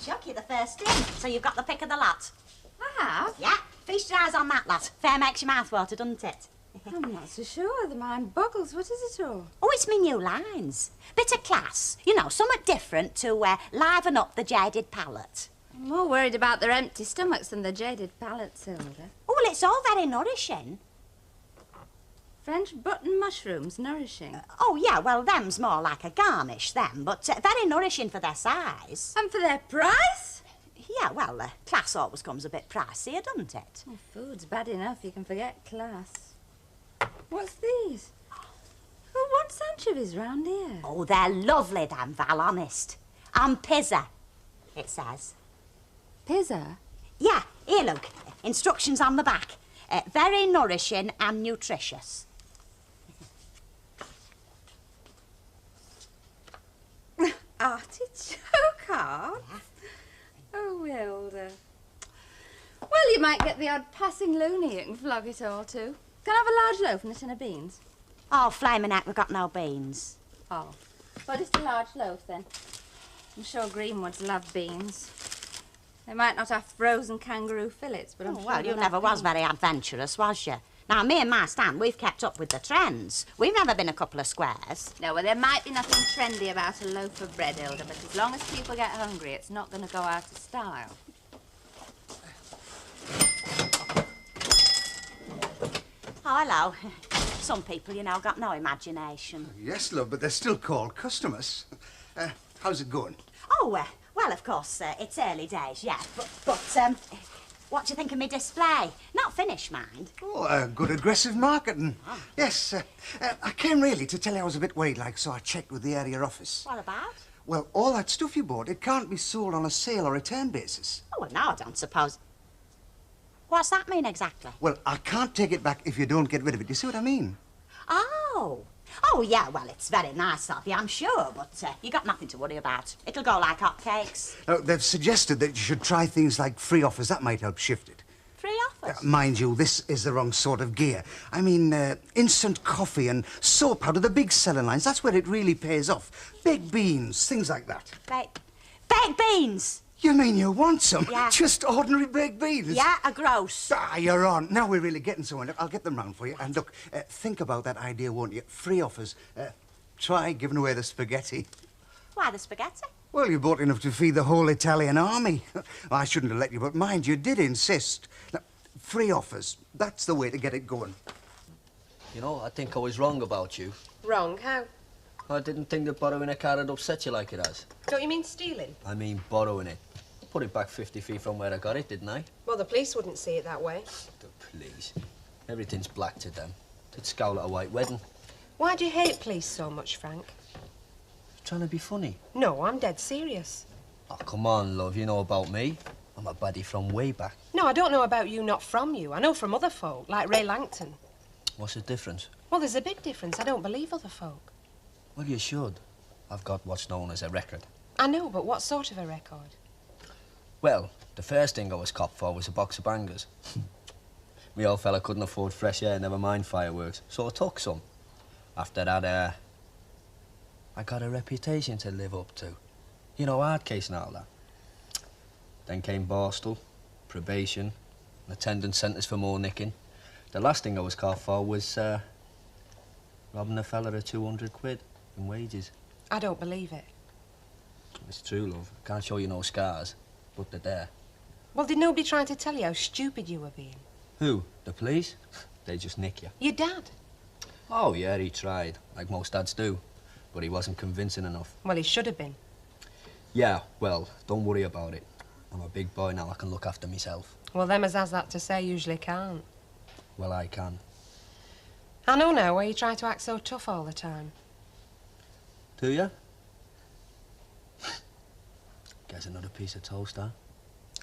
Chuck, you're the first in, so you've got the pick of the lot. I have? Yeah, feast your eyes on that lot. Fair makes your mouth water, doesn't it? I'm not so sure. The mind boggles. What is it all? Oh, it's me new lines. Bit of class. You know, somewhat different to liven up the jaded palate. I'm more worried about their empty stomachs than the jaded palates, Hilda. Oh, well, it's all very nourishing. French button mushrooms, nourishing. Oh, yeah, well, them's more like a garnish, them, but very nourishing for their size. And for their price? Yeah, well, class always comes a bit pricier, doesn't it? Well, food's bad enough. You can forget class. What's these? Who wants anchovies round here? Oh, they're lovely, Dan Val, honest. On pizza, it says. Pizza? Yeah, here, look. Instructions on the back. Very nourishing and nutritious. Artichoke heart? Yeah. Oh, Hilda. Well, you might get the odd passing loony you can flog it all to. Can I have a large loaf and a tin of beans? Oh, flaming heck, we've got no beans. Oh. Well, just a large loaf, then. I'm sure Greenwood's love beans. They might not have frozen kangaroo fillets, but I'm sure well, you they'll never have was beans. very adventurous, was you? Now, me and my Stan, we've kept up with the trends. We've never been a couple of squares. No, well, there might be nothing trendy about a loaf of bread, Hilda, but as long as people get hungry, it's not going to go out of style. Oh, hello. Some people, you know, got no imagination. Yes, love, but they're still called customers. How's it going? Oh, well, of course, it's early days, yeah. But what do you think of me display? Not finished, mind. Oh, good aggressive marketing. Oh. Yes, I came really to tell you I was a bit worried, like, so I checked with the area office. What about? Well, all that stuff you bought, it can't be sold on a sale or return basis. Oh, well, no, I don't suppose. What's that mean exactly? Well, I can't take it back if you don't get rid of it. You see what I mean? Oh. Oh, yeah, well, it's very nice of you, I'm sure, but you got nothing to worry about. It'll go like hotcakes. Now, they've suggested that you should try things like free offers. That might help shift it. Free offers? Mind you, this is the wrong sort of gear. I mean, instant coffee and soap powder, the big selling lines. That's where it really pays off. Baked beans, things like that. Baked beans? You mean you want some? Yeah. Just ordinary baked beans? Yeah, a gross. Ah, you're on. Now we're really getting somewhere. Look, I'll get them round for you. And look, think about that idea, won't you? Free offers. Try giving away the spaghetti. Why the spaghetti? Well, you bought enough to feed the whole Italian army. I shouldn't have let you, but mind, you did insist. Now, free offers. That's the way to get it going. You know, I think I was wrong about you. Wrong? How? I didn't think that borrowing a car had upset you like it has. Don't you mean stealing? I mean borrowing it. I put it back 50 feet from where I got it, didn't I? Well, the police wouldn't see it that way. The police. Everything's black to them. They'd scowl at a white wedding. Why do you hate police so much, Frank? Trying to be funny. No, I'm dead serious. Oh, come on, love. You know about me. I'm a baddie from way back. No, I don't know about you, not from you. I know from other folk, like Ray Langton. What's the difference? Well, there's a big difference. I don't believe other folk. Well, you should. I've got what's known as a record. I know, but what sort of a record? Well, the first thing I was copped for was a box of bangers. Me old fella couldn't afford fresh air, never mind fireworks, so I took some. After that, I got a reputation to live up to. You know, hard case and all that. Then came Borstal, probation, an attendance sentence for more nicking. The last thing I was caught for was robbing a fella of 200 quid in wages. I don't believe it. It's true, love. I can't show you no scars, but they're there. Well, did nobody try to tell you how stupid you were being? Who? The police? They just nick you. Your dad? Oh, yeah, he tried, like most dads do. But he wasn't convincing enough. Well, he should have been. Yeah, well, don't worry about it. I'm a big boy now, I can look after myself. Well, them as has that to say usually can't. Well, I can. I know now why you try to act so tough all the time. Do you? Guess another piece of toast, huh?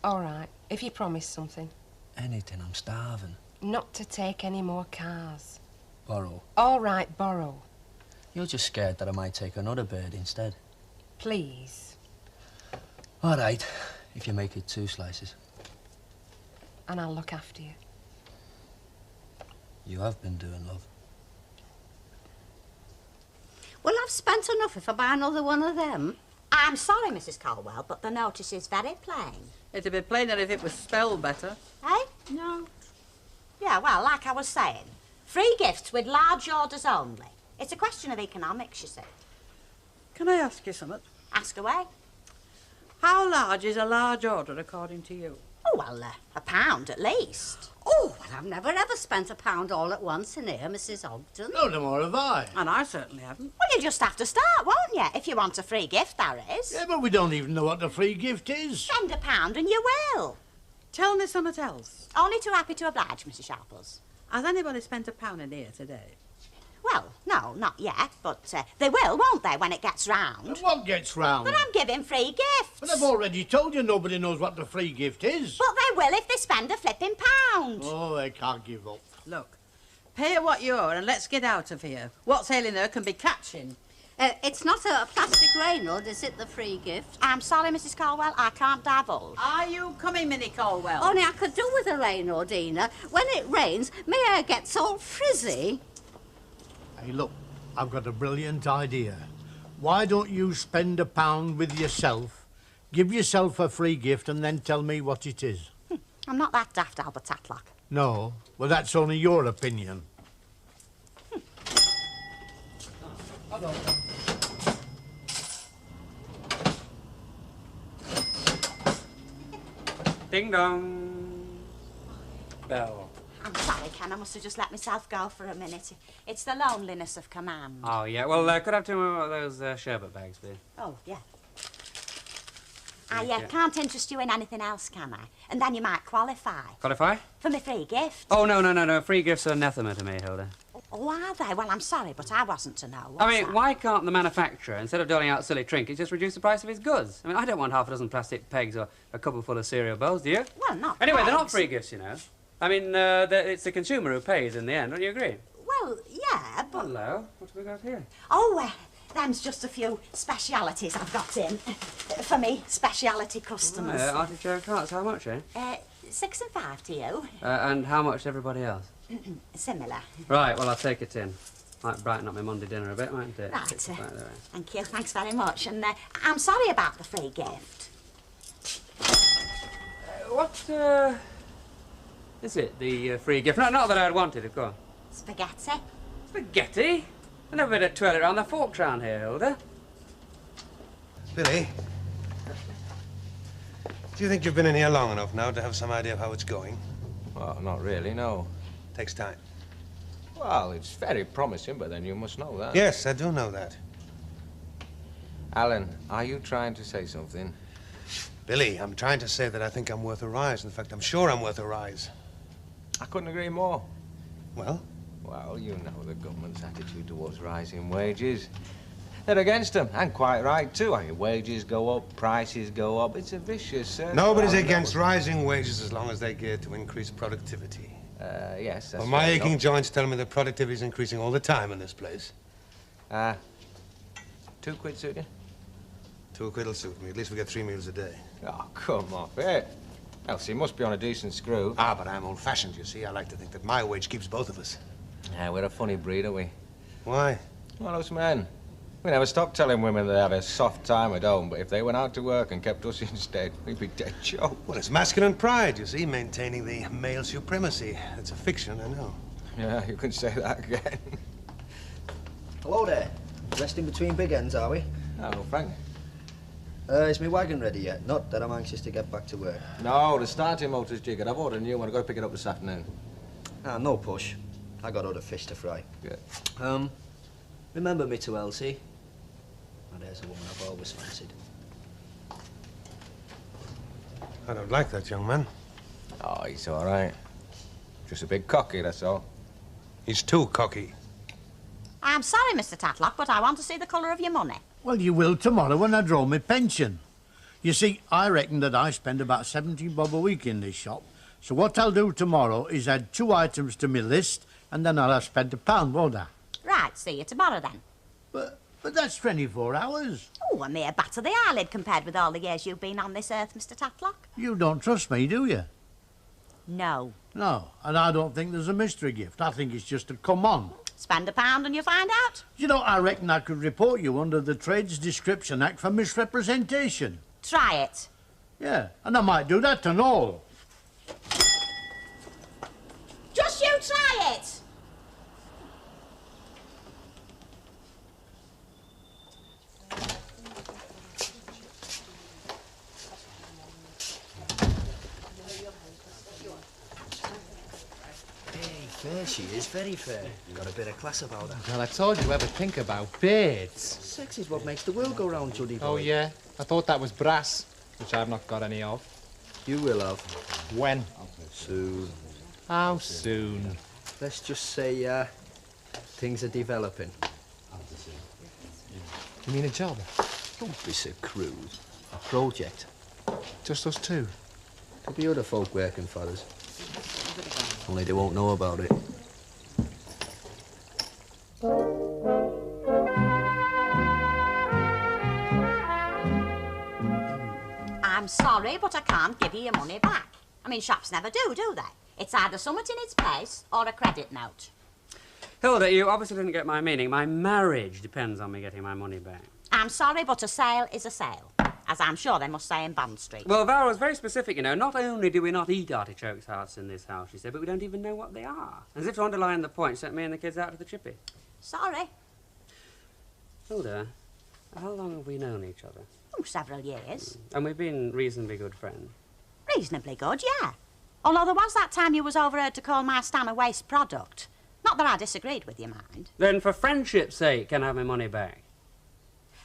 All right, if you promise something. Anything, I'm starving. Not to take any more cars. Borrow. All right, borrow. You're just scared that I might take another bird instead. Please. All right, if you make it 2 slices. And I'll look after you. You have been doing, love. Well, I've spent enough if I buy another one of them. I'm sorry, Mrs. Colwell, but the notice is very plain. It'd be plainer if it was spelled better. Eh? No. Yeah, well, like I was saying, free gifts with large orders only. It's a question of economics, you see. Can I ask you something? Ask away. How large is a large order according to you? Oh, well, £1 at least. Oh, well, I've never ever spent £1 all at once in here, Mrs. Ogden. No, no more have I. And I certainly haven't. Well, you'll just have to start, won't you? If you want a free gift, that is. Yeah, but we don't even know what the free gift is. Spend £1 and you will. Tell me something else. Only too happy to oblige, Mrs. Sharples. Has anybody spent £1 in here today? Well, no, not yet, but they will, won't they, when it gets round? What gets round? But I'm giving free gifts. But I've already told you nobody knows what the free gift is. But they will if they spend a flipping £1. Oh, they can't give up. Look, pay her what you owe and let's get out of here. What's ailing her can be catching. It's not a plastic Reynolds, is it, the free gift? I'm sorry, Mrs. Colwell, I can't divulge. Are you coming, Minnie Colwell? Only I could do with a Reynoldsina. When it rains, my hair gets all frizzy. Hey, look, I've got a brilliant idea. Why don't you spend £1 with yourself, give yourself a free gift, and then tell me what it is? I'm not that daft, Albert Tatlock. No? Well, that's only your opinion. Ding dong. Bell. I'm sorry, Ken, I must have just let myself go for a minute. It's the loneliness of command. Oh, yeah. Well, could I have two more of those sherbet bags, please? Oh, yeah. Thank I you. can't interest you in anything else, can I? And then you might qualify. Qualify? For my free gift. Oh, no. Free gifts are anathema to me, Hilda. Oh, are they? Well, I'm sorry, but I wasn't to know. I was mean, why can't the manufacturer, instead of doling out silly trinkets, just reduce the price of his goods? I mean, I don't want half a dozen plastic pegs or a cupboard full of cereal bowls, do you? Well, not Anyway, they're not pegs. free gifts, you know. I mean, it's the consumer who pays in the end, don't you agree? Well, yeah, but... Hello, what have we got here? Oh, them's just a few specialities I've got in for me speciality customers. Artichoke hearts, how much, eh? 6 and 5 to you. And how much to everybody else? Similar. Right, well, I'll take it in. Might brighten up my Monday dinner a bit, mightn't it? Right. Right there. Thank you. Thanks very much. And I'm sorry about the free gift. What, is it, the free gift? Not that I'd wanted, of course. Spaghetti. Spaghetti? I've never been to twirl it around the forks round here, Hilda. Billy, do you think you've been in here long enough now to have some idea of how it's going? Well, not really, no. Takes time. Well, it's very promising, but then you must know that. Yes, I do know that. Alan, are you trying to say something? Billy, I'm trying to say that I think I'm worth a rise. In fact, I'm sure I'm worth a rise. I couldn't agree more. Well? Well, you know the government's attitude towards rising wages. They're against them, and quite right, too. I mean, wages go up, prices go up. It's a vicious circle. Nobody's against rising wages as long as they gear to increase productivity. Yes, that's Well, my fair aching enough. joints tell me that productivity is increasing all the time in this place. £2 suit you? £2 will suit me. At least we get 3 meals a day. Oh, come off it. Elsie must be on a decent screw. Ah, but I'm old-fashioned, you see. I like to think that my wage keeps both of us. Yeah, we're a funny breed, aren't we? Why? Well, us men. We never stop telling women they have a soft time at home, but if they went out to work and kept us instead, we'd be dead choked. Well, it's masculine pride, you see, maintaining the male supremacy. It's a fiction, I know. Yeah, you can say that again. Hello there. Resting between big ends, are we? Hello, Frank. Is my wagon ready yet? Not that I'm anxious to get back to work. No, the starting motor's jiggered. I've ordered a new one. I've got to pick it up this afternoon. Ah, no push. I got other fish to fry. Good. Remember me to Elsie? Oh, there's a woman I've always fancied. I don't like that young man. Oh, he's all right. Just a bit cocky, that's all. He's too cocky. I'm sorry, Mr. Tatlock, but I want to see the colour of your money. Well, you will tomorrow when I draw my pension. You see, I reckon that I spend about 70 bob a week in this shop. So what I'll do tomorrow is add 2 items to my list, and then I'll have spent £1, won't I? Right, see you tomorrow then. But that's 24 hours. Oh, a mere bat of the eyelid compared with all the years you've been on this earth, Mr. Tatlock. You don't trust me, do you? No. No, and I don't think there's a mystery gift. I think it's just a come on. Spend £1 and you find out. You know, I reckon I could report you under the Trades Description Act for misrepresentation. Try it. Yeah, and I might do that and all. Just you try it. Fair she is, very fair. Got a bit of class about her. Well, I told you ever think about beards. Sex is what makes the world go round, Juddy boy. Oh, yeah? I thought that was brass, which I've not got any of. You will have. When? Soon. How soon? Let's just say, things are developing. You mean a job? Don't be so crude. A project. Just us two? Could be other folk working for us. Only they won't know about it. I'm sorry, but I can't give you your money back. I mean, shops never do they? It's either something in its place or a credit note. Hilda, you obviously didn't get my meaning. My marriage depends on me getting my money back. I'm sorry, but a sale is a sale, as I'm sure they must say in Bond Street. Well, Val was very specific, you know. Not only do we not eat artichokes hearts in this house, she said, but we don't even know what they are. As if to underline the point, sent me and the kids out to the chippy. Sorry. Hilda, how long have we known each other? Oh, several years. And we've been reasonably good friends. Reasonably good, yeah. Although there was that time you was overheard to call my stam a waste product. Not that I disagreed with you, mind. Then for friendship's sake, can I have my money back?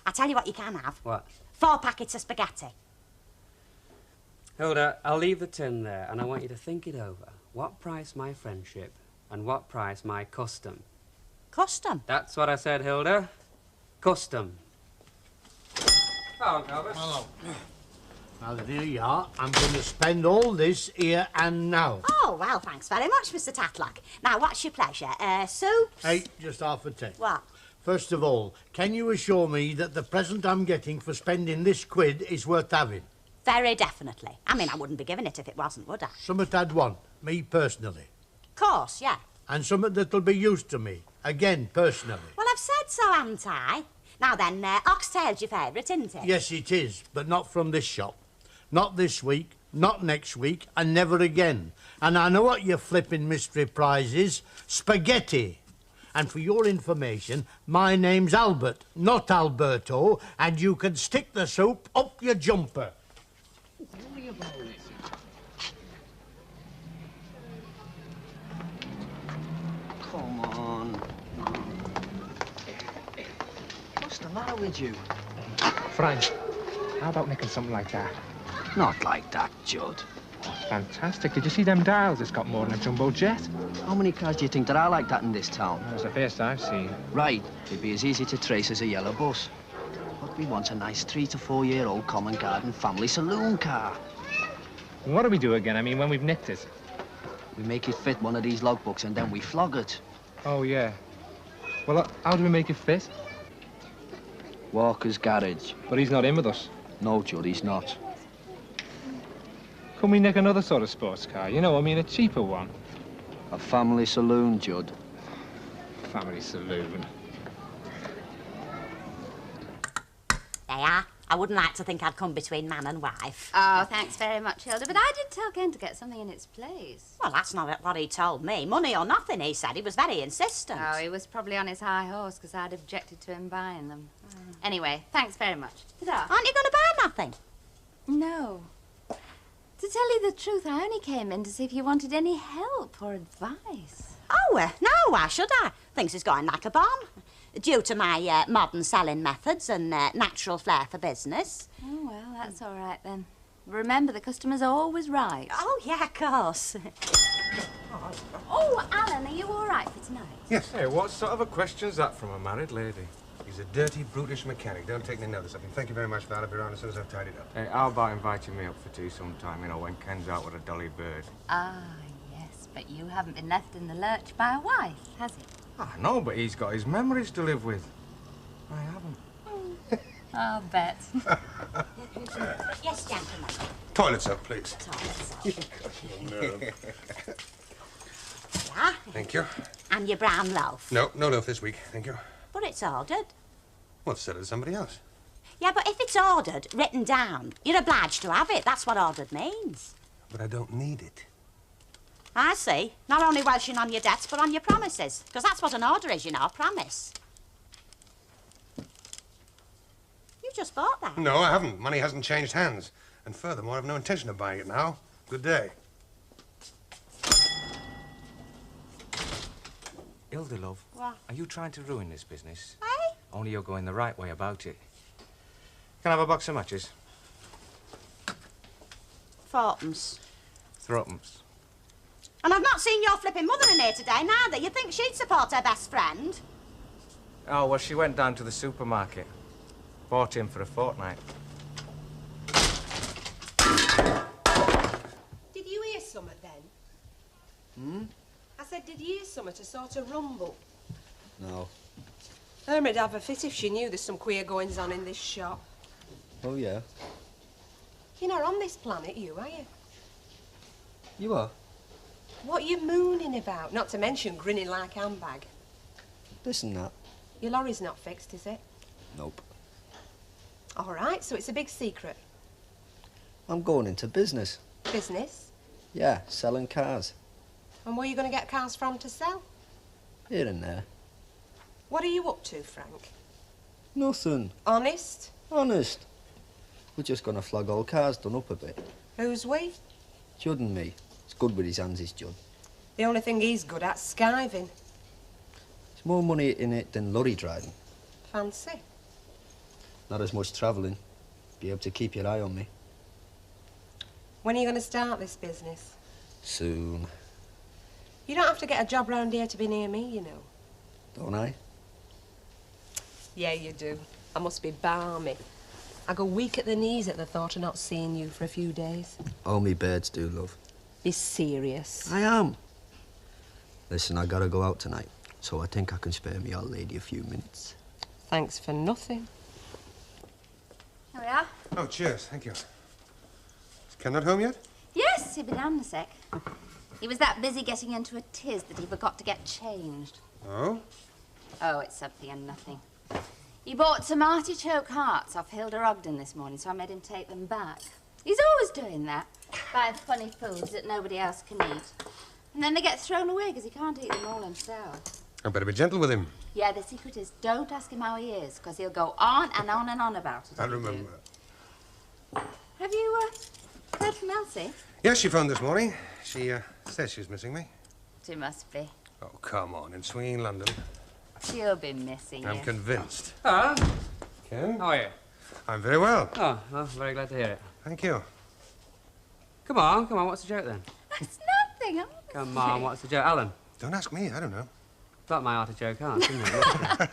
I tell you what you can have. What? 4 packets of spaghetti. Hilda, I'll leave the tin there, and I want you to think it over. What price my friendship, and what price my custom? Custom? That's what I said, Hilda. Custom. Oh, Albert. Hello. Now, here you are. I'm going to spend all this here and now. Oh, well, thanks very much, Mr. Tatlock. Now, what's your pleasure? Soups? Hey, just half a tick. What? First of all, can you assure me that the present I'm getting for spending this quid is worth having? Very definitely. I mean, I wouldn't be giving it if it wasn't, would I? Something I'd want, me personally. Of course, yeah. And something that'll be used to me, again, personally. Well, I've said so, haven't I? Now then, oxtail's your favourite, isn't it? Yes, it is, but not from this shop. Not this week, not next week, and never again. And I know what your flipping mystery prize is. Spaghetti. And for your information, my name's Albert, not Alberto, and you can stick the soup up your jumper. Come on. What's the matter with you? Frank, how about making something like that? Not like that, Judd. Oh, fantastic. Did you see them dials? It's got more than a jumbo jet. How many cars do you think there are like that in this town? That was the first I've seen. Right. It'd be as easy to trace as a yellow bus. But we want a nice 3 to 4 year old common garden family saloon car. And what do we do again? I mean, when we've nicked it? We make it fit one of these logbooks and then we flog it. Oh, yeah. Well, how do we make it fit? Walker's garage. But he's not in with us. No, Judd, he's not. Can we nick another sort of sports car? You know, I mean, a cheaper one. A family saloon, Judd. Family saloon. They are. I wouldn't like to think I'd come between man and wife. Oh, thanks very much, Hilda, but I did tell Ken to get something in its place. Well, that's not what he told me. Money or nothing, he said. He was very insistent. Oh, he was probably on his high horse because I'd objected to him buying them. Anyway, thanks very much. Ta-da. Aren't you going to buy nothing? No. To tell you the truth, I only came in to see if you wanted any help or advice. Oh, no, why should I? Things is going like a bomb. Due to my modern selling methods and natural flair for business. Oh, well, that's all right then. Remember, the customer's always right. Oh, yeah, of course. Oh, Alan, are you all right for tonight? Yes. Hey, what sort of a question's that from a married lady? He's a dirty, brutish mechanic. Don't take any notice of him. Thank you very much, Val. I'll be around as soon as I've tidied up. Hey, how about inviting me up for tea sometime, you know, when Ken's out with a dolly bird? Ah, yes, but you haven't been left in the lurch by a wife, has he? I know, but he's got his memories to live with. I haven't. I'll bet. Yes, gentlemen. Toilets up, please. Toilets up. Yeah. Yeah. Thank you. And your brown loaf. No, no loaf this week, thank you. But it's ordered. Well, sell it to somebody else. Yeah, but if it's ordered, written down, you're obliged to have it. That's what ordered means. But I don't need it. I see. Not only welshing on your debts, but on your promises. Because that's what an order is, you know, a promise. You just bought that. No, I haven't. Money hasn't changed hands. And furthermore, I've no intention of buying it now. Good day. Hilda, love. What? Are you trying to ruin this business? Eh? Only you're going the right way about it. Can I have a box of matches? Fourpence. Threepence. And I've not seen your flipping mother in here today, neither. You'd think she'd support her best friend. Oh, well, she went down to the supermarket. Bought him for a fortnight. Did you hear something then? I said, did you hear something, a sort of rumble? No. Herma'd have a fit if she knew there's some queer goings on in this shop. Oh, yeah? You're not on this planet, you, are you? You are? What are you mooning about? Not to mention grinning like handbag. Listen, Nat. Your lorry's not fixed, is it? Nope. All right, so it's a big secret. I'm going into business. Business? Yeah, selling cars. And where are you going to get cars from to sell? Here and there. What are you up to, Frank? Nothing. Honest? Honest. We're just gonna flog old cars done up a bit. Who's we? Judd and me. It's good with his hands, is Judd. The only thing he's good at's skiving. There's more money in it than lorry driving. Fancy. Not as much travelling. Be able to keep your eye on me. When are you going to start this business? Soon. You don't have to get a job round here to be near me, you know. Don't I? Yeah, you do. I must be balmy. I go weak at the knees at the thought of not seeing you for a few days. All me birds do, love. Be serious. I am. Listen, I gotta go out tonight, so I think I can spare me old lady a few minutes. Thanks for nothing. Here we are. Oh, cheers, thank you. Is Ken not home yet? Yes, he'll be down in a sec. He was that busy getting into a tiz that he forgot to get changed. Oh? Oh, it's something and nothing. He bought some artichoke hearts off Hilda Ogden this morning, so I made him take them back. He's always doing that, buying funny foods that nobody else can eat. And then they get thrown away because he can't eat them all himself. I better be gentle with him. Yeah, the secret is don't ask him how he is, because he'll go on and on and on about it. I remember. Have you heard from Elsie? Yes, she phoned this morning. She says she's missing me. She must be. Oh, come on, in swinging London. She'll be missing you. I'm convinced. Ah, Ken? how are you? I'm very well. Oh, well, very glad to hear it. Thank you. Come on, what's the joke then? It's nothing, honestly. Come on, what's the joke? Alan, Don't ask me, I don't know. that my artichoke heart, isn't it?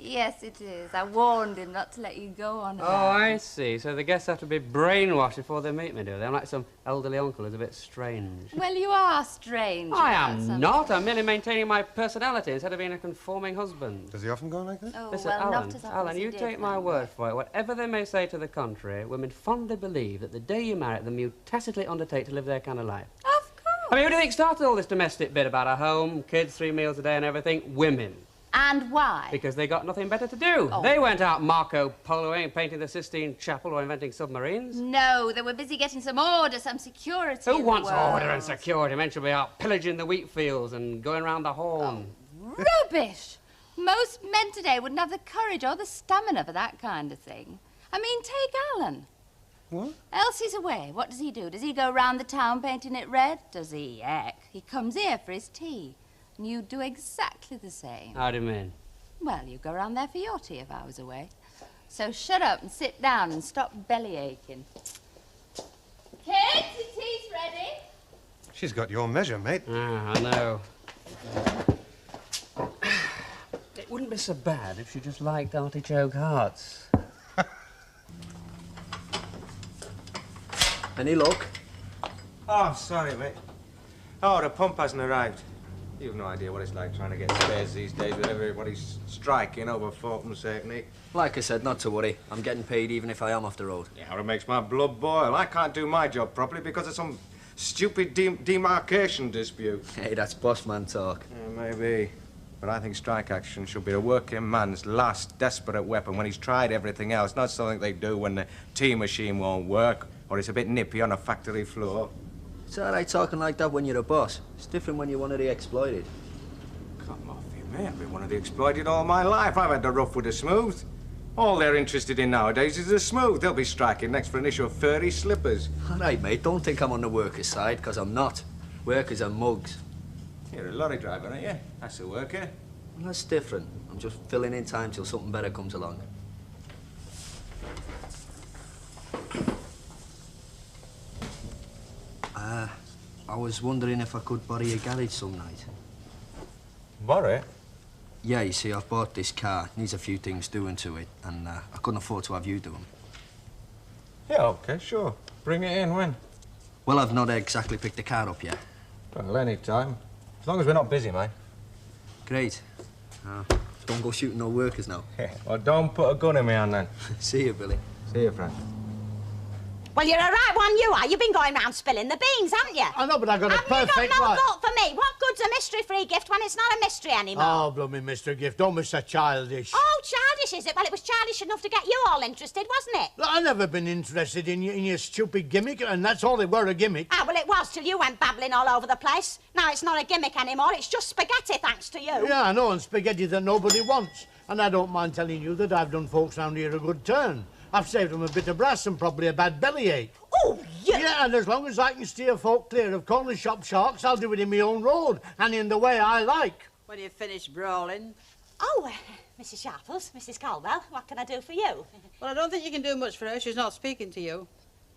Yes, it is. I warned him not to let you go on Oh, about I it. see. So the guests have to be brainwashed before they meet me, do they? I'm like some elderly uncle who's a bit strange. Well, you are strange. I about am something. not. I'm merely maintaining my personality instead of being a conforming husband. Does he often go like that? Oh, Listen, well, Alan, not as often Alan, as he you did, take my Frank. word for it. Whatever they may say to the contrary, women fondly believe that the day you marry them, you tacitly undertake to live their kind of life. Of course. I mean, who do you think started all this domestic bit about a home, kids, 3 meals a day and everything? Women. And why? Because they got nothing better to do. Oh. They went out Marco Poloing, painting the Sistine Chapel or inventing submarines. No, they were busy getting some order, some security. Who in the wants world. order and security? Men should be out pillaging the wheat fields and going round the horn. Rubbish! Most men today wouldn't have the courage or the stamina for that kind of thing. I mean, take Alan. What? Elsie's away. What does he do? Does he go round the town painting it red? Does he? Heck. He comes here for his tea. And you do exactly the same. How do you mean? Well, you go round there for your tea if I was away. So shut up and sit down and stop belly aching. Kids, your tea's ready. She's got your measure, mate. Ah, I know. It wouldn't be so bad if she just liked artichoke hearts. Any luck? Oh, sorry, mate. Oh, the pump hasn't arrived. You've no idea what it's like trying to get spares these days with everybody striking over fourpence halfpenny. Like I said, not to worry. I'm getting paid even if I am off the road. Yeah, it makes my blood boil. I can't do my job properly because of some Stupid demarcation dispute. Hey, that's boss man talk. Yeah, maybe. But I think strike action should be a working man's last desperate weapon when he's tried everything else, not something they do when the tea machine won't work or it's a bit nippy on a factory floor. It's all right talking like that when you're a boss. It's different when you're one of the exploited. Come off you, mate. I've been one of the exploited all my life. I've had the rough with the smooth. All they're interested in nowadays is the smooth. They'll be striking next for an issue of furry slippers. All right, mate, don't think I'm on the workers' side, because I'm not. Workers are mugs. You're a lorry driver, aren't you? That's a worker. Well, that's different. I'm just filling in time till something better comes along. I was wondering if I could borrow your garage some night. Borrow it? Yeah, you see, I've bought this car. Needs a few things doing to it, and I couldn't afford to have you do them. Yeah, OK, sure. Bring it in, when? Well, I've not exactly picked the car up yet. Well, any time. As long as we're not busy, mate. Great. Don't go shooting no workers now. Well, don't put a gun in my hand, then. See you, Billy. See you, friend. Well, you're a right one, you are. You've been going round spilling the beans, haven't you? I know, but I got a perfect Have you got no right. thought for me? What good's a mystery-free gift when it's not a mystery anymore? Oh, blooming Mr. Gift, don't be so childish. Oh, childish, is it? Well, it was childish enough to get you all interested, wasn't it? Look, I've never been interested in your stupid gimmick, and that's all it were, a gimmick. Ah, well, it was till you went babbling all over the place. Now it's not a gimmick anymore, it's just spaghetti, thanks to you. Yeah, I know, and spaghetti that nobody wants. And I don't mind telling you that I've done folks round here a good turn. I've saved them a bit of brass and probably a bad bellyache. Oh, you... Yeah, and as long as I can steer folk clear of corner shop sharks, I'll do it in my own road and in the way I like. When you finish brawling. Oh, Mrs. Sharples, Mrs. Caldwell, what can I do for you? Well, I don't think you can do much for her. She's not speaking to you.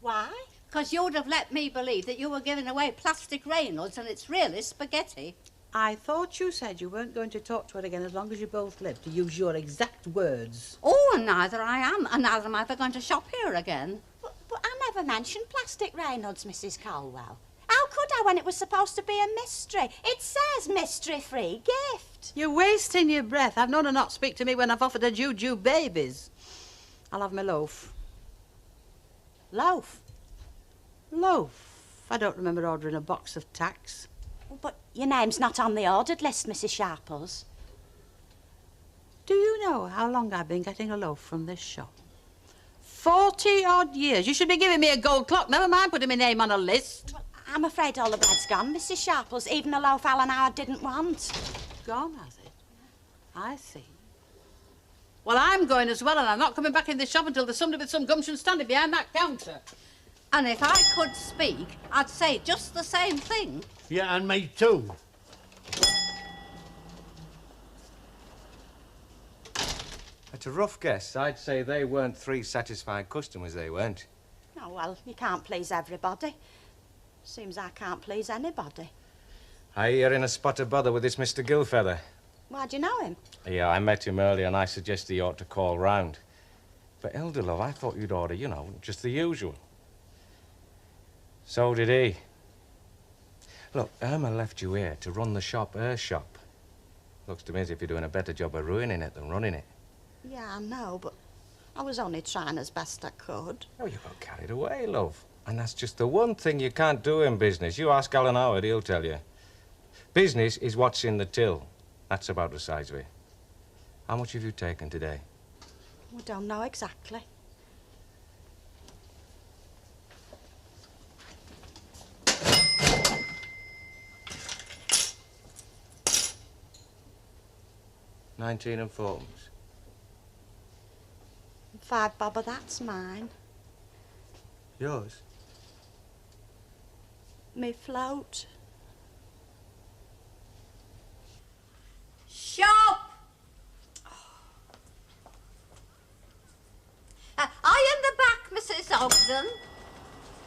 Why? Because you'd have let me believe that you were giving away plastic Reynolds and it's really spaghetti. I thought you said you weren't going to talk to her again as long as you both lived, to use your exact words. Oh, and neither I am, and neither am I ever going to shop here again. But I never mentioned plastic Reynolds, Mrs. Caldwell. How could I when it was supposed to be a mystery? It says mystery-free gift. You're wasting your breath. I've known her not speak to me when I've offered her juju babies. I'll have my loaf. Loaf? Loaf? I don't remember ordering a box of tacks. But your name's not on the ordered list, Mrs. Sharples. Do you know how long I've been getting a loaf from this shop? 40-odd years. You should be giving me a gold clock. Never mind putting my name on a list. Well, I'm afraid all the bread's gone, Mrs. Sharples. Even a loaf Alan Howard didn't want. Gone, has it? I see. Well, I'm going as well, and I'm not coming back in this shop until there's somebody with some gumption standing behind that counter. And if I could speak, I'd say just the same thing. Yeah, and me too. It's a rough guess. I'd say they weren't 3 satisfied customers, they weren't. Oh, well, you can't please everybody. Seems I can't please anybody. I hear in a spot of bother with this Mr. Gilfeather. Why do you know him? Yeah, I met him earlier and I suggested he ought to call round. But, Elder Love, I thought you'd order, you know, just the usual. So did he. Look, Irma left you here to run the shop, her shop. Looks to me as if you're doing a better job of ruining it than running it. Yeah, I know, but I was only trying as best I could. Oh, you got carried away, love. And that's just the one thing you can't do in business. You ask Alan Howard, he'll tell you. Business is what's in the till. That's about the size of it. How much have you taken today? I don't know exactly. $19 and 4. 5 bob of that's mine. Yours? Me float. Shop! Are you in the back, Mrs. Ogden?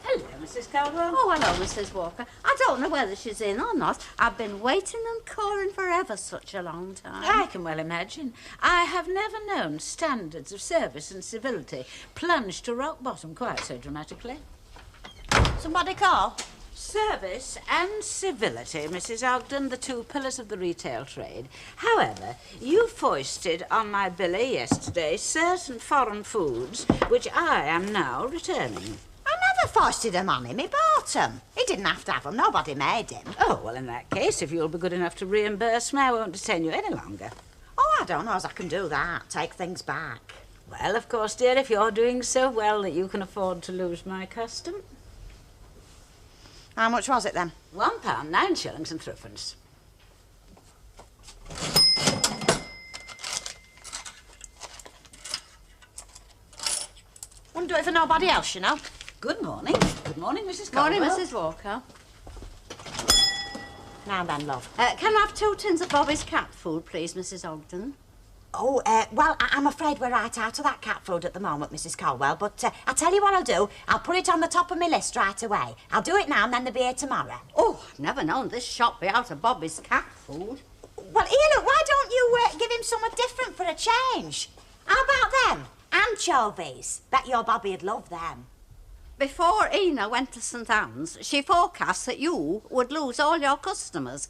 Hello, Mrs. Caldwell. Oh, hello, Mrs. Walker. I don't know whether she's in or not. I've been waiting and calling for ever such a long time. I can well imagine. I have never known standards of service and civility plunge to rock bottom quite so dramatically. Somebody call? Service and civility, Mrs. Ogden, the 2 pillars of the retail trade. However, you foisted on my Billy yesterday certain foreign foods, which I am now returning. I I foisted them on him. He bought them. He didn't have to have them. Nobody made him. Oh, well, in that case, if you'll be good enough to reimburse me, I won't detain you any longer. Oh, I don't know as I can do that. Take things back. Well, of course, dear, if you're doing so well that you can afford to lose my custom. How much was it then? £1, 9 shillings and threepence. Wouldn't do it for nobody else, you know. Good morning. Good morning, Mrs. Morning, Caldwell. Mrs. Walker. Now then, love. Can I have 2 tins of Bobby's cat food, please, Mrs. Ogden? Oh, well, I'm afraid we're right out of that cat food at the moment, Mrs. Colwell, but I'll tell you what I'll do. I'll put it on the top of my list right away. I'll do it now and then they'll be here tomorrow. Oh, I've never known this shop be out of Bobby's cat food. Well, here, look, why don't you give him something different for a change? How about them? Anchovies. Bet your Bobby'd love them. Before Ina went to St Anne's, she forecast that you would lose all your customers.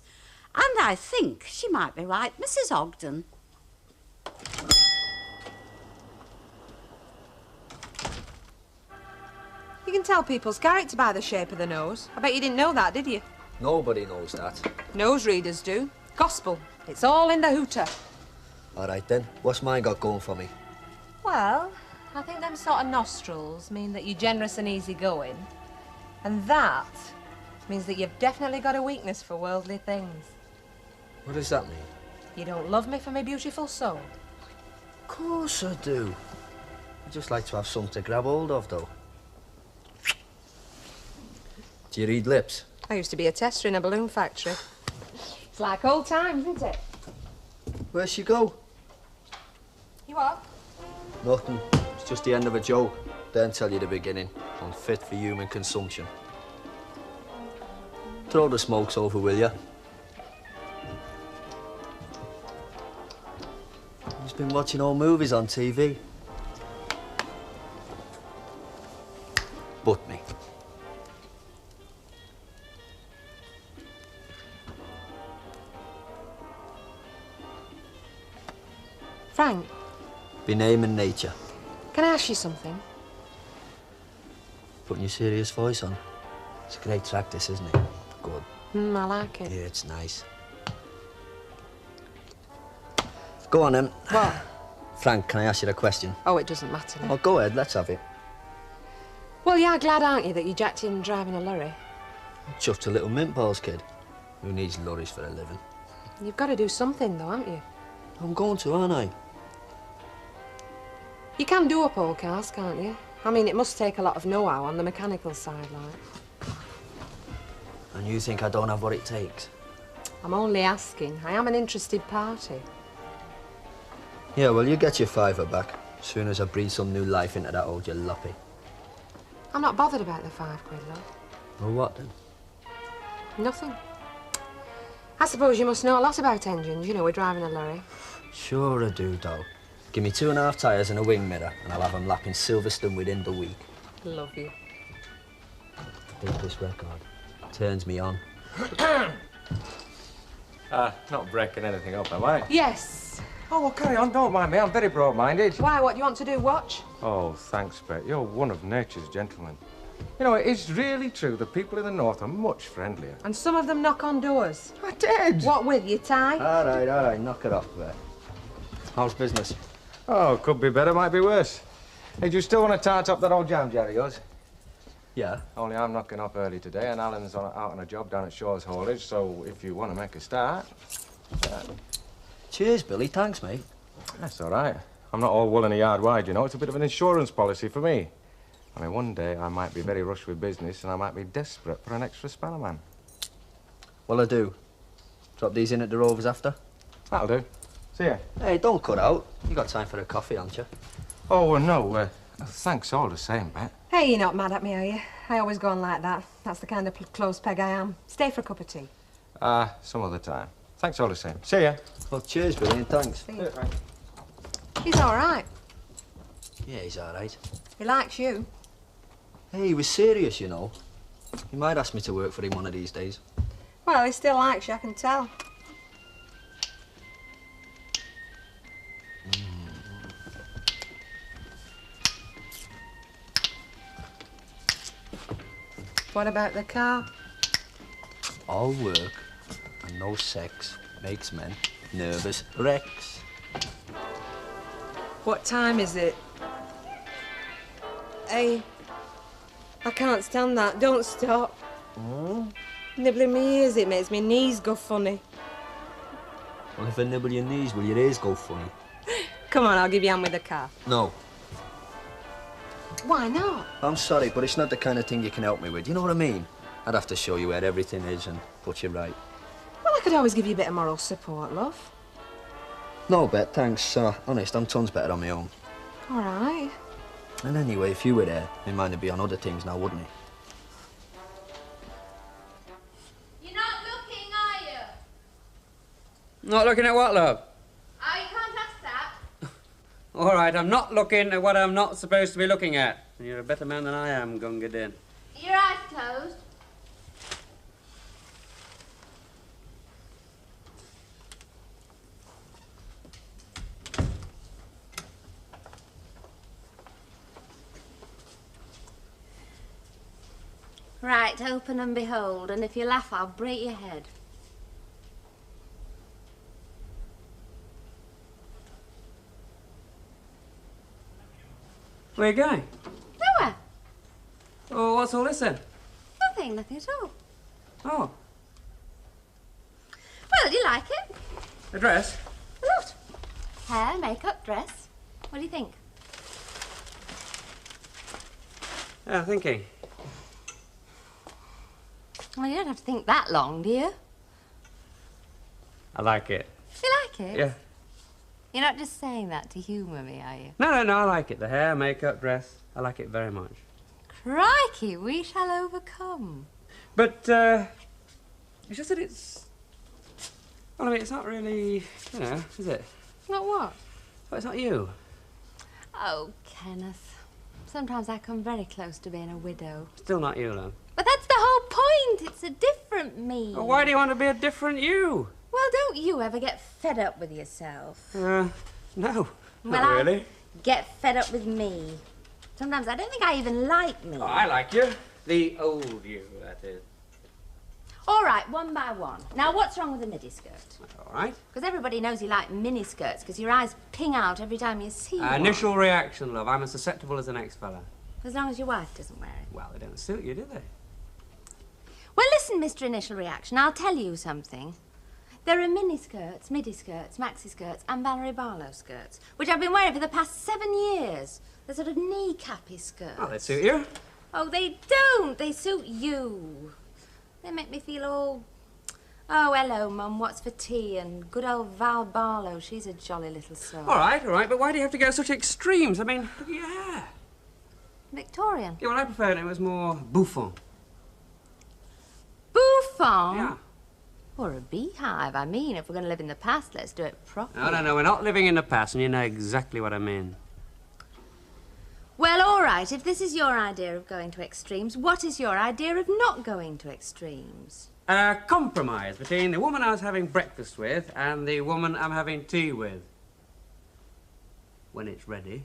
And I think she might be right, Mrs. Ogden. You can tell people's character by the shape of the nose. I bet you didn't know that, did you? Nobody knows that. Nose readers do. Gospel. It's all in the hooter. All right then, what's mine got going for me? Well, I think them sort of nostrils mean that you're generous and easygoing. And that means that you've definitely got a weakness for worldly things. What does that mean? You don't love me for my beautiful soul? Of course I do. I just like to have something to grab hold of, though. Do you read lips? I used to be a tester in a balloon factory. It's like old times, isn't it? Where'd she go? You what? Nothing. It's just the end of a joke. Don't tell you the beginning. Unfit for human consumption. Throw the smokes over, will ya? He's been watching old movies on TV. But me. Frank, Be name and nature. can I ask you something? Putting your serious voice on. It's a great track, this, isn't it? Good. I like it. Yeah, it's nice. Go on, then. What? Frank, can I ask you a question? Oh, it doesn't matter now. Oh, go ahead, let's have it. Well, you are glad, aren't you, that you jacked in driving a lorry? Just a little mint balls kid who needs lorries for a living. You've got to do something, though, haven't you? I'm going to, aren't I? You can do up all cars, can't you? I mean, it must take a lot of know-how on the mechanical side, like. And you think I don't have what it takes? I'm only asking. I am an interested party. Yeah, well, you get your £5 back as soon as I breathe some new life into that old jalopy. I'm not bothered about the £5, love. Well, what then? Nothing. I suppose you must know a lot about engines, you know, we're driving a lorry. Sure I do, doll. Give me 2.5 tyres and a wing mirror, and I'll have them lapping Silverstone within the week. Love you. I think this record turns me on. Not breaking anything up, am I? Yes. Oh, well, carry on. Don't mind me. I'm very broad-minded. Why, what do you want to do, watch? Oh, thanks, Bet. You're one of nature's gentlemen. You know, it is really true that people in the north are much friendlier. And some of them knock on doors. I did. What with, you tie? All right, knock it off, Bet. How's business? Oh, could be better, might be worse. Hey, do you still want to tart up that old jam jar of yours? Yeah. Only I'm knocking off early today, and Alan's out on a job down at Shaw's Haulage, so if you want to make a start... Cheers, Billy. Thanks, mate. That's all right. I'm not all wool in a yard wide, you know. It's a bit of an insurance policy for me. I mean, one day I might be very rushed with business, and I might be desperate for an extra spanner man. Well, I do. Drop these in at the Rovers after? That'll do. See ya. Hey, don't cut out. You got time for a coffee, haven't you? Oh, well, no. Thanks all the same, Bet. Hey, you're not mad at me, are you? I always go on like that. That's the kind of close peg I am. Stay for a cup of tea. Some other time. Thanks all the same. See ya. Well, cheers, Billy, and thanks. See you. He's all right. Yeah, he's all right. He likes you. Hey, he was serious, you know. He might ask me to work for him one of these days. Well, he still likes you, I can tell. What about the car? All work and no sex makes men nervous wrecks. What time is it? Hey, I can't stand that. Don't stop. Nibbling my ears, it makes my knees go funny. Well, if I nibble your knees, will your ears go funny? Come on, I'll give you a hand with the car. No. Why not? I'm sorry, but it's not the kind of thing you can help me with. You know what I mean? I'd have to show you where everything is and put you right. Well, I could always give you a bit of moral support, love. No, Bet, thanks. Honest, I'm tons better on my own. All right. And anyway, if you were there, my mind would be on other things now, wouldn't it? You're not looking, are you? Not looking at what, love? Oh, you can't ask that. All right, I'm not looking at what I'm not supposed to be looking at. You're a better man than I am, Gunga Din. Your eyes closed. Right, open and behold, and if you laugh, I'll break your head. Where are you going? Nowhere. Oh, what's all this then? Nothing at all. Oh, Well, do you like it? a dress? A lot. Hair, makeup, dress. What do you think? Yeah, thinking. Well, you don't have to think that long, do you? I like it. You like it? Yeah. You're not just saying that to humour me, are you? No, I like it. The hair, makeup, dress. I like it very much. Crikey, we shall overcome. But, it's just that it's... Well, I mean, it's not really, you know, is it? Not what? Well, it's not you. Oh, Kenneth. Sometimes I come very close to being a widow. Still not you, love. But that's the whole point. It's a different me. Well, why do you want to be a different you? Well, don't you ever get fed up with yourself? No, Well, not really. Get fed up with me. Sometimes I don't think I even like me. Oh, I like you. The old you, that is. All right, one by one. Now, what's wrong with a midi skirt? All right. Because everybody knows you like mini skirts because your eyes ping out every time you see one. Initial reaction, love. I'm as susceptible as the next fella. As long as your wife doesn't wear it. Well, they don't suit you, do they? Well, listen, Mr. Initial Reaction, I'll tell you something. There are mini skirts, midi skirts, maxi skirts, and Valerie Barlow skirts, which I've been wearing for the past 7 years. They're sort of knee-cappy skirts. Oh, they suit you. Oh, they don't. They suit you. They make me feel all... Oh, hello, Mum. What's for tea? And good old Val Barlow. She's a jolly little soul. All right. But why do you have to go such extremes? I mean, look at your hair. Victorian. Yeah, well, I preferred it was more bouffant. Bouffant? Yeah. Or a beehive. I mean, if we're going to live in the past, let's do it properly. No, we're not living in the past, and you know exactly what I mean. Well, all right, if this is your idea of going to extremes, what is your idea of not going to extremes? A compromise between the woman I was having breakfast with and the woman I'm having tea with. When it's ready.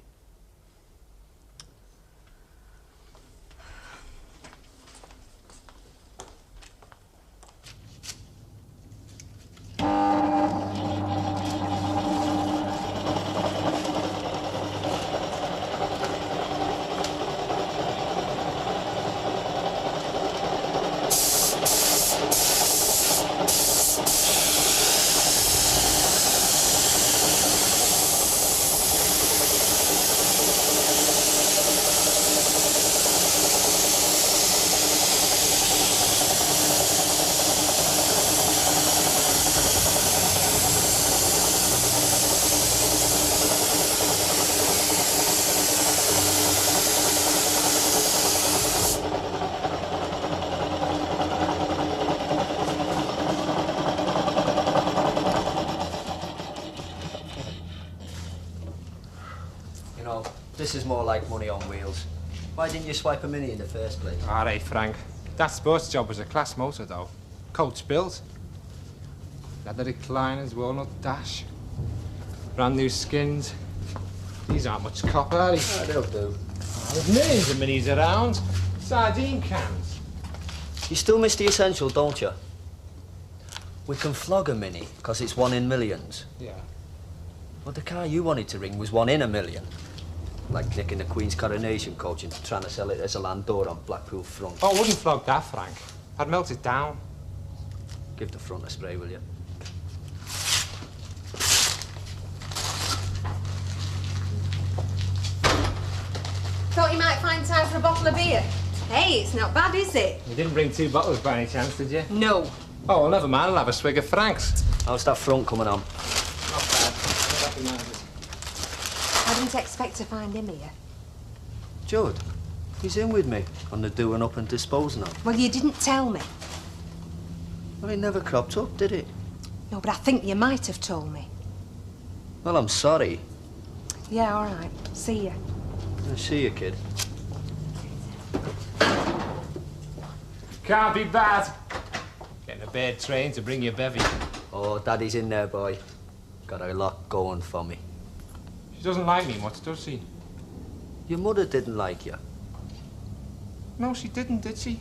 You know, this is more like money on wheels. Why didn't you swipe a mini in the first place? All right, Frank. That sports job was a class motor, though. Coach built. Leather recliners, walnut dash. Brand new skins. These aren't much copper, are they? Oh, they'll do. Oh, there's millions of minis around. Sardine cans. You still miss the essential, don't you? We can flog a Mini, because it's 1 in millions. Yeah. But the car you wanted to ring was 1 in a million. Like nicking the Queen's Coronation coach and trying to sell it as a Landau on Blackpool front. Oh, I wouldn't flog that, Frank. I'd melt it down. Give the front a spray, will you? Thought you might find time for a bottle of beer. Hey, it's not bad, is it? You didn't bring 2 bottles by any chance, did you? No. Oh, well, never mind. I'll have a swig of Frank's. How's that front coming on? Not bad. I recognise it. I didn't expect to find him here. Judd, he's in with me on the doing up and disposing of. Well, you didn't tell me. Well, it never cropped up, did it? No, but I think you might have told me. Well, I'm sorry. Yeah, all right. See ya. I see you, kid. Can't be bad. Getting a bad train to bring you bevy. Oh, Daddy's in there, boy. Got a lot going for me. She doesn't like me much, does she? Your mother didn't like you. No, she didn't, did she?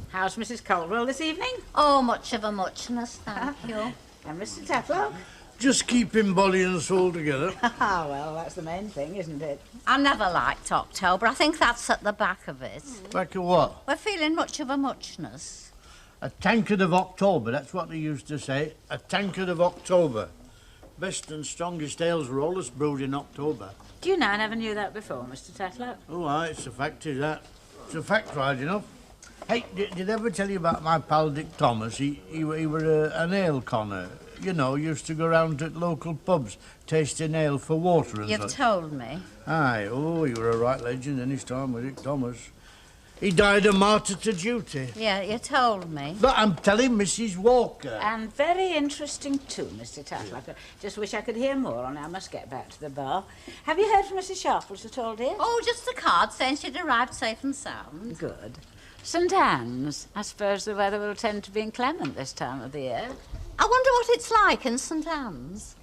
How's Mrs. Caldwell this evening? Oh, much of a muchness, thank you. And Mr. Tetlock? Just keeping body and soul together. Ah, well, that's the main thing, isn't it? I never liked October. I think that's at the back of it. Back of what? We're feeling much of a muchness. A tankard of October, that's what they used to say. A tankard of October. Best and strongest ales were always brewed in October. Do you know, I never knew that before, Mr. Tetlock. Oh, aye, it's a fact, is that? It's a fact, right enough. Hey, did I ever tell you about my pal Dick Thomas? He were an ale conner. You know, used to go round to local pubs, tasting ale for water and You've such. told me. Aye, oh, he were a right legend in his time with Dick Thomas. He died a martyr to duty. Yeah, you told me. But I'm telling Mrs. Walker. And very interesting too, Mr. Tetlock. I just wish I could hear more on it. I must get back to the bar. Have you heard from Mrs. Sharples at all, dear? Oh, just a card saying she'd arrived safe and sound. Good. St. Anne's. I suppose the weather will tend to be inclement this time of the year. I wonder what it's like in St. Anne's.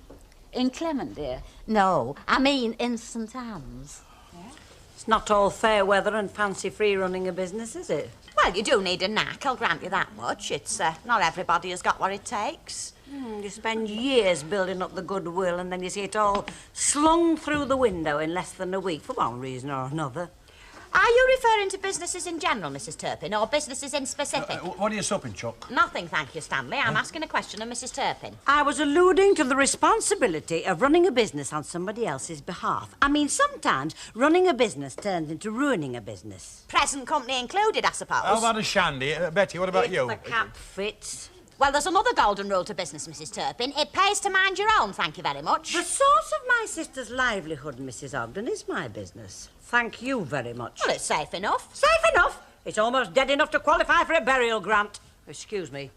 Inclement, dear? No, I mean in St. Anne's. It's not all fair weather and fancy-free running a business, is it? Well, you do need a knack, I'll grant you that much. It's not everybody has got what it takes. You spend years building up the goodwill and then you see it all slung through the window in less than a week for one reason or another. Are you referring to businesses in general, Mrs. Turpin, or businesses in specific? What are you supping, Chuck? Nothing, thank you, Stanley. I'm asking a question of Mrs. Turpin. I was alluding to the responsibility of running a business on somebody else's behalf. I mean, sometimes running a business turns into ruining a business. Present company included, I suppose. How about a shandy? Betty, what about If you? the cap fits. Well, there's another golden rule to business, Mrs. Turpin. It pays to mind your own, thank you very much. The source of my sister's livelihood, Mrs. Ogden, is my business. Thank you very much. Well, it's safe enough. Safe enough? It's almost dead enough to qualify for a burial grant. Excuse me.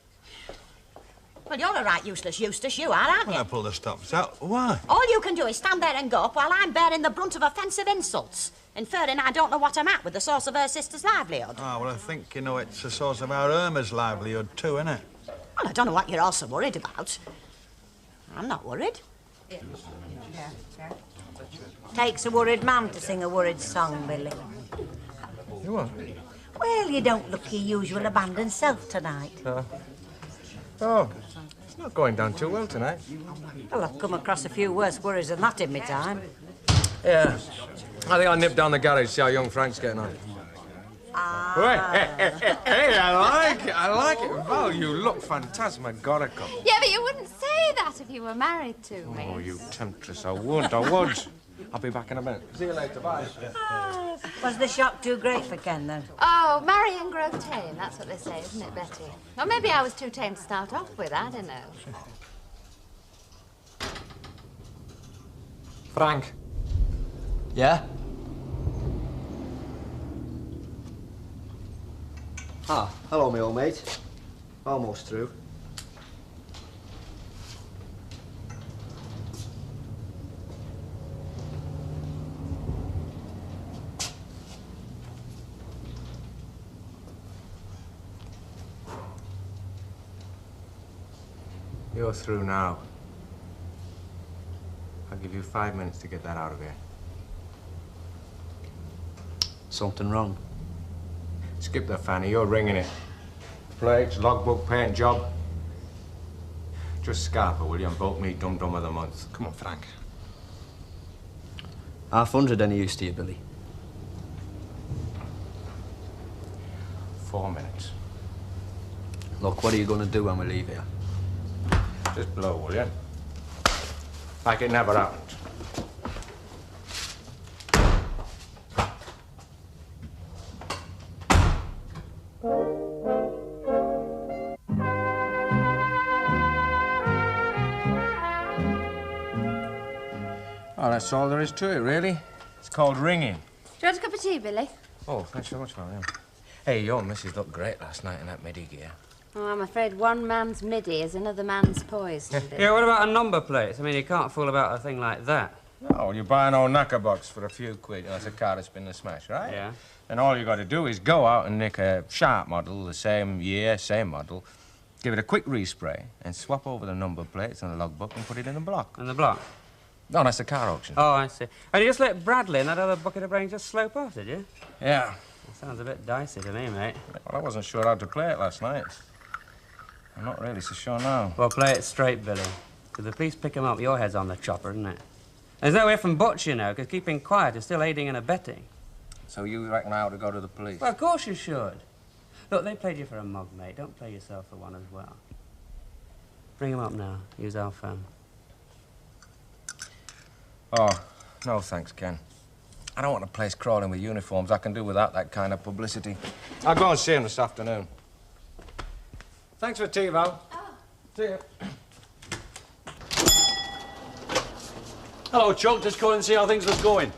Well, you're a right useless Eustace, you are, aren't you? When I pull the stops out, why? All you can do is stand there and go up while I'm bearing the brunt of offensive insults, inferring I don't know what I'm at with the source of her sister's livelihood. Ah, well, I think, you know, it's a source of our Irma's livelihood too, isn't it? Well, I don't know what you're all so worried about. I'm not worried. Takes a worried man to sing a worried song, Billy. You what? Well, you don't look your usual abandoned self tonight. Oh, it's not going down too well tonight. Well, I've come across a few worse worries than that in my time. Yeah. I think I'll nip down the garage, see how young Frank's getting on. Hey, I like it. Val, you look phantasmagorical. Yeah, but you wouldn't say that if you were married to me. Oh, you temptress. I would. I'll be back in a minute. See you later. Bye. Was the shock too great for Ken, then? Oh, marry and grow tame, that's what they say, isn't it, Betty? Or maybe I was too tame to start off with, I don't know. Frank. Yeah? Ah, hello, my old mate. Almost through. You're through now. I'll give you 5 minutes to get that out of here. Something wrong? Skip that, Fanny. You're ringing it. Plates, logbook, paint job. Just Scarpa, will you, and vote me dum-dum of the month. Come on, Frank. 500 any use to you, Billy? 4 minutes. Look, what are you going to do when we leave here? Just blow, will you? Like it never happened. Oh, that's all there is to it, really. It's called ringing. Do you want a cup of tea, Billy? Oh, thanks so much, Mariam. Hey, your missus looked great last night in that midi gear. Oh, I'm afraid one man's midi is another man's poison. Yeah, what about a number plate? I mean, you can't fool about a thing like that. No, you buy an old knacker box for a few quid. That's a car that's been a smash, right? Yeah. And all you got to do is go out and nick a sharp model, the same year, same model, give it a quick respray, and swap over the number plates and the logbook and put it in the block. In the block? No, that's the car auction. Oh, I see. And you just let Bradley and that other bucket of brains just slope off, did you? Yeah. That sounds a bit dicey to me, mate. Well, I wasn't sure how to play it last night. I'm not really so sure now. Well, play it straight, Billy. If the police pick him up, your head's on the chopper, isn't it? There's no way from Butch, you know, because keeping quiet is still aiding and abetting. So you reckon I ought to go to the police? Well, of course you should. Look, they played you for a mug, mate. Don't play yourself for one as well. Bring him up now. Use our phone. Oh, no thanks, Ken. I don't want the place crawling with uniforms. I can do without that kind of publicity. I'll go and see him this afternoon. Thanks for tea, Val. Oh. See you. Hello, Chuck. Just going and see how things was going.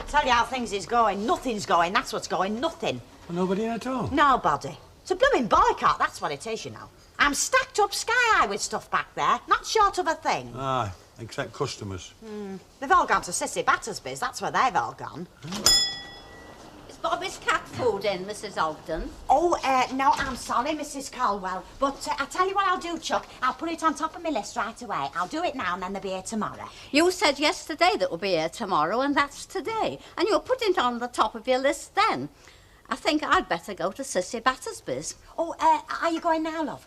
Tell you how things is going. Nothing's going. That's what's going. Nothing. Nobody in at all? Nobody. It's a blooming boycott. That's what it is, you know. I'm stacked up sky high with stuff back there. Not short of a thing. Aye, except customers. They've all gone to Sissy Battersby's. That's where they've all gone. Is Bobby's cat food in, Mrs. Ogden? Oh, no, I'm sorry, Mrs. Colwell. But I tell you what I'll do, Chuck. I'll put it on top of my list right away. I'll do it now and then they'll be here tomorrow. You said yesterday that we'll be here tomorrow, and that's today. And you'll put it on the top of your list then. I think I'd better go to Sissy Battersby's. Oh, are you going now, love?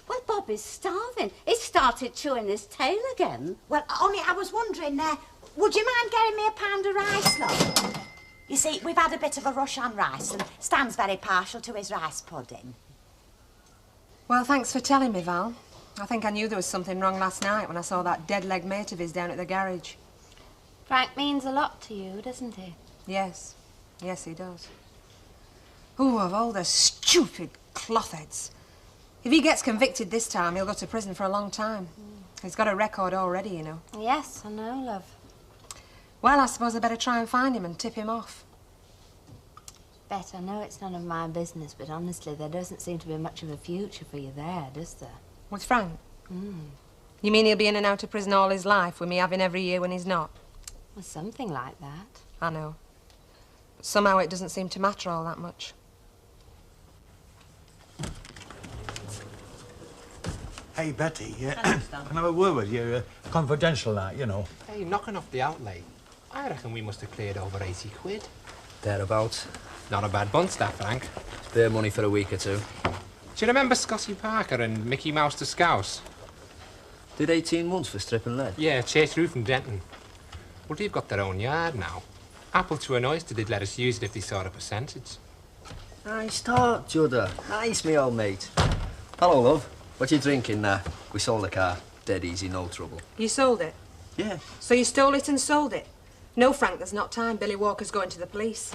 Well, Bobby's starving. He started chewing his tail again. Well, only I was wondering, would you mind getting me a pound of rice, love? You see, we've had a bit of a rush on rice, and Stan's very partial to his rice pudding. Well, thanks for telling me, Val. I think I knew there was something wrong last night when I saw that dead-leg mate of his down at the garage. Frank means a lot to you, doesn't he? Yes. Yes, he does. Oh, of all the stupid clothheads. If he gets convicted this time, he'll go to prison for a long time. He's got a record already, you know. Yes, I know, love. Well, I suppose I better try and find him and tip him off. Bet, I know it's none of my business, but honestly, there doesn't seem to be much of a future for you there, does there? With Frank? You mean he'll be in and out of prison all his life, with me having every year when he's not? Well, something like that. I know. But somehow it doesn't seem to matter all that much. Hey, Betty, can I have a word with you? Confidential, that, you know. Hey, knocking off the outlay. I reckon we must have cleared over 80 quid. Thereabouts. Not a bad bunch, that, Frank. Spare money for a week or two. Do you remember Scotty Parker and Mickey Mouse the Scouse? Did 18 months for stripping lead? Yeah, Chase Roof and Denton. Well, they've got their own yard now. Apple to an oyster, they'd let us use it if they saw the percentage. Nice talk, Judder. Nice, me old mate. Hello, love. What you drinking there? We sold the car. Dead easy, no trouble. You sold it? Yeah. So you stole it and sold it? No, Frank, there's not time. Billy Walker's going to the police.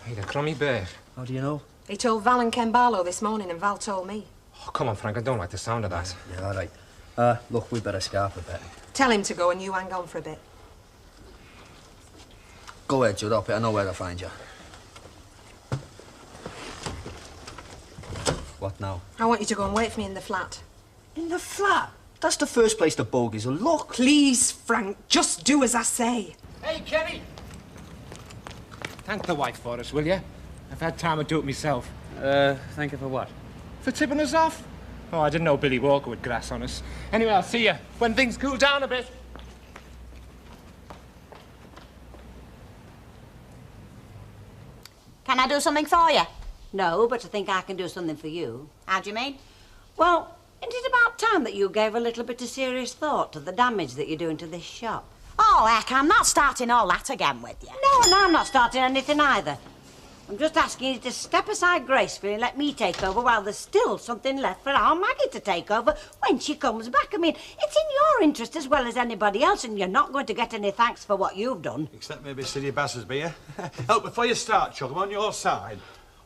Hey, the crummy bird. How do you know? He told Val and Ken Barlow this morning, and Val told me. Oh, come on, Frank, I don't like the sound of that. Yeah, all right. Look, we better scarp a bit. Tell him to go and you hang on for a bit. Go ahead, Judd. I know where to find you. What now? I want you to go and wait for me in the flat. In the flat? That's the first place the bogies will look. Please, Frank, just do as I say. Hey, Kenny! Thank the wife for us, will you? I've had time to do it myself. Thank you for what? For tipping us off. Oh, I didn't know Billy Walker would grass on us. Anyway, I'll see you when things cool down a bit. Can I do something for you? No, but I think I can do something for you. How do you mean? Well, isn't it about time that you gave a little bit of serious thought to the damage that you're doing to this shop? Oh, heck, I'm not starting all that again with you. No, and I'm not starting anything either. I'm just asking you to step aside gracefully and let me take over while there's still something left for our Maggie to take over when she comes back. I mean, it's in your interest as well as anybody else, and you're not going to get any thanks for what you've done. Except maybe City Bassersby, eh? Oh, before you start, Chuck, I'm on your side.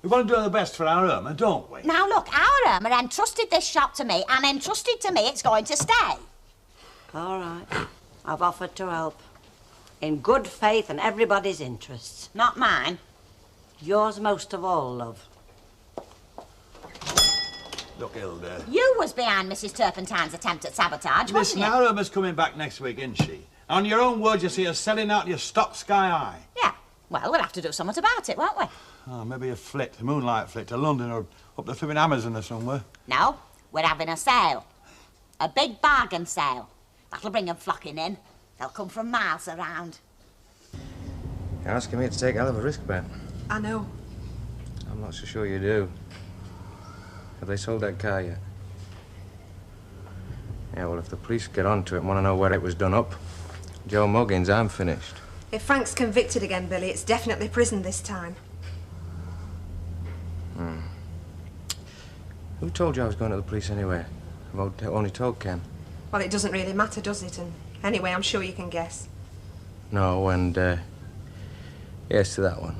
We want to do the best for our Irma, don't we? Now, look, our Irma entrusted this shop to me, and entrusted to me it's going to stay. All right. I've offered to help. In good faith and everybody's interests. Not mine. Yours most of all, love. Look, Hilda. You was behind Mrs. Turpentine's attempt at sabotage, wasn't Listen, you? our Irma's coming back next week, isn't she? On your own words, you see her selling out your stock sky high. Yeah. Well, we'll have to do something about it, won't we? Oh, maybe a flit, a moonlight flit to London or up the flipping Amazon or somewhere. No, we're having a sale. A big bargain sale. That'll bring them flocking in. They'll come from miles around. You're asking me to take a hell of a risk, Ben. I know. I'm not so sure you do. Have they sold that car yet? Yeah, well, if the police get onto it and want to know where it was done up, Joe Muggins, I'm finished. If Frank's convicted again, Billy, it's definitely prison this time. Who told you I was going to the police anyway? I've only told Ken. Well, it doesn't really matter, does it? And anyway, I'm sure you can guess. No, and, yes to that one.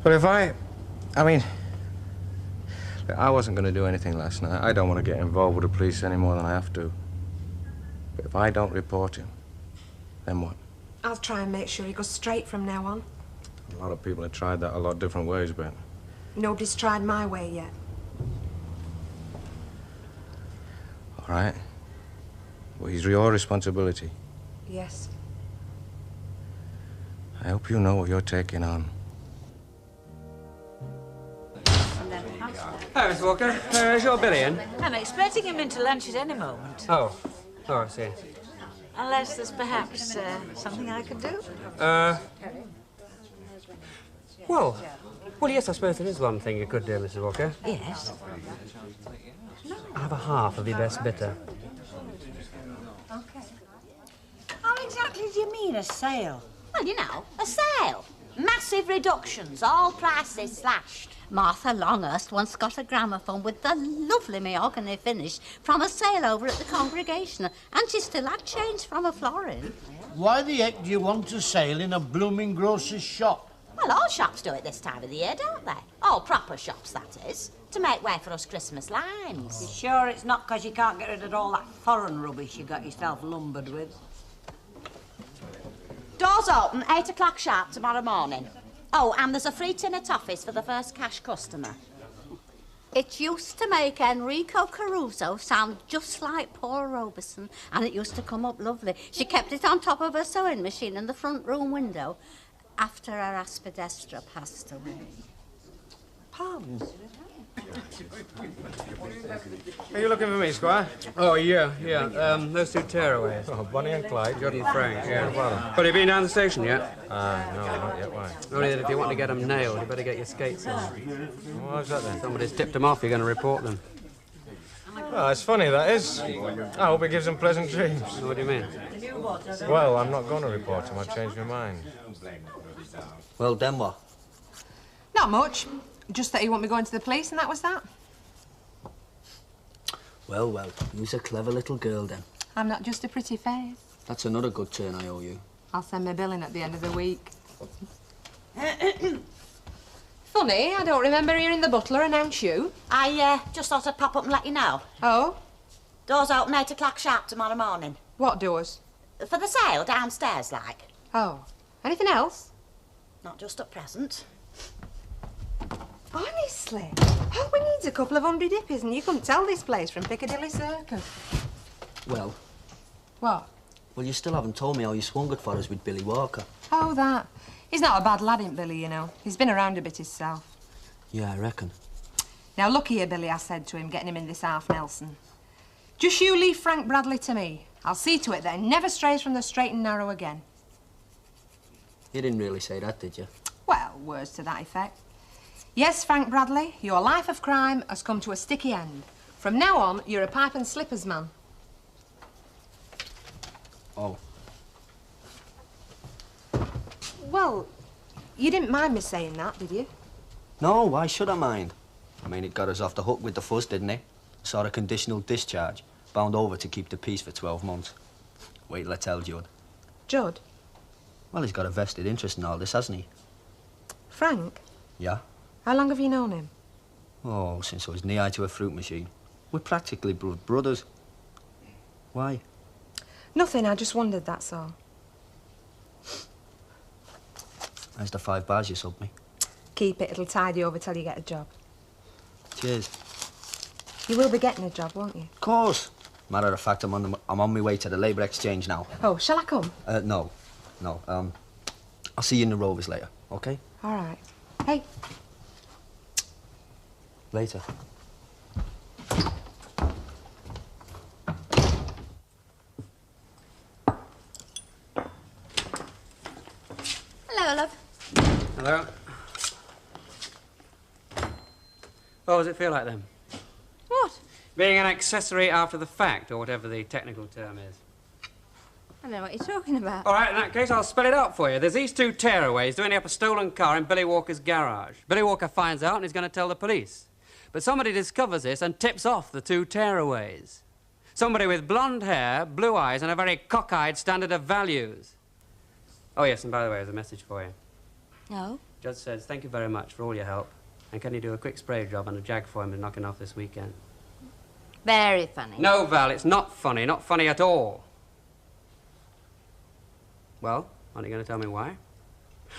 But if I mean, look, I wasn't going to do anything last night. I don't want to get involved with the police any more than I have to. But if I don't report him, then what? I'll try and make sure he goes straight from now on. A lot of people have tried that a lot of different ways, Ben. Nobody's tried my way yet. All right. Well, he's your responsibility. Yes. I hope you know what you're taking on. Hi, Miss Walker. Is your Billy in? I'm expecting him into lunch at any moment. Oh, I see. Unless there's perhaps something I could do. Well, yes, I suppose there is one thing you could do, Mrs. Walker. Yes. Have a half of your best bitter. How exactly do you mean, a sale? Well, you know, a sale. Massive reductions, all prices slashed. Martha Longhurst once got a gramophone with the lovely mahogany finish from a sale over at the congregation, and she still had change from a florin. Why the heck do you want a sale in a blooming grocer's shop? Well, all shops do it this time of the year, don't they? All proper shops, that is. To make way for us Christmas lines. You sure it's not because you can't get rid of all that foreign rubbish you got yourself lumbered with? Doors open, 8 o'clock sharp tomorrow morning. Oh, and there's a free tin of toffees for the first cash customer. It used to make Enrico Caruso sound just like Paul Robeson, and it used to come up lovely. She kept it on top of her sewing machine in the front room window after her aspidestra passed away. Pardon? Are you looking for me, Squire? Oh, yeah. Those two tearaways. Oh, Bonnie and Clyde. Judd and Frank, yeah. Well, But have you been down the station yet? no, not yet. Why? Only that if you want to get them nailed, you better get your skates on. Why's that then? Somebody's tipped them off, you're going to report them. Well, it's funny, that is. I hope it gives them pleasant dreams. What do you mean? Well, I'm not going to report him. I've changed my mind. Well, then what? Not much. Just that he won't be going to the police, and that was that. Well, you's a clever little girl, then. I'm not just a pretty face. That's another good turn I owe you. I'll send my bill in at the end of the week. Funny, I don't remember hearing the butler announce you. I just thought I'd pop up and let you know. Oh? Doors open 8 o'clock sharp tomorrow morning. What doors? For the sale, downstairs, like. Oh. Anything else? Not just at present. Honestly? Oh, we need a couple of 100 hippies, and you couldn't tell this place from Piccadilly Circus. Well, What? well, you still haven't told me how you swung it for us with Billy Walker. Oh, that. He's not a bad lad, ain't Billy, you know. He's been around a bit himself. Yeah, I reckon. Now, look here, Billy, I said to him, getting him in this half Nelson. Just you leave Frank Bradley to me. I'll see to it that he never strays from the straight and narrow again. You didn't really say that, did you? Well, words to that effect. Yes, Frank Bradley, your life of crime has come to a sticky end. From now on, you're a pipe and slippers man. Oh. Well, you didn't mind me saying that, did you? No, why should I mind? I mean, it got us off the hook with the fuss, didn't it? Sort of conditional discharge. Bound over to keep the peace for 12 months. Wait till I tell Judd. Judd? Well, he's got a vested interest in all this, hasn't he? Frank? Yeah? How long have you known him? Oh, since I was knee-high to a fruit machine. We're practically brothers. Why? Nothing, I just wondered, that's all. There's the 5 bars you subbed me. Keep it, it'll tide you over till you get a job. Cheers. You will be getting a job, won't you? Of course. Matter of fact, I'm on my way to the Labour Exchange now. Oh, shall I come? No. I'll see you in the Rovers later, okay? All right. Hey. Later. Hello, love. Hello. What does it feel like then? What? Being an accessory after the fact, or whatever the technical term is. I don't know what you're talking about. All right, in that case, I'll spell it out for you. There's these 2 tearaways doing up a stolen car in Billy Walker's garage. Billy Walker finds out and he's going to tell the police. But somebody discovers this and tips off the 2 tearaways. Somebody with blonde hair, blue eyes, and a very cockeyed standard of values. Oh, yes, and by the way, there's a message for you. No? Judge says, thank you very much for all your help. And can you do a quick spray job on a jag for him and knock him off this weekend? Very funny. No, Val, it's not funny. Not funny at all. Well, aren't you going to tell me why?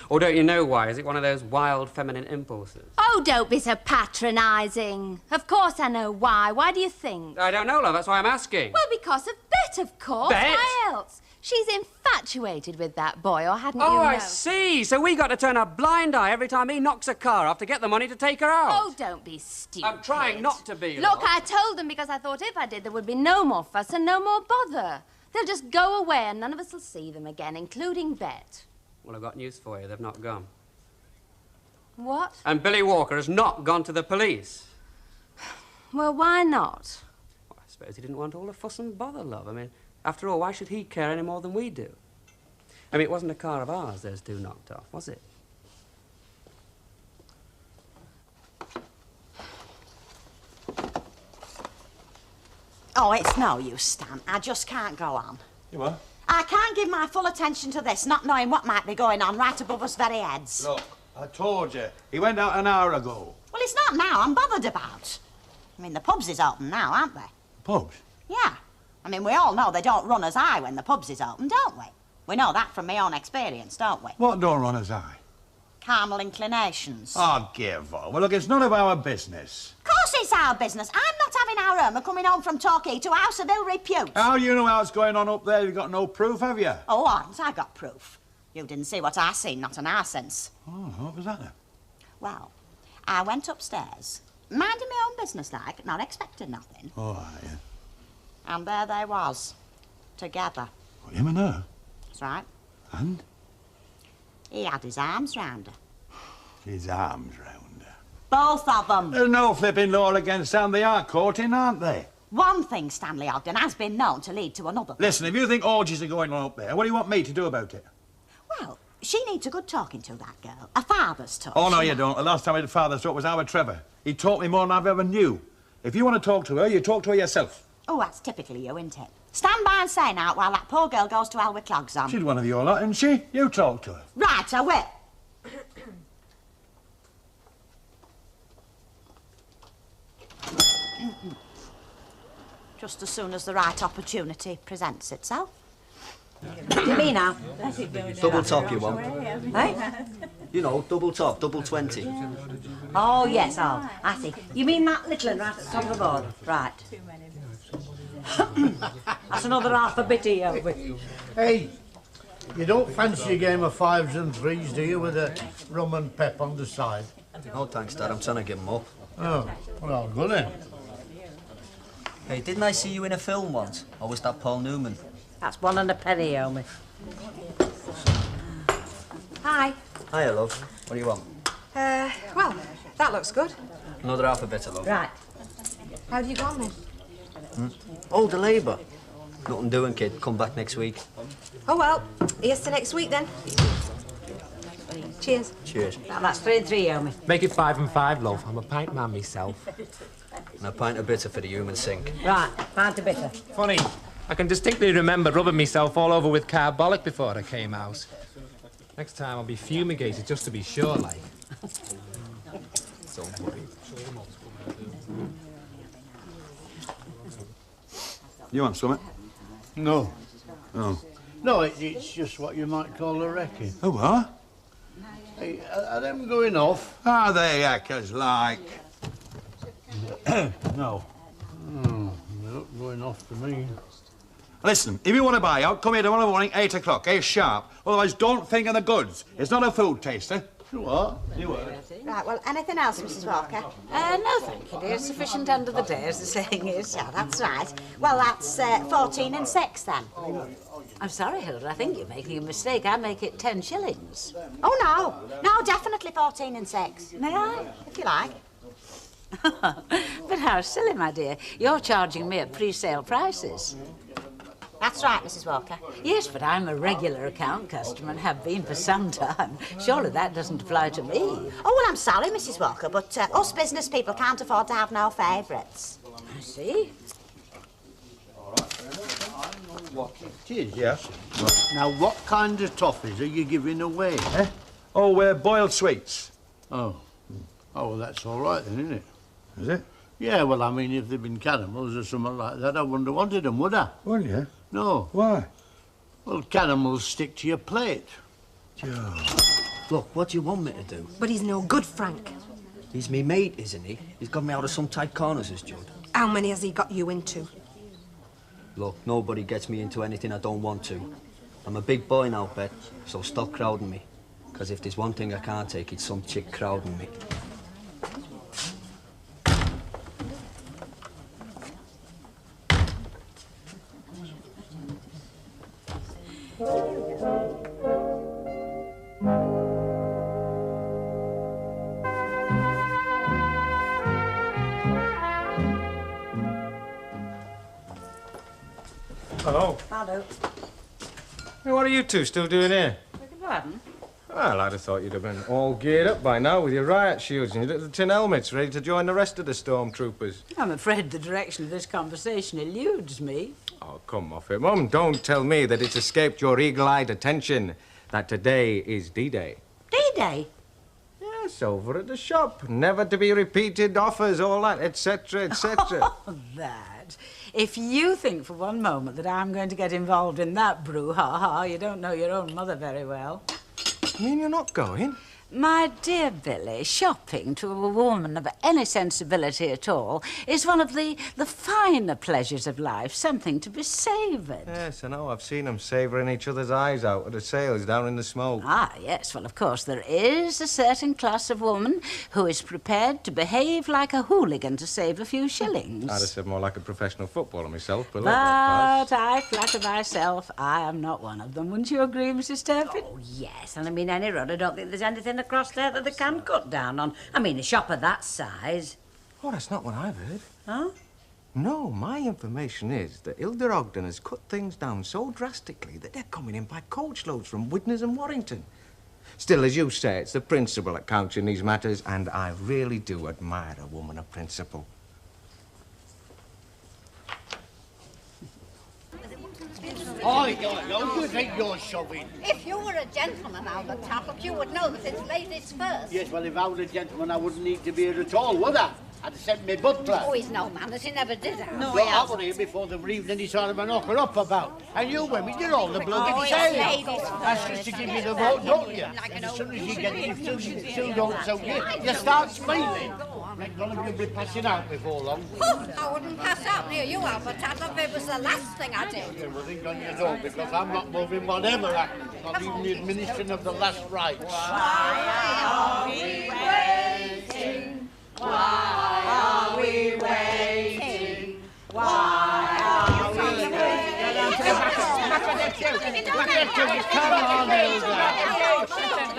Or don't you know why? Is it one of those wild feminine impulses? Oh, don't be so patronising. Of course I know why. Why do you think? I don't know, love. That's why I'm asking. Well, because of Bet, of course. Bet? Why else? She's infatuated with that boy, or hadn't you Oh, known? I see. So we got to turn a blind eye every time he knocks a car off to get the money to take her out. Oh, don't be stupid. I'm trying not to be, Look, love. I told them because I thought if I did, there would be no more fuss and no more bother. They'll just go away and none of us will see them again, including Bet. Well, I've got news for you. They've not gone. What? And Billy Walker has not gone to the police. Well, why not? Well, I suppose he didn't want all the fuss and bother, love. I mean, after all, why should he care any more than we do? I mean, it wasn't a car of ours those 2 knocked off, was it? Oh, it's no use, Stan. I just can't go on. You what? I can't give my full attention to this, not knowing what might be going on right above us very heads. Look, I told you. He went out an hour ago. Well, it's not now I'm bothered about. I mean, the pubs is open now, aren't they? Pubs? Yeah. I mean, we all know they don't run as high when the pubs is open, don't we? We know that from my own experience, don't we? What don't run as high? Carnal inclinations. Oh, give up. Well, look, it's none of our business. Of course it's our business. I'm not having our Irma coming home from Torquay to a house of ill repute. How do you know what's going on up there? You've got no proof, have you? Oh, haven't I got proof? You didn't see what I seen, not an our sense. Oh, what was that then? Well, I went upstairs, minding my own business like, not expecting nothing. Oh, yeah. And there they was, together. What, him and her? That's right. And? He had his arms round her. His arms round her. Both of them. There's no flipping law against them. They are courting, aren't they? One thing, Stanley Ogden, has been known to lead to another. Listen, if you think orgies are going on up there, what do you want me to do about it? Well, she needs a good talking to, that girl. A father's touch. Oh, no, you don't. The last time I had father's talk was Howard Trevor. He taught me more than I've ever knew. If you want to talk to her, you talk to her yourself. Oh, that's typically you, isn't it? Stand by and say now while that poor girl goes to hell with clogs on. She's one of your lot, isn't she? You talk to her. Right, I will. Just as soon as the right opportunity presents itself. You mean now? Double top you want? Eh? You know, double top, double 20. Oh, yes, oh, I see. You mean that little one right at the top of the board? Right. That's another half a bit here. Hey, you don't fancy a game of 5s and 3s, do you, with a rum and pep on the side? No, thanks, Dad. I'm trying to give them up. Oh, well, I'll go then. Hey, didn't I see you in a film once? Or was that Paul Newman? That's 1 and a penny, Omi. Hi. Hiya, love. What do you want? Well, That looks good. Another half a bit of love. Right. How have you gone then? Oh, the labour. Nothing doing, kid. Come back next week. Oh, well. Here's to next week then. Cheers. Cheers. Now, that's 3 and 3, Omi. Make it 5 and 5, love. I'm a pint man myself. And a pint of bitter for the human sink. Right, pint of bitter. Funny, I can distinctly remember rubbing myself all over with carbolic before I came out. Next time I'll be fumigated just to be sure, like. Don't worry. You want something? No. Oh. No, it's just what you might call a wrecking. Oh, what? Hey, are them going off? Are they hackers like? No. They're not going off to me. Listen, if you want to buy out, come here tomorrow morning, 8 o'clock, 8 sharp. Otherwise, don't think of the goods. It's not a food taster. You what? You what? Right, well, anything else, Mrs. Walker? No, thank you, dear. Sufficient end of the day, as the saying is. Yeah, that's right. Well, that's 14 and 6 then. I'm sorry, Hilda, I think you're making a mistake. I make it 10 shillings. Oh, no. No, definitely 14 and 6. May I? If you like. But how silly, my dear. You're charging me at pre-sale prices. That's right, Mrs. Walker. Yes, but I'm a regular account customer and have been for some time. Surely that doesn't apply to me. Oh, well, I'm sorry, Mrs. Walker, but us business people can't afford to have no favourites. I see. What it is? Yeah. Now, what kind of toffees are you giving away? Eh? Oh, we're boiled sweets. Oh. Oh, well, that's all right then, isn't it? Is it? Yeah, well, I mean, if they'd been caramels or something like that, I wouldn't have wanted them, would I? Well, yeah. No. Why? Well, caramels stick to your plate. Look, what do you want me to do? But he's no good, Frank. He's me mate, isn't he? He's got me out of some tight corners, this Judd. How many has he got you into? Look, nobody gets me into anything I don't want to. I'm a big boy now, Bet, so stop crowding me. Because if there's one thing I can't take, it's some chick crowding me. Hello. Hello. Hey, what are you two still doing here? Beg your pardon? Well, I'd have thought you'd have been all geared up by now with your riot shields and your little tin helmets, ready to join the rest of the stormtroopers. I'm afraid the direction of this conversation eludes me. Oh, come off it, Mum. Don't tell me that it's escaped your eagle-eyed attention that today is D-Day. D-Day? Yes, over at the shop. Never to be repeated offers, all that, etc., etc. Oh, that. If you think for one moment that I'm going to get involved in that brouhaha, you don't know your own mother very well. You mean you're not going? My dear Billy, shopping to a woman of any sensibility at all is one of the finer pleasures of life, something to be savoured. Yes, I know. I've seen them savouring each other's eyes out at the sales down in the smoke. Ah, yes. Well, of course, there is a certain class of woman who is prepared to behave like a hooligan to save a few shillings. I'd have said more like a professional footballer myself, but... But I flatter myself I am not one of them. Wouldn't you agree, Mrs. Turpin? Oh, yes, and I mean, any rod, I don't think there's anything across there that they can cut down on. I mean, a shop of that size. Oh, that's not what I've heard. Huh? No, my information is that Hilda Ogden has cut things down so drastically that they're coming in by coachloads from Widnes and Warrington. Still, as you say, it's the principle that counts in these matters, and I really do admire a woman of principle. Oh, you think you're shoving? If you were a gentleman, Albert Tartuck, you would know that it's ladies first. Yes, well, if I was a gentleman, I wouldn't need to be here at all, would I? I'd have sent me butler. Oh, he's no manners. He never did that. No, I was here before the evening he started to knock her up about. And you women, you're all the bloody Oh, same. it's ladies That's just to give you the vote, don't you? And as soon as you get it, you don't so you start squealing. Ain't none of you be passing out before long. Oh, I wouldn't pass out near you, Albert Tartuck. It was the last thing I did. Yeah, well, think on your door, because I'm not moving whatever happens. Not even the administration of the last rites. Why are we waiting? Why are we waiting? Why are we waiting? Come on, Hilda.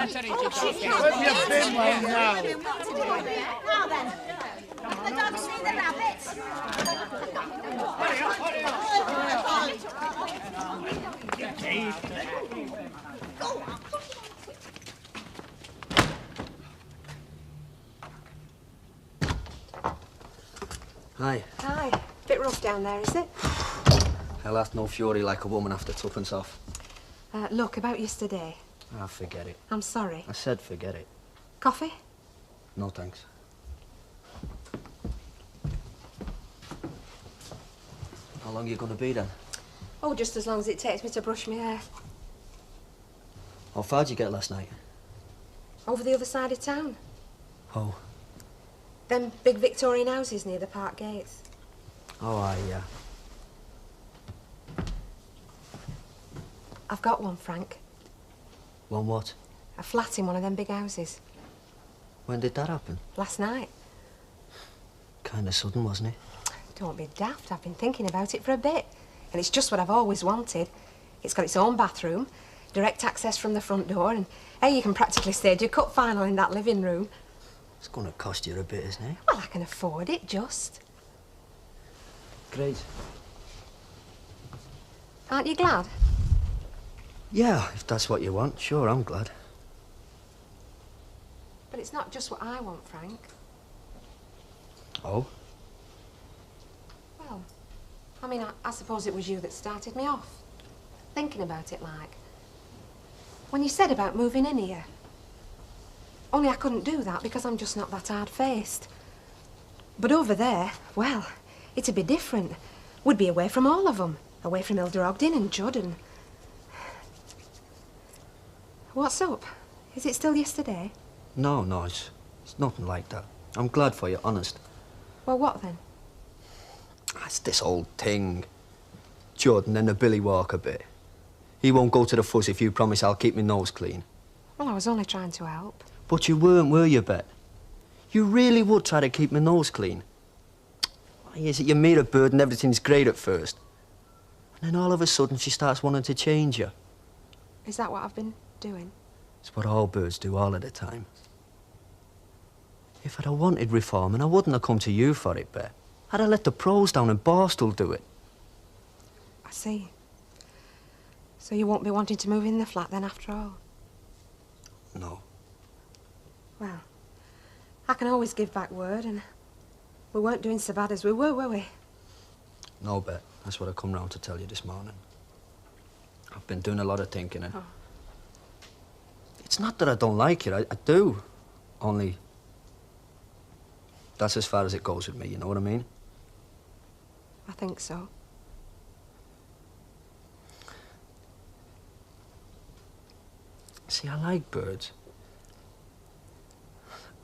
Where have you been right now? Now then, have the dogs seen the rabbits? Hi. Hi. Bit rough down there, is it? Hell hath no fury like a woman after tuppence off. Look, about yesterday. Ah, forget it. I'm sorry. I said forget it. Coffee? No thanks. How long are you gonna be then? Oh, just as long as it takes me to brush my hair. How far did you get last night? Over the other side of town. Oh. Them big Victorian houses near the park gates. Oh, aye, yeah. I've got one, Frank. One what? A flat in one of them big houses. When did that happen? Last night. Kinda sudden, wasn't it? Don't be daft. I've been thinking about it for a bit. And it's just what I've always wanted. It's got its own bathroom, direct access from the front door, and hey, you can practically stage your cup final in that living room. It's gonna cost you a bit, isn't it? Well, I can afford it, just. Great. Aren't you glad? Yeah, if that's what you want, sure, I'm glad. But it's not just what I want, Frank. Oh? Well, I mean, I suppose it was you that started me off. Thinking about it, like. When you said about moving in here. Only I couldn't do that because I'm just not that hard-faced. But over there, well, it'd be different. We'd be away from all of them. Away from Hilda Ogden and Judd and... What's up? Is it still yesterday? No, it's nothing like that. I'm glad for you, honest. Well, what then? It's this old thing. Judd and then the Billy Walker bit. He won't go to the fuzz if you promise I'll keep my nose clean. Well, I was only trying to help. But you weren't, were you, Bet? You really would try to keep my nose clean. Why is it you meet a bird and everything's great at first? And then all of a sudden she starts wanting to change you. Is that what I've been doing? It's what all birds do all of the time. If I'd have wanted reform, and I wouldn't have come to you for it, Bet. I'd have let the pros down in Borstal do it. I see. So you won't be wanting to move in the flat then, after all? No. Well, I can always give back word, and we weren't doing so bad as we were we? No, Bet. That's what I come round to tell you this morning. I've been doing a lot of thinking, and... Oh. It's not that I don't like it, I do. Only... That's as far as it goes with me, you know what I mean? I think so. See, I like birds.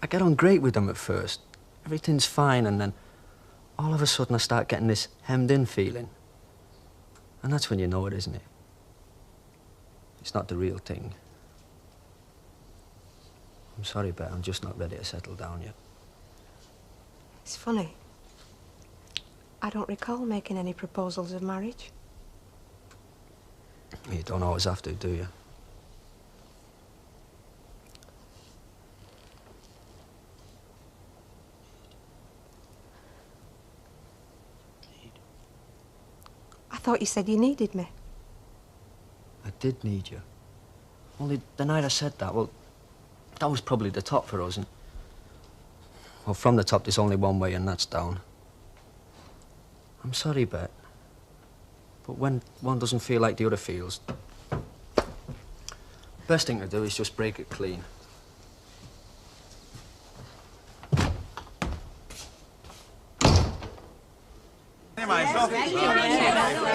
I get on great with them at first. Everything's fine, and then all of a sudden I start getting this hemmed-in feeling. And that's when you know it, isn't it? It's not the real thing. I'm sorry, Bet, I'm just not ready to settle down yet. It's funny. I don't recall making any proposals of marriage. You don't always have to, do you? I thought you said you needed me. I did need you. Only the night I said that, well, that was probably the top for us, and... Well, from the top, there's only one way, and that's down. I'm sorry, Bet. But when one doesn't feel like the other feels... Best thing to do is just break it clean.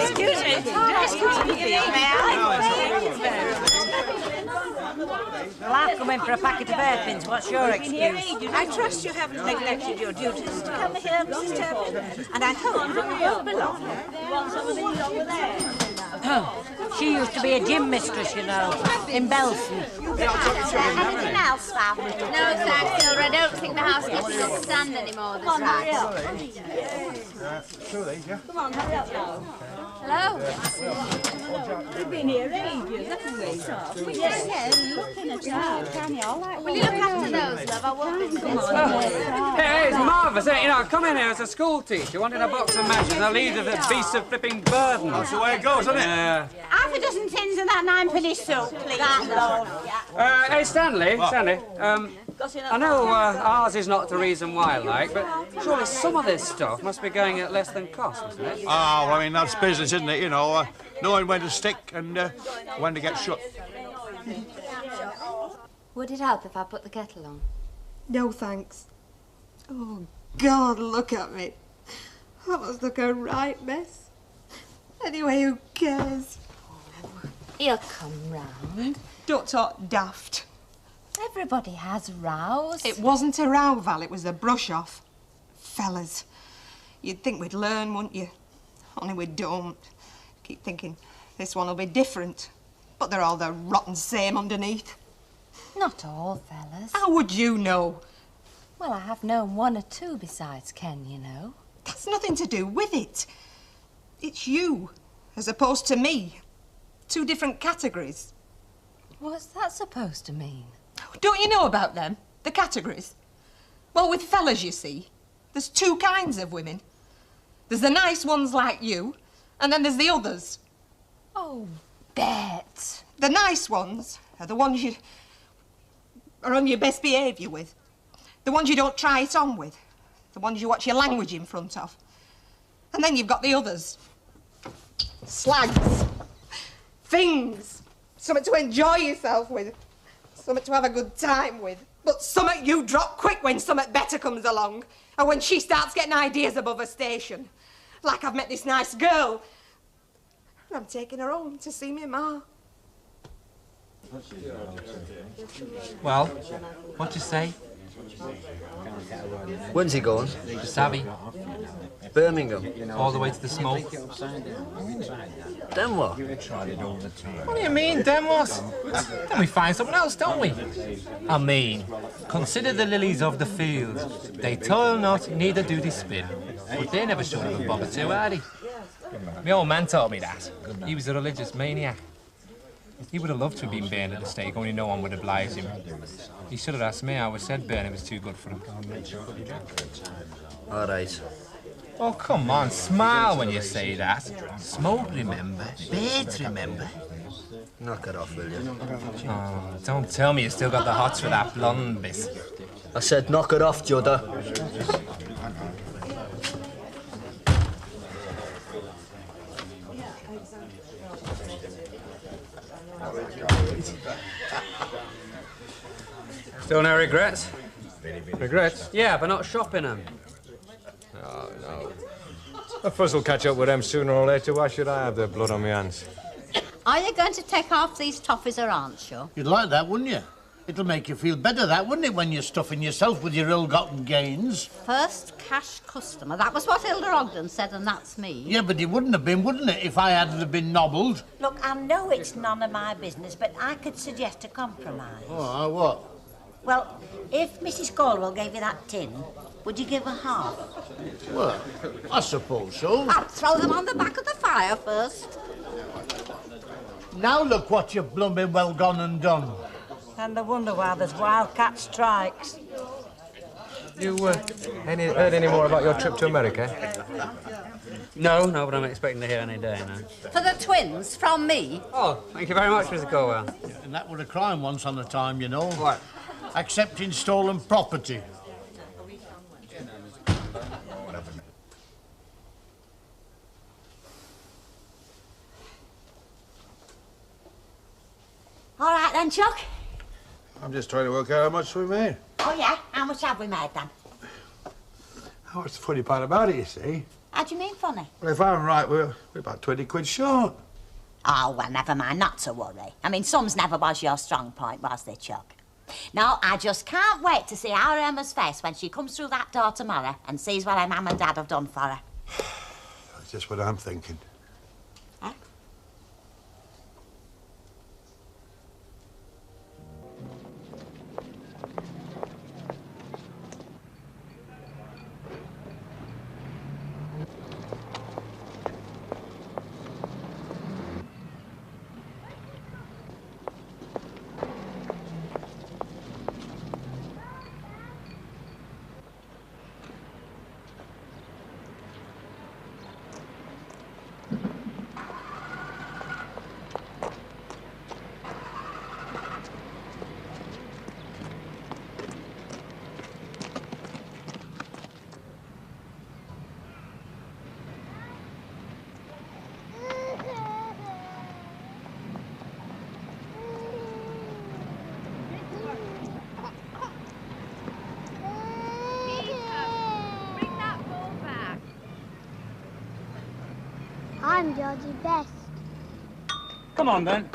Excuse me. Well, I've come in for a packet of hairpins. What's your excuse? I trust you haven't neglected your duties to come here, Mrs. Turpin, and I hope you will belong. She used to be a gym mistress, you know, in Belson. Anything else, Val? No, thanks, Hilda. I don't think the house gets enough stand anymore this right. Come on, hurry up now. Hello? We've been here ages, haven't we? Yeah, looking at you. Can you? Will you look after those, love? I won't be Hey, it's marvellous, isn't it? You know, I come in here as a school teacher, wanting a box of matches, and I leave with the beast of flipping burden. That's the way it goes, isn't it? Yeah. Half a dozen tins of that 9-penny soup, please. Hey, Stanley, I know ours is not the reason why, like, but surely some of this stuff must be going at less than cost, isn't it? Oh, well, I mean, that's business, isn't it? You know, knowing when to stick and when to get shut. Would it help if I put the kettle on? No, thanks. Oh, God, look at me. I must look a right mess. Anyway, who cares? He'll come round. Don't talk daft. Everybody has rows. It wasn't a row, Val, it was a brush-off. Fellas, you'd think we'd learn, wouldn't you? Only we don't. Keep thinking, this one will be different. But they're all the rotten same underneath. Not all fellas. How would you know? Well, I have known one or two besides Ken, you know. That's nothing to do with it. It's you, as opposed to me. Two different categories. What's that supposed to mean? Don't you know about them? The categories? Well, with fellas, you see, there's two kinds of women. There's the nice ones like you, and then there's the others. Oh, Bet. The nice ones are the ones you are on your best behaviour with. The ones you don't try it on with. The ones you watch your language in front of. And then you've got the others. Slags. Things. Something to enjoy yourself with. Something to have a good time with. But something you drop quick when something better comes along. And when she starts getting ideas above her station. Like I've met this nice girl. And I'm taking her home to see me ma. Well, what you say? When's he going? To Savvy. Birmingham. All the way to the smoke. Then what? What do you mean, then what? Then we find something else, don't we? I mean, consider the lilies of the field. They toil not, neither do they spin. But they never short of a bob or two, are they? My old man taught me that. He was a religious maniac. He would have loved to have been burned at the stake, only no one would oblige him. He should have asked me. I always said burning was too good for him. All right. Oh, come on, smile when you say that. Smoke, remember. Beds, remember. Knock it off, will you? Oh, don't tell me you still got the hots for that blonde bit. I said knock it off, Judder. Still no regrets? Regrets? Yeah, but not shopping them. Oh, no. The fuzz will catch up with them sooner or later. Why should I have their blood on my hands? Are you going to take off these toffees or aren't you? You'd like that, wouldn't you? It'll make you feel better, that, wouldn't it, when you're stuffing yourself with your ill-gotten gains? First cash customer. That was what Hilda Ogden said, and that's me. Yeah, but it wouldn't have been, wouldn't it, if I hadn't have been nobbled? Look, I know it's none of my business, but I could suggest a compromise. Oh, what? Well, if Mrs. Caldwell gave you that tin, would you give her half? Well, I suppose so. I'll throw them on the back of the fire first. Now look what you've blooming well gone and done. And I wonder why there's wildcat strikes. You heard any more about your trip to America? No, but I'm expecting to hear any day now. For the twins, from me. Oh, thank you very much, Mr. Colwell. And that was a crime once on a time, you know. What? Accepting stolen property. All right then, Chuck. I'm just trying to work out how much we made. Oh, yeah? How much have we made, then? Oh, what's the funny part about it, you see? How do you mean funny? Well, if I'm right, we're about 20 quid short. Oh, well, never mind, not to worry. I mean, sums never was your strong point, was they, Chuck? No, I just can't wait to see our Emma's face when she comes through that door tomorrow and sees what her mum and dad have done for her. That's just what I'm thinking. Huh? I'm Georgie Best. Come on, then.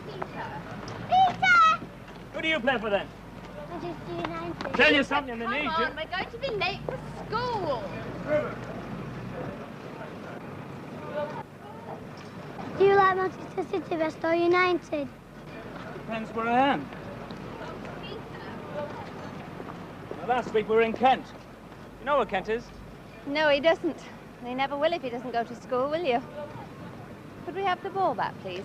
Peter! Who do you play for, then? Manchester United. Tell you something, they need you. Come on, we're going to be late for school. Do you like Manchester City best or United? Depends where I am. Well, last week we were in Kent. You know where Kent is? No, he doesn't. And he never will if he doesn't go to school, will you? Could we have the ball back, please?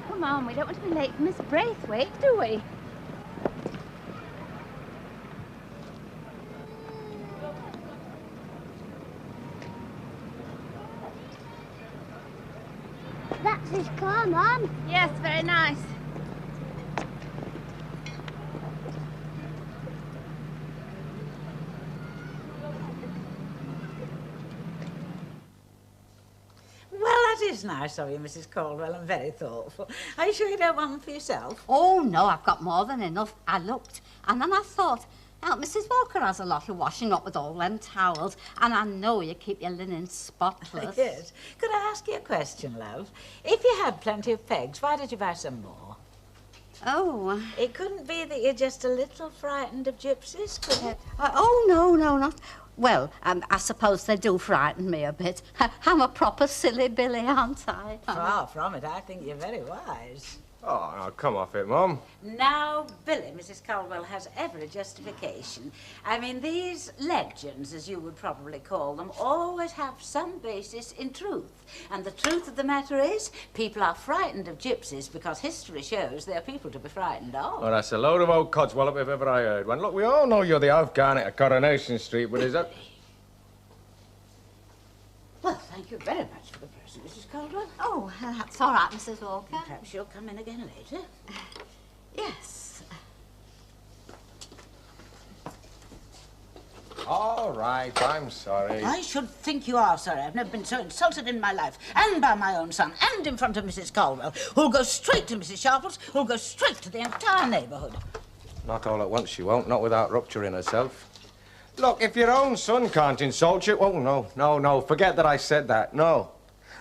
Come on, we don't want to be late for Miss Braithwaite, do we? That's his car, Mum. Yes, very nice. Well, that is nice of you, Mrs. Caldwell, and very thoughtful. Are you sure you don't want them for yourself? Oh, no, I've got more than enough. I looked, and then I thought, now, Mrs. Walker has a lot of washing up with all them towels, and I know you keep your linen spotless. Yes. Could I ask you a question, love? If you had plenty of pegs, why did you buy some more? Oh. It couldn't be that you're just a little frightened of gypsies, could it? Oh, no, not... Well, I suppose they do frighten me a bit. I'm a proper silly Billy, aren't I? Far from it. I think you're very wise. Oh, now, come off it, Mum. Now, Billy, Mrs. Caldwell has every justification. I mean, these legends, as you would probably call them, always have some basis in truth. And the truth of the matter is, people are frightened of gypsies because history shows they're people to be frightened of. Oh, that's a load of old codswallop if ever I heard one. Look, we all know you're the Afghan at Coronation Street, but is that... Well, thank you very much for the present, Mrs. Caldwell. Oh, that's all right, Mrs. Walker. Perhaps you'll come in again later. Yes. All right, I'm sorry. I should think you are sorry. I've never been so insulted in my life, and by my own son, and in front of Mrs. Caldwell, who'll go straight to Mrs. Sharples, who'll go straight to the entire neighbourhood. Not all at once, she won't. Not without rupturing herself. Look, if your own son can't insult you... Oh, no, forget that I said that. No.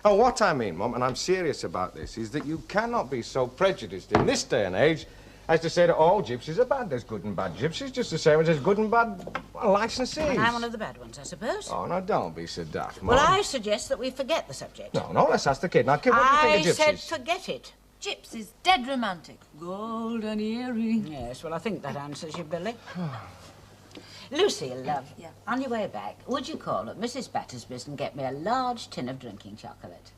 Oh, what I mean, Mum, and I'm serious about this, is that you cannot be so prejudiced in this day and age as to say that all gypsies are bad. There's good and bad gypsies, just the same as there's good and bad licensees. And I'm one of the bad ones, I suppose. Oh, no, don't be so daft, Mum. Well, I suggest that we forget the subject. No, let's ask the kid. Now, kid, what do you think of gypsies? I said forget it. Gypsies, dead romantic. Golden earring. Yes, well, I think that answers you, Billy. Lucille, love, on your way back, would you call at Mrs. Battersby's and get me a large tin of drinking chocolate?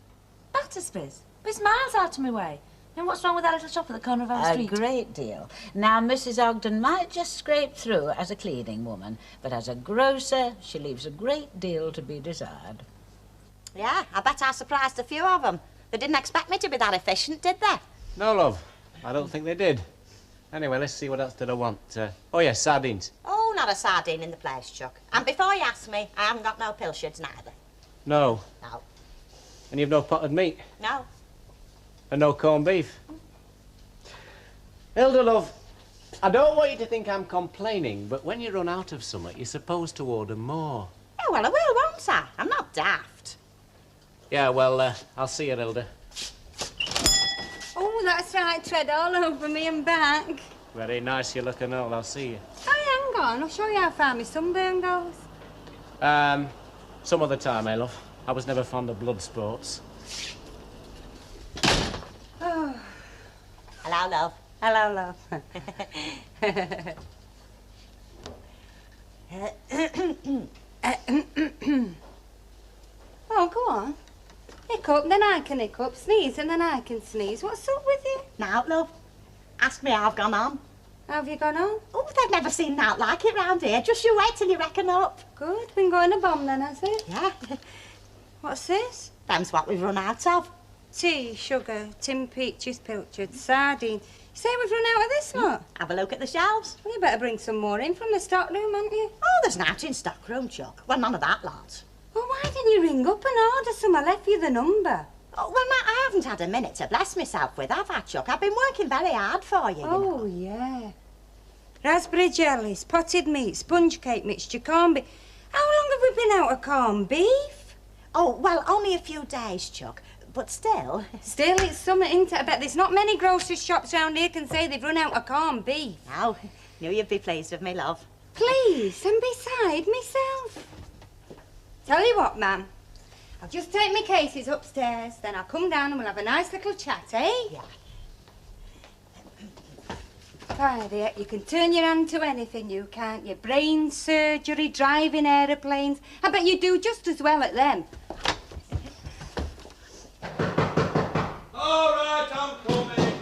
Battersby's? But it's miles out of my way. And what's wrong with that little shop at the corner of our street? A great deal. Now, Mrs. Ogden might just scrape through as a cleaning woman, but as a grocer, she leaves a great deal to be desired. Yeah, I bet I surprised a few of them. They didn't expect me to be that efficient, did they? No, love. I don't think they did. Anyway, let's see what else did I want. Oh, yes, sardines. Oh, not a sardine in the place, Chuck. And before you ask me, I haven't got no pilchards neither. No. No. And you've no potted meat? No. And no corned beef? Hilda, love, I don't want you to think I'm complaining, but when you run out of something, you're supposed to order more. Oh, well, I will, won't I? I'm not daft. Yeah, well, I'll see you, Hilda. Oh, that's right, tread all over me and back. Very nice you look and all. I'll see you. Oh, hang on, I'll show you how far my sunburn goes. Some other time, eh, love? I was never fond of blood sports. Oh. Hello, love. Hello, love. Oh, go on. Hiccup, then I can hiccup. Sneeze, and then I can sneeze. What's up with you? Now, love, ask me how I've gone on. How have you gone on? Oh, they've never seen that like it round here. Just you wait till you reckon up. Good. Been going a bomb then, has it? Yeah. What's this? Them's what we've run out of. Tea, sugar, tin peaches pilchard, sardine. You say we've run out of this lot? Have a look at the shelves. Well, you better bring some more in from the stock room, haven't you? Oh, there's nought in stockroom, Chuck. Well, none of that lot. Well, why didn't you ring up and order some? I left you the number. Oh, well, Matt, I haven't had a minute to bless myself with, have I, Chuck? I've been working very hard for you, Oh, you know. yeah. Raspberry jellies, potted meat, sponge cake mixture, corned beef. How long have we been out of corned beef? Oh, well, only a few days, Chuck. But still... Still, it's summer, ain't it? I bet there's not many grocery shops round here can say they've run out of corned beef. No, knew you'd be pleased with me, love. Please, and beside myself. Tell you what, ma'am. I'll just take my cases upstairs, then I'll come down and we'll have a nice little chat, eh? Yeah. Friday, you can turn your hand to anything, you can't you? Brain surgery, driving aeroplanes. I bet you do just as well at them. All right, I'm coming.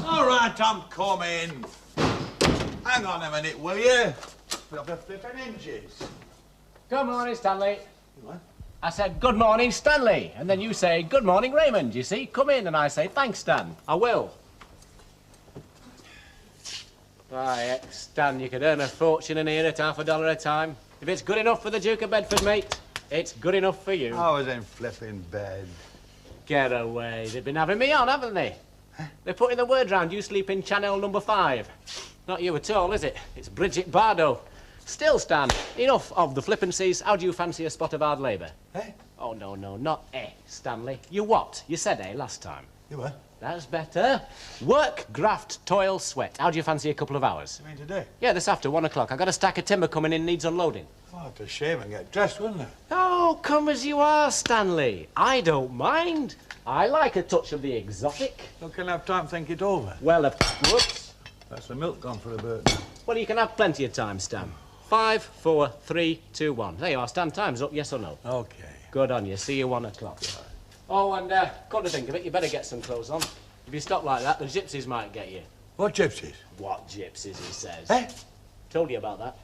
All right, I'm coming. Hang on a minute, will you? Put up the flipping hinges. Good morning, Stanley. What? I said, good morning, Stanley. And then you say, good morning, Raymond. You see, come in, and I say, thanks, Stan. I will. Why, Stan, you could earn a fortune in here at $50 a time. If it's good enough for the Duke of Bedford, mate, it's good enough for you. I was in flipping bed. Get away. They've been having me on, haven't they? They're putting the word round you sleep in channel number 5. Not you at all, is it? It's Bridget Bardo. Still, Stan, enough of the flippancies. How do you fancy a spot of hard labour? Eh? Oh, no, not Stanley. You what? You said last time. You what? That's better. Work, graft, toil, sweat. How do you fancy a couple of hours? You mean today? Yeah, this after 1 o'clock. I got a stack of timber coming in, needs unloading. Oh, to shave and get dressed, wouldn't it? Oh, come as you are, Stanley. I don't mind. I like a touch of the exotic. So can I have time to think it over? Well, whoops. That's the milk gone for a bird. Well, you can have plenty of time, Stan. 5, 4, 3, 2, 1. There you are, Stan. Time's up, yes or no? OK. Good on you. See you 1 o'clock. Oh, and come to think of it, you better get some clothes on. If you stop like that, the gypsies might get you. What gypsies? What gypsies, he says. Eh? Told you about that.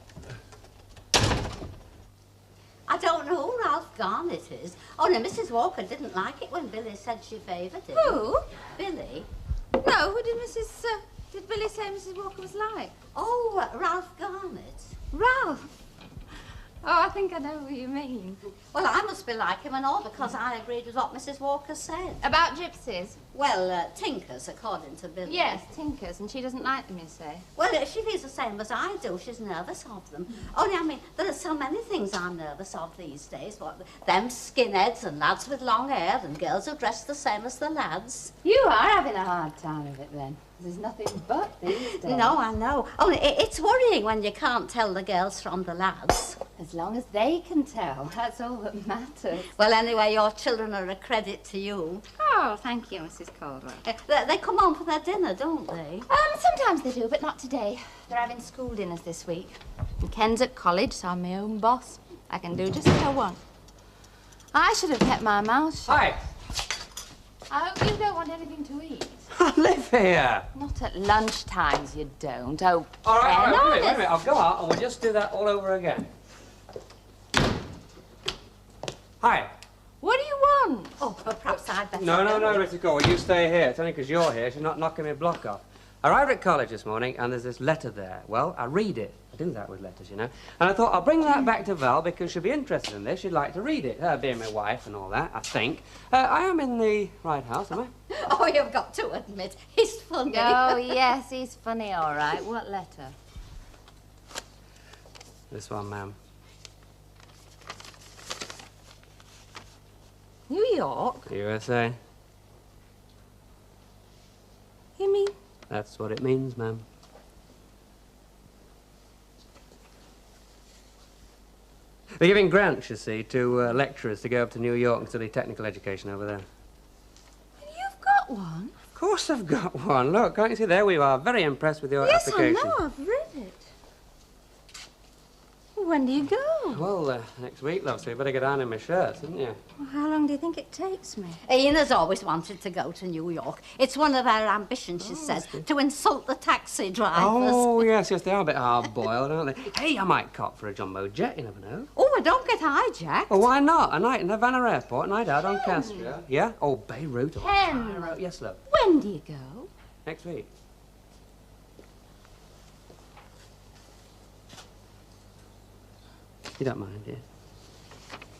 I don't know who Ralph Garnett is. Oh, no, Mrs. Walker didn't like it when Billy said she favoured him. Who? Billy. No, who did did Billy say Mrs. Walker was like? Oh, Ralph Garnett. Ralph? Oh, I think I know who you mean. Well, I must be like him and all because I agreed with what Mrs. Walker said. About gypsies? Well, tinkers, according to Billy. Yes, tinkers, and she doesn't like them, you say? Well, she feels the same as I do. She's nervous of them. Only, I mean, there are so many things I'm nervous of these days. What, them skinheads and lads with long hair and girls who dress the same as the lads. You are having a hard time of it, then. There's nothing but these days. No, I know. Only, it's worrying when you can't tell the girls from the lads. As long as they can tell, that's all that matters. Well, anyway, your children are a credit to you. Oh, thank you, Mrs. Caldwell. They come home for their dinner, don't they? Sometimes they do, but not today. They're having school dinners this week. And Ken's at college, so I'm my own boss. I can do just what I want. I should have kept my mouth shut. Hi. I hope you don't want anything to eat. I live here. Not at lunch times, you don't. Oh, All right, Ken, wait a minute. I'll go out and we'll just do that all over again. Hi. What do you want? Oh, well, perhaps I'd better No, go. Rita, go. You stay here. It's only because you're here. She's not knocking me block off. I arrived at college this morning and there's this letter there. Well, I read it. I didn't that with letters, you know. And I thought I'll bring that back to Val because she'll be interested in this. She'd like to read it, her being my wife and all that, I think. I am in the right house, am I? Oh, you've got to admit, he's funny. Oh, yes, he's funny, all right. What letter? This one, ma'am. New York? USA. You mean? That's what it means, ma'am. They're giving grants, you see, to lecturers to go up to New York and study technical education over there. You've got one? Of course I've got one. Look, can't you see? There we are. Very impressed with your application. Yes, I know. I've read it. When do you go? Well, next week, love, so you better get on in my shirts, haven't you? Well, how long do you think it takes me? Ina's always wanted to go to New York. It's one of her ambitions, she says, to insult the taxi drivers. Oh, yes, they are a bit hard-boiled, aren't they? Hey, I might cop for a jumbo jet, you never know. Oh, I don't get hijacked. Well, why not? A night in Havana Airport, a night out on Castro. Yeah? Oh, Beirut. Oh, Ken. Cairo. Yes, love. When do you go? Next week. You don't mind, do you?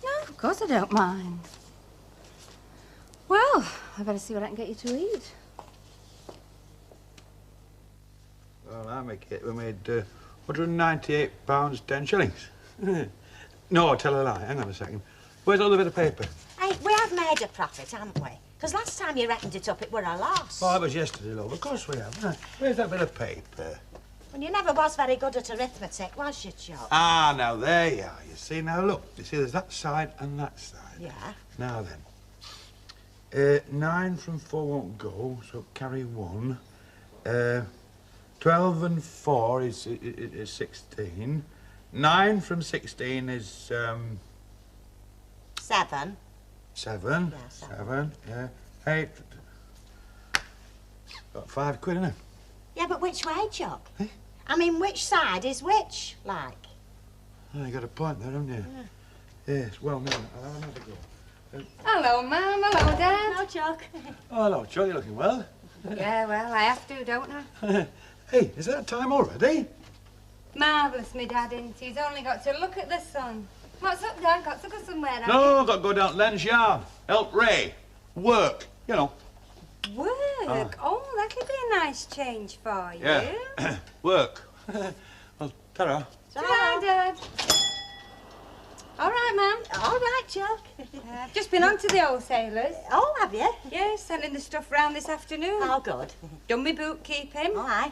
No, of course I don't mind. Well, I better see what I can get you to eat. Well, I make it. We made £198 10 shillings. No, tell a lie. Hang on a second. Where's all the bit of paper? Hey, we have made a profit, haven't we? Because last time you reckoned it up, it were a loss. Oh, that was yesterday, love. Of course we have. Right. Where's that bit of paper? Well, you never was very good at arithmetic, was you, Chuck? Ah, now there you are. You see, now look. You see, there's that side and that side. Yeah. Now then. 9 from 4 won't go, so carry 1. 12 and 4 is 16. 9 from 16 is 7. 7. Yeah, 7. Yeah. 8. Got £5, isn't it? Yeah, but which way, Chuck? I mean, which side is which, like? Oh, you got a point there, haven't you? Yeah. Yes. Well, no, I'll have another go. Hello, Mum. Hello, Dad. Hello, Chuck. Oh, hello, Joe. You're looking well. Yeah, well, I have to, don't I? Hey, is that time already? Marvellous, me Dad, isn't he? He's only got to look at the sun. What's up, Dad? Got to go somewhere, haven't No, I've got to go down to Len's yard. Help Ray. Work. You know. you? Work? Oh, that'll be a nice change for you. Yeah. Work. Well, ta-ra. Ta-ra, Dad. All right, Mum. All right, Chuck. I've just been on to the wholesalers. Oh, have you? Yes, sending the stuff round this afternoon. Oh, good. Done me bookkeeping. All right.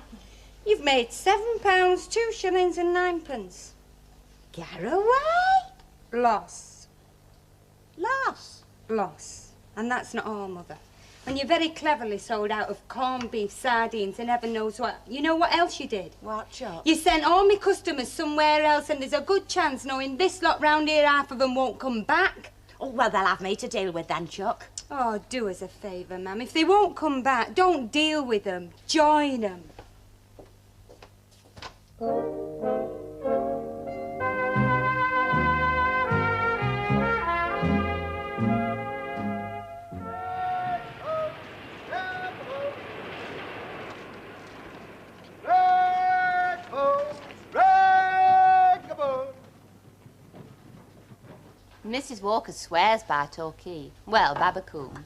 You've made £7, 2 shillings and 9pence. Garraway? Loss. Loss? Loss. And that's not all, Mother. And you very cleverly sold out of corned beef, sardines, and heaven knows what. You know what else you did? What, Chuck? You sent all my customers somewhere else, and there's a good chance, knowing this lot round here, half of them won't come back. Oh, well, they'll have me to deal with then, Chuck. Oh, do us a favour, Ma'am. If they won't come back, don't deal with them. Join them. Mrs. Walker swears by Torquay. Well, Babacoon.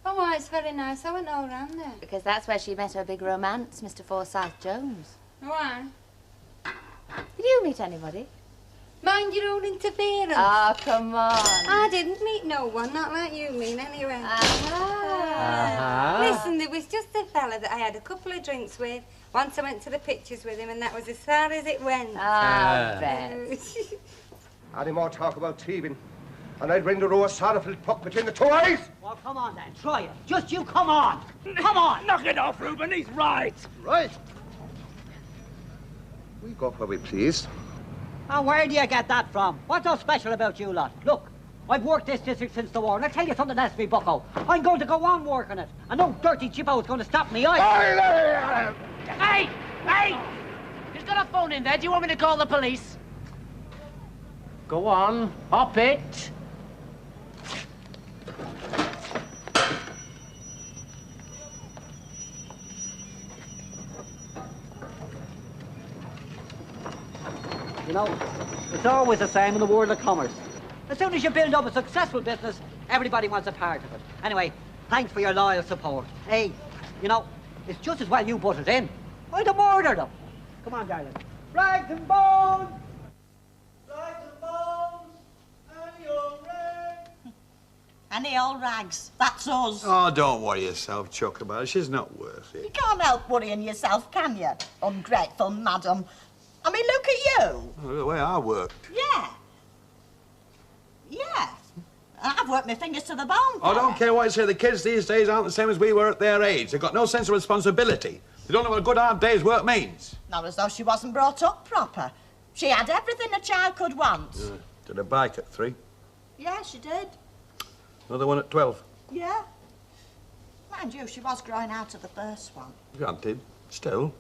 Oh, well, it's very nice. I went all round there. Because that's where she met her big romance, Mr. Forsyth Jones. Why? Did you meet anybody? Mind your own interference. Oh, come on. I didn't meet no one, not like you mean, anyway. Listen, there was just a fella that I had a couple of drinks with. Once I went to the pictures with him, and that was as far as it went. Ah, bet. Any more talk about thieving, and I'd ring the row of Sarafil puck between the 2 eyes. Well, come on then, try it. Just you come on. Come on. Knock it off, Reuben, he's right. Right. We go where we please. And where do you get that from? What's so special about you lot? Look, I've worked this district since the war, and I'll tell you something else, me bucko. I'm going to go on working it, and no dirty chippo's going to stop me either. Hey! Hey! He's got a phone in there. Do you want me to call the police? Go on, hop it. know, it's always the same in the world of commerce. As soon as you build up a successful business, everybody wants a part of it. Anyway, thanks for your loyal support. Hey, you know, it's just as well you put it in. I'd have murdered them. Come on, darling. Rags and bones! Rags and bones! Any old rags! Any old rags. That's us. Oh, don't worry yourself, Chuck, about it. She's not worth it. You can't help worrying yourself, can you? Ungrateful madam. I mean, look at you. Oh, the way I work. Yeah. Yeah. I've worked my fingers to the bone. I don't care what you say. The kids these days aren't the same as we were at their age. They've got no sense of responsibility. They don't know what a good hard day's work means. Not as though she wasn't brought up proper. She had everything a child could want. Did a bike at 3. Yeah, she did. Another one at 12. Yeah. Mind you, she was growing out of the first one. Granted. Still.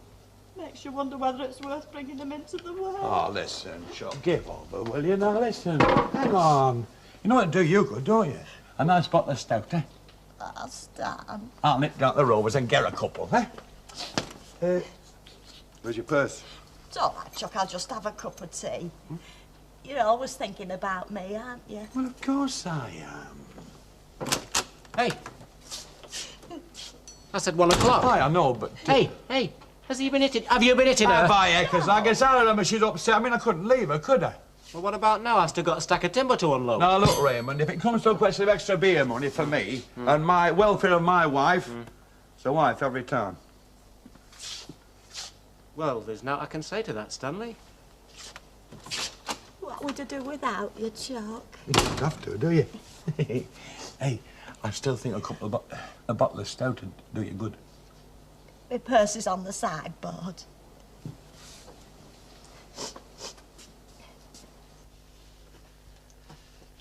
Makes you wonder whether it's worth bringing them into the world. Oh, listen, Chuck. Give over, will you? Now, listen. Hang on. You know what do you good, don't you? A nice bottle of stout, eh? Oh, Stan. I'll nip down to the Rovers and get a couple, eh? Where's your purse? It's all right, Chuck. I'll just have a cup of tea. You're always thinking about me, aren't you? Well, of course I am. Hey. I said 1 o'clock. Aye, I know, but... Hey, hey. Has he been hitting... Have you been hitting her? Have I, because I guess I remember she's upset. I mean, I couldn't leave her, could I? Well, what about now? I've still got a stack of timber to unload. Now, look, Raymond, if it comes to a question of extra beer money for me and my welfare of my wife, it's a wife every time. Well, there's nought I can say to that, Stanley. What would I do without you, Chuck? You don't have to, do you? Hey, I still think a bottle of stout would do you good. My purse is on the sideboard.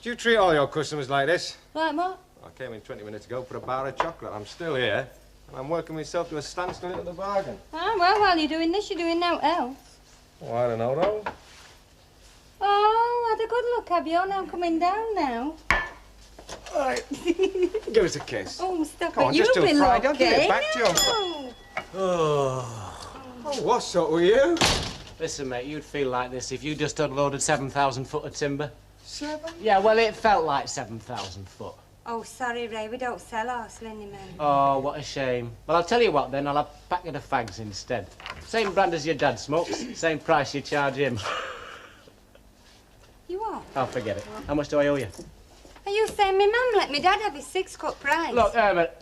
Do you treat all your customers like this? Like what? I came in 20 minutes ago for a bar of chocolate. I'm still here. And I'm working myself to a standstill into the bargain. Ah, well, while you're doing this, you're doing now else. Oh, I don't know, though. Oh, had a good look, have you? Now I'm coming down now. All right. Give us a kiss. Oh, stop Come it. on, You've just do been Friday. I'll lucky. give it back to you. No. Oh, what's up with you? Listen, mate, you'd feel like this if you just unloaded 7,000 foot of timber. 7? Yeah, well, it felt like 7,000 foot. Oh, sorry, Ray, we don't sell horse liniment. Oh, what a shame. Well, I'll tell you what, then. I'll have a packet of fags instead. Same brand as your dad smokes, same price you charge him. You what? I'll forget it. How much do I owe you? Are you saying my mum let me dad have his 6-cut price? Look, Herbert,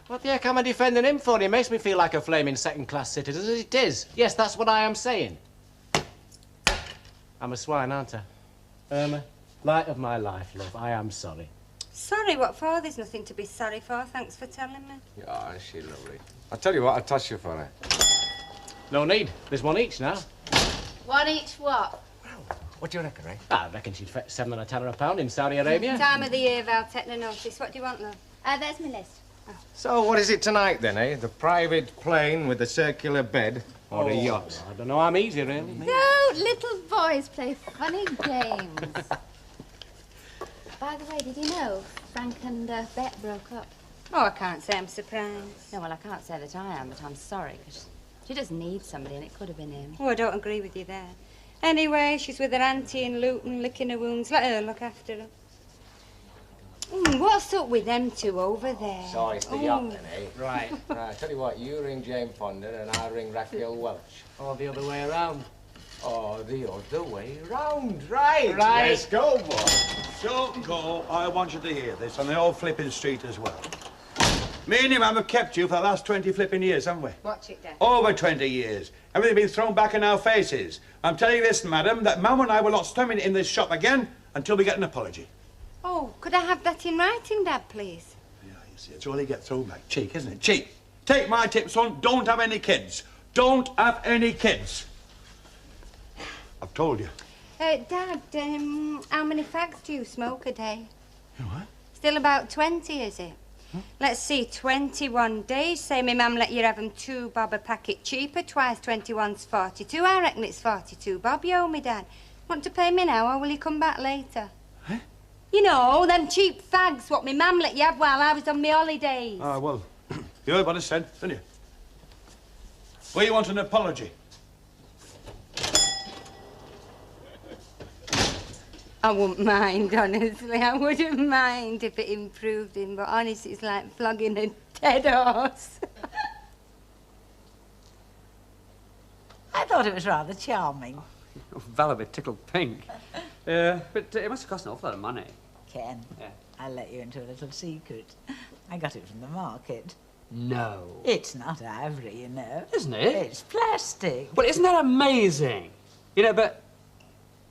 what the heck am I defending him for? He makes me feel like a flaming second-class citizen, as it is. Yes, that's what I am saying. I'm a swine, aren't I? Irma, light of my life, love, I am sorry. Sorry, what for? There's nothing to be sorry for. Thanks for telling me. Yeah, she's lovely. I'll tell you what, I'll toss you for her. No need. There's one each now. One each what? What do you reckon, Ray? I reckon she'd fetch 7 or 10 a pound in Saudi Arabia. Time of the year, Val, take no notice. What do you want, love? There's my list. So, what is it tonight, then, eh? The private plane with the circular bed or a yacht? I don't know, I'm easy, really. No, little boys play funny games. By the way, did you know Frank and Bet broke up? Oh, I can't say I'm surprised. No, well, I can't say that I am, but I'm sorry, because she does need somebody, and it could have been him. Oh, I don't agree with you there. Anyway, she's with her auntie in Luton, licking her wounds. Let her look after her. What's up with them two over there? So it's the yacht, then, eh? Right. Right, I tell you what, you ring Jane Ponder and I'll ring Raphael Welch. Or the other way around. Or the other way round. Right. Right. Let's go, boy. Don't go. I want you to hear this on the old flipping street as well. Me and your mum have kept you for the last 20 flipping years, haven't we? Watch it, Dad. Over 20 years. Everything's been thrown back in our faces. I'm telling you this, madam, that Mum and I will not stomach in this shop again until we get an apology. Oh, could I have that in writing, Dad, please? Yeah, you see, it's all you get thrown back. Cheek, isn't it? Cheek. Take my tip, son. Don't have any kids. Don't have any kids. I've told you. Dad, how many fags do you smoke a day? What? Still about 20, is it? Let's see, 21 days. Say my mum let you have 'em 2 bob a packet cheaper. Twice 21's 42. I reckon it's 42 bob you owe me, Dad. Want to pay me now, or will you come back later? Huh? You know, them cheap fags what my mum let you have while I was on my holidays. Ah, well, you heard what I said, didn't you? Well, you want an apology? I wouldn't mind, honestly. I wouldn't mind if it improved him, but honestly, it's like flogging a dead horse. I thought it was rather charming. Val a bit tickled pink. But it must have cost an awful lot of money. Ken, Yeah. I'll let you into a little secret. I got it from the market. No. It's not ivory, you know. Isn't it? It's plastic. Well, isn't that amazing? You know, but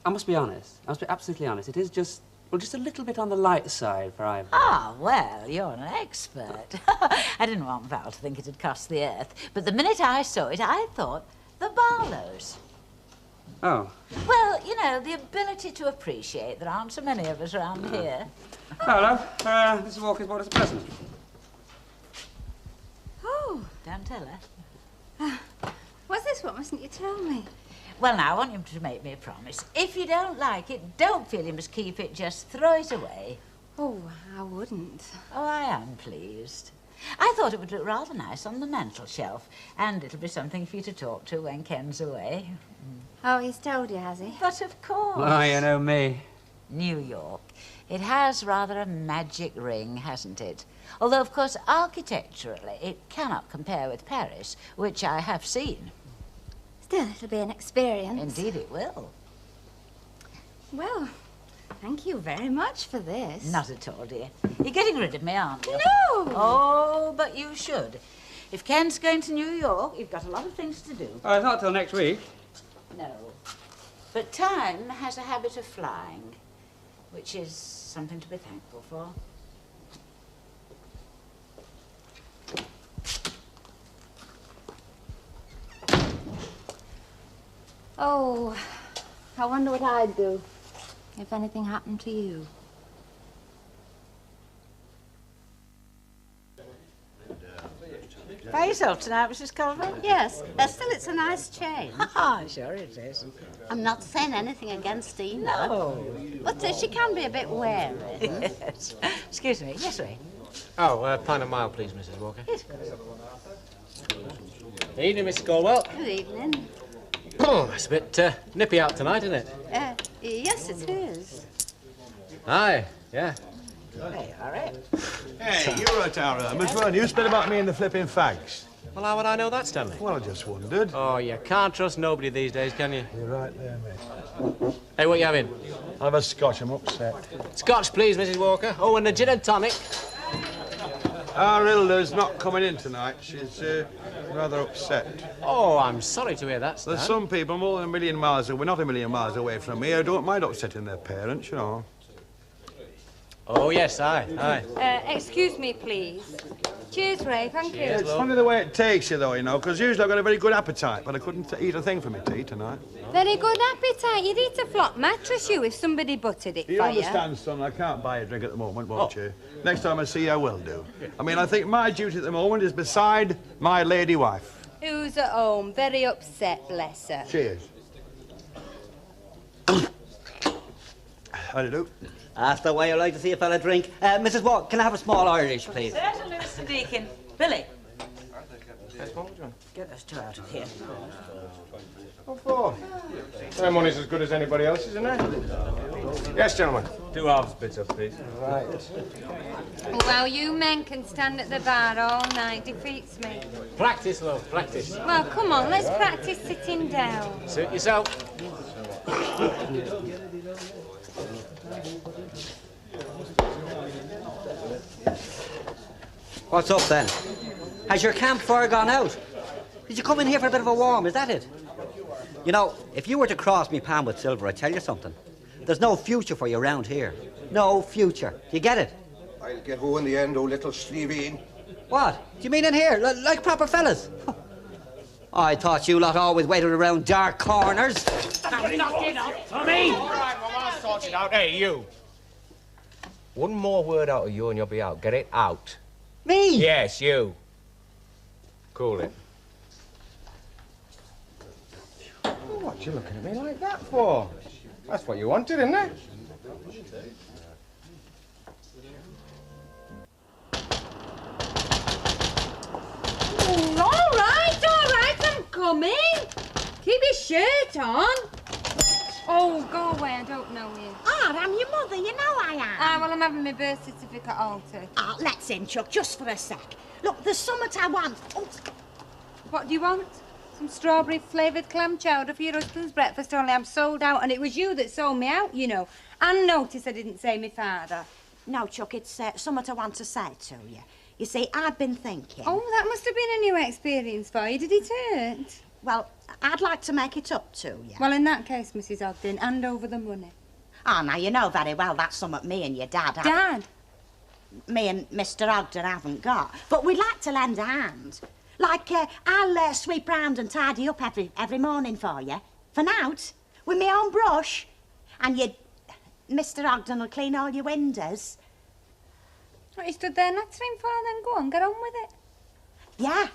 I must be honest. I must be absolutely honest. It is just, well, just a little bit on the light side for ivory. Ah, well, you're an expert. I didn't want Val to think it had cost the earth, but the minute I saw it, I thought the Barlows. Oh. Well, you know, the ability to appreciate. There aren't so many of us around here. Hello. Mrs. Walker's brought us a present. Oh, Don't tell her. what's this? What mustn't you tell me? Well, now, I want you to make me a promise. If you don't like it, don't feel you must keep it. Just throw it away. Oh, I wouldn't. Oh, I am pleased. I thought it would look rather nice on the mantel shelf, and it'll be something for you to talk to when Ken's away. Oh, he's told you, has he? But of course. Oh, you know me. New York. It has rather a magic ring, hasn't it? Although, of course, architecturally, it cannot compare with Paris, which I have seen. Still, it'll be an experience. Indeed it will. Well, thank you very much for this. Not at all, dear. You're getting rid of me, aren't you? No! Oh, but you should. If Ken's going to New York, you've got a lot of things to do. Not till next week. No. But time has a habit of flying, which is something to be thankful for. Oh, I wonder what I'd do if anything happened to you. By yourself tonight, Mrs. Culver? Yes, still it's a nice chain. Ah, sure it is. I'm not saying anything against Ina. No. But she can be a bit wary. Yes. Excuse me. Yes, Ray. Oh, pint of mile, please, Mrs. Walker. Yes. Evening, Miss Colwell. Good evening. Oh, it's a bit nippy out tonight, isn't it? Yes, it is. Aye, yeah. Hey, all right. Hey, you're right out of them as well. You spit about me and the flipping fags. Well, how would I know that, Stanley? Well, I just wondered. Oh, you can't trust nobody these days, can you? You're right there, mate. Hey, what you having? I'll have a scotch. I'm upset. Scotch, please, Mrs. Walker. Oh, and a gin and tonic. Our Hilda's not coming in tonight. She's rather upset. Oh, I'm sorry to hear that, Stan. There's some people more than a million miles away, not a million miles away from me, who don't mind upsetting their parents, you know. Oh, yes, aye. Excuse me, please. Cheers, Ray. Thank you. It's funny the way it takes you, though, you know, because usually I've got a very good appetite, but I couldn't eat a thing for my tea tonight. Very good appetite. You'd eat a flock mattress, you, if somebody buttered it You for understand, son, I can't buy a drink at the moment, won't you? Next time I see you, I will do. I mean, I think my duty at the moment is beside my lady wife. Who's at home? Very upset, bless her. Cheers. How do you do? That's the way I like to see a fella drink. Mrs. Walker, can I have a small Irish, please? Certainly, Mr. Deacon. Billy. Yes, what would you want? Get those two out of here. What for? Their money's as good as anybody else's, isn't it? Yes, gentlemen. 2 halves bits up, please. Right. Well, you men can stand at the bar all night. Defeats me. Practice, love, practice. Well, come on, let's practice sitting down. Suit yourself. What's up, then? Has your campfire gone out? Did you come in here for a bit of a warm, is that it? You know, if you were to cross me pan with silver, I'd tell you something. There's no future for you around here. No future. Do you get it? I'll get home in the end, oh little Sleveen. What? Do you mean in here? Like proper fellas? I thought you lot always waited around dark corners. Knock it up for me! All right, well, I'll sort it out. Hey, you. One more word out of you and you'll be out. Get it out. Me? Yes, you. Cool it. What you looking at me like that for? That's what you wanted, isn't it? All right, I'm coming. Keep your shirt on. Oh, go away, I don't know you. Ah, I'm your mother, you know I am. Ah, well, I'm having my birth certificate altered. Ah, let's in, Chuck, just for a sec. Look, there's something I want. Oh. What do you want? Some strawberry-flavoured clam chowder for your husband's breakfast, only I'm sold out, and it was you that sold me out, you know. And notice I didn't say me father. No, Chuck, it's something I want to say to you. You see, I've been thinking... Oh, that must have been a new experience for you. Did it hurt? Well, I'd like to make it up to you. Well, in that case, Mrs. Ogden, hand over the money. Oh, now, you know very well that's something me and your dad... Dad? Me and Mr. Ogden haven't got. But we'd like to lend a hand. Like, I'll sweep round and tidy up every morning for you. For nowt. With my own brush. And Mr. Ogden will clean all your windows. What you stood there nattering for then? Go on, get on with it. Yeah.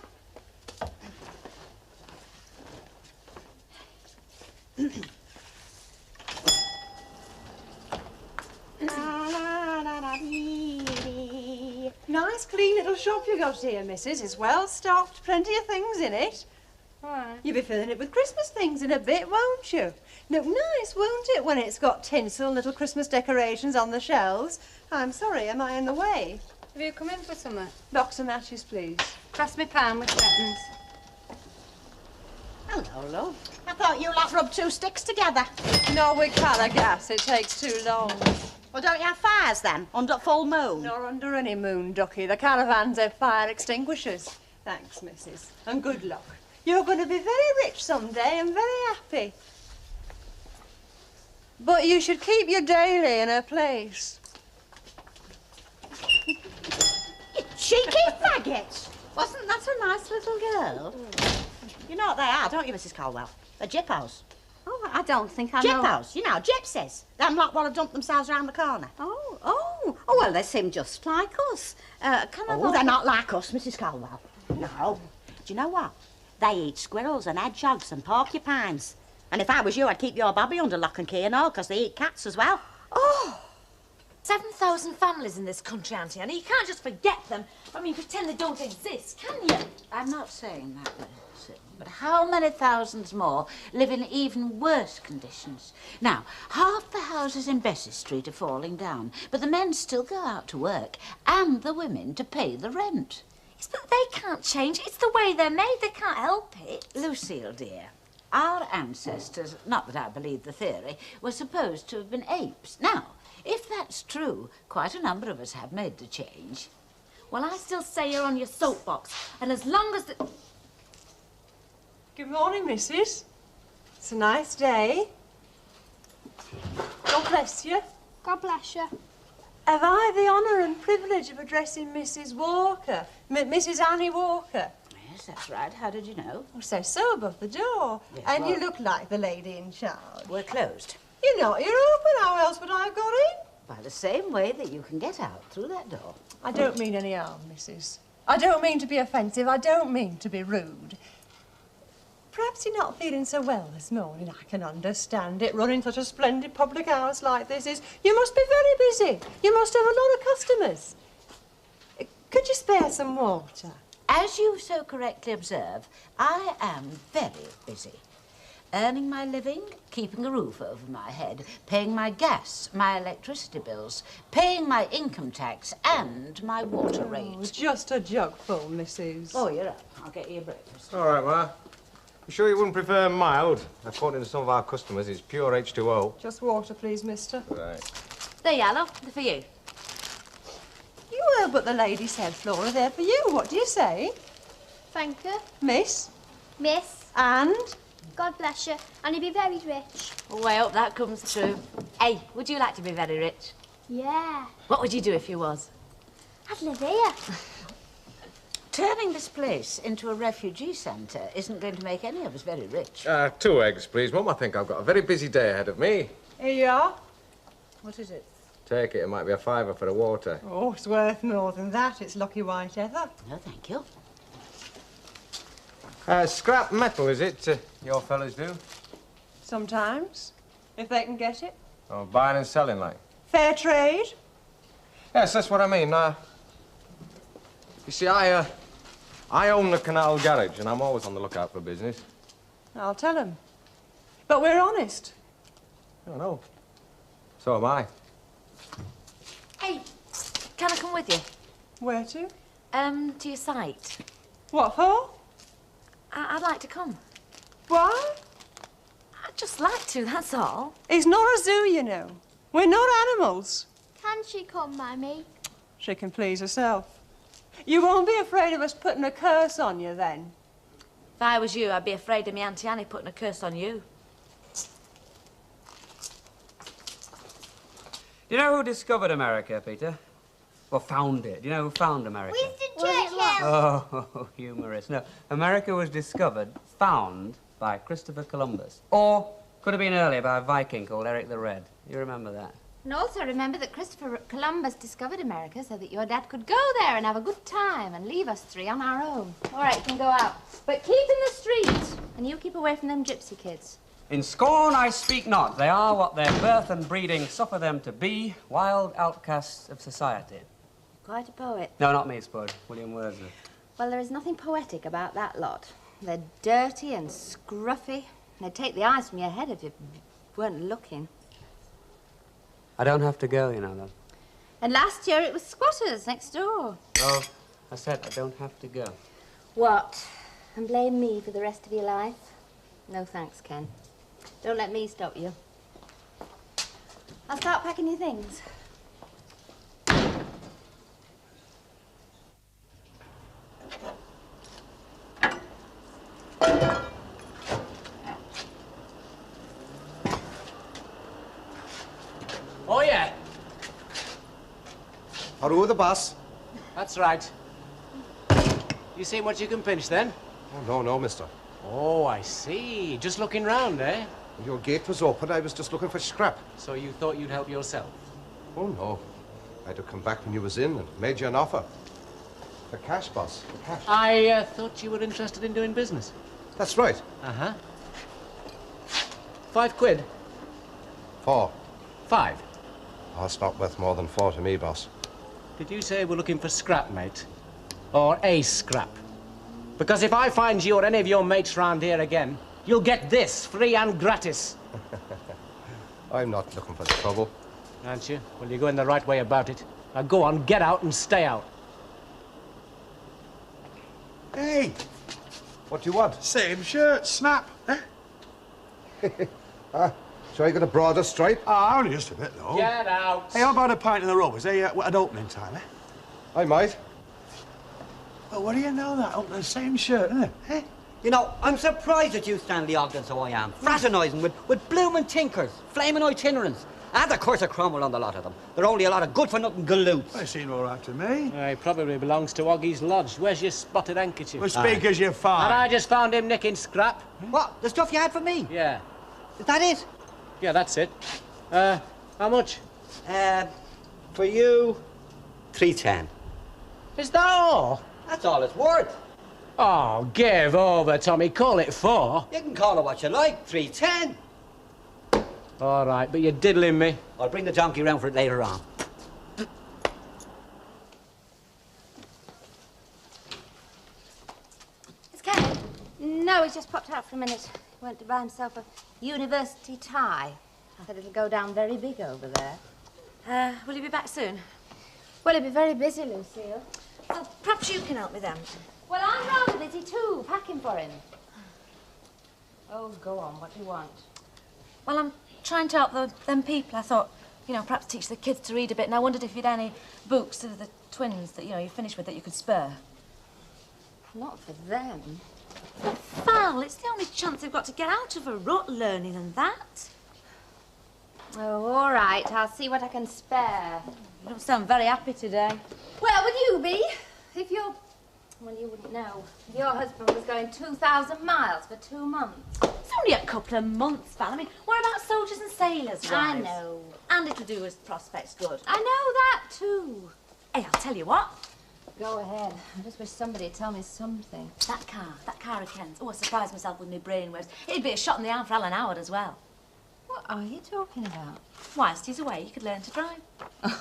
Nice, clean little shop you got here, missus. It's well stocked, plenty of things in it. Why? You'll be filling it with Christmas things in a bit, won't you? Look nice, won't it, when it's got tinsel and little Christmas decorations on the shelves? I'm sorry, am I in the way? Have you come in for something? Box of matches, please. Pass me pan with buttons. Hello, love. I thought you lot rubbed two sticks together. No, we can't, I guess. It takes too long. Well, don't you have fires, then, under full moon? Nor under any moon, Ducky. The caravans have fire extinguishers. Thanks, missus. And good luck. You're going to be very rich someday and very happy. But you should keep your daily in her place. You cheeky faggot! Wasn't that a nice little girl? You know what they are, don't you, Mrs. Caldwell? They're jippos. Oh, I don't think I know. Jippos, you know, gypsies. Them lot want to dump themselves round the corner. Oh, well, they seem just like us. Oh, they're not like us, Mrs. Caldwell. No. Do you know what? They eat squirrels and hedgehogs and porcupines. And if I was you, I'd keep your Bobby under lock and key and all, because they eat cats as well. Oh! 7,000 families in this country, Auntie Annie. You can't just forget them. I mean, pretend they don't exist, can you? I'm not saying that, Lucy, but how many thousands more live in even worse conditions? Now, half the houses in Bessie Street are falling down, but the men still go out to work, and the women to pay the rent. Yes, but they can't change. It's the way they're made. They can't help it. Lucille, dear, our ancestors, not that I believe the theory, were supposed to have been apes. Now, if that's true, quite a number of us have made the change. Well, I still say you're on your soapbox, and as long as the... Good morning, missus. It's a nice day. God bless you. God bless you. Have I the honour and privilege of addressing Mrs. Walker? Mrs. Annie Walker? Yes, that's right. How did you know? Oh, so above the door. Yes, and well, you look like the lady in charge. We're closed. You're not. You're open. How else would I have got in? By the same way that you can get out through that door. I don't mean any harm, missus. I don't mean to be offensive. I don't mean to be rude. Perhaps you're not feeling so well this morning. I can understand it. Running such a splendid public house like this is... You must be very busy. You must have a lot of customers. Could you spare some water? As you so correctly observe, I am very busy. Earning my living, keeping a roof over my head, paying my gas, my electricity bills, paying my income tax and my water rate. Just a jugful, missus. Oh, you're up. I'll get you your breakfast. All right, Ma. You sure you wouldn't prefer mild? According to some of our customers, it's pure H2O. Just water, please, mister. Right. There you are, love. They're for you. You heard what the lady said, Flora. They're for you. What do you say? Thank you. Miss? Miss. And? God bless you. And you'll be very rich. Oh, I hope that comes true. Hey, would you like to be very rich? Yeah. What would you do if you was? I'd live here. Turning this place into a refugee centre isn't going to make any of us very rich. 2 eggs, please, Mum. I think I've got a very busy day ahead of me. Here you are. What is it? Take it. It might be a fiver for the water. Oh, it's worth more than that. It's lucky white heather. No, thank you. Scrap metal, is it? Your fellas do? Sometimes, if they can get it. Oh, buying and selling, like? Fair trade. Yes, that's what I mean. You see, I own the canal garage, and I'm always on the lookout for business. I'll tell them. But we're honest. I know. So am I. Hey, can I come with you? Where to? To your site. What for? I'd like to come. Why? I'd just like to, that's all. It's not a zoo, you know. We're not animals. Can she come, Mummy? She can please herself. You won't be afraid of us putting a curse on you, then? If I was you, I'd be afraid of me Auntie Annie putting a curse on you. Do you know who discovered America, Peter? Or found it? Do you know who found America? Winston Churchill! Oh, humorous. No, America was discovered, found by Christopher Columbus. Or could have been earlier by a Viking called Eric the Red. You remember that? And also remember that Christopher Columbus discovered America so that your dad could go there and have a good time and leave us three on our own. All right, you can go out. But keep in the street, and you keep away from them gypsy kids. In scorn I speak not. They are what their birth and breeding suffer them to be, wild outcasts of society. Quite a poet. No, not me, Spud. William Wordsworth. Well, there is nothing poetic about that lot. They're dirty and scruffy. They'd take the eyes from your head if you weren't looking. I don't have to go, you know, though. And last year it was squatters next door. Oh, I said I don't have to go. What? And blame me for the rest of your life? No thanks, Ken. Don't let me stop you. I'll start packing your things. Oh, yeah. Are you the boss? That's right. You seen what you can pinch, then? Oh, no, mister. Oh, I see. Just looking round, eh? Your gate was open. I was just looking for scrap. So you thought you'd help yourself? Oh, no. I'd have come back when you was in and made you an offer. For cash, boss. For cash. I thought you were interested in doing business. That's right. Uh-huh. £5? 4. 5. Oh, it's not worth more than 4 to me, boss. Did you say we're looking for scrap, mate? Or a scrap? Because if I find you or any of your mates round here again, you'll get this, free and gratis. I'm not looking for the trouble. Aren't you? Well, you're going the right way about it. Now go on, get out and stay out. Hey! What do you want? Same shirt, snap, eh? So I got a broader stripe? Ah, only just a bit, though. Get out! Hey, how about a pint in the Rovers, eh? At opening time, eh? I might. Well, what do you know that? Up the same shirt, isn't it? Eh? You know, I'm surprised at you, Stanley Ogden, so I am. Fraternising with bloomin' tinkers, flaming itinerants. And of course a crumble on the lot of them. They're only a lot of good-for-nothing galoots. They seem all right to me. He probably belongs to Oggy's lodge. Where's your spotted handkerchief? Well, speak as you find. And I just found him nicking scrap. What? The stuff you had for me? Yeah. Is that it? Yeah, that's it. How much? For you, 310. Is that all? That's all it's worth. Oh, give over, Tommy. Call it 4. You can call it what you like, 310. All right, but you're diddling me. I'll bring the donkey round for it later on. It's Ken. No, he's just popped out for a minute. He went to buy himself a university tie. I thought it'll go down very big over there. Will you be back soon? Well, he'll be very busy, Lucille. Well, perhaps you can help me then. Well, I'm rather busy too, packing for him. Oh, go on. What do you want? Well, I'm trying to help them people. I thought, you know, perhaps teach the kids to read a bit, and I wondered if you'd any books of the twins that, you know, you finished with that you could spare. Not for them. Val, it's the only chance they've got to get out of a rut learning and that. Oh, all right. I'll see what I can spare. You don't sound very happy today. Well, would you be? If you're... Well, you wouldn't know. If your husband was going 2,000 miles for 2 months. It's only a couple of months, Val. I mean, what about soldiers and sailors, wives? I know. And it'll do us prospects good. I know that, too. Hey, I'll tell you what. Go ahead. I just wish somebody'd tell me something. That car of Ken's. Oh, I surprised myself with my brainwaves. It'd be a shot in the arm for Alan Howard as well. What are you talking about? Whilst he's away, you could learn to drive.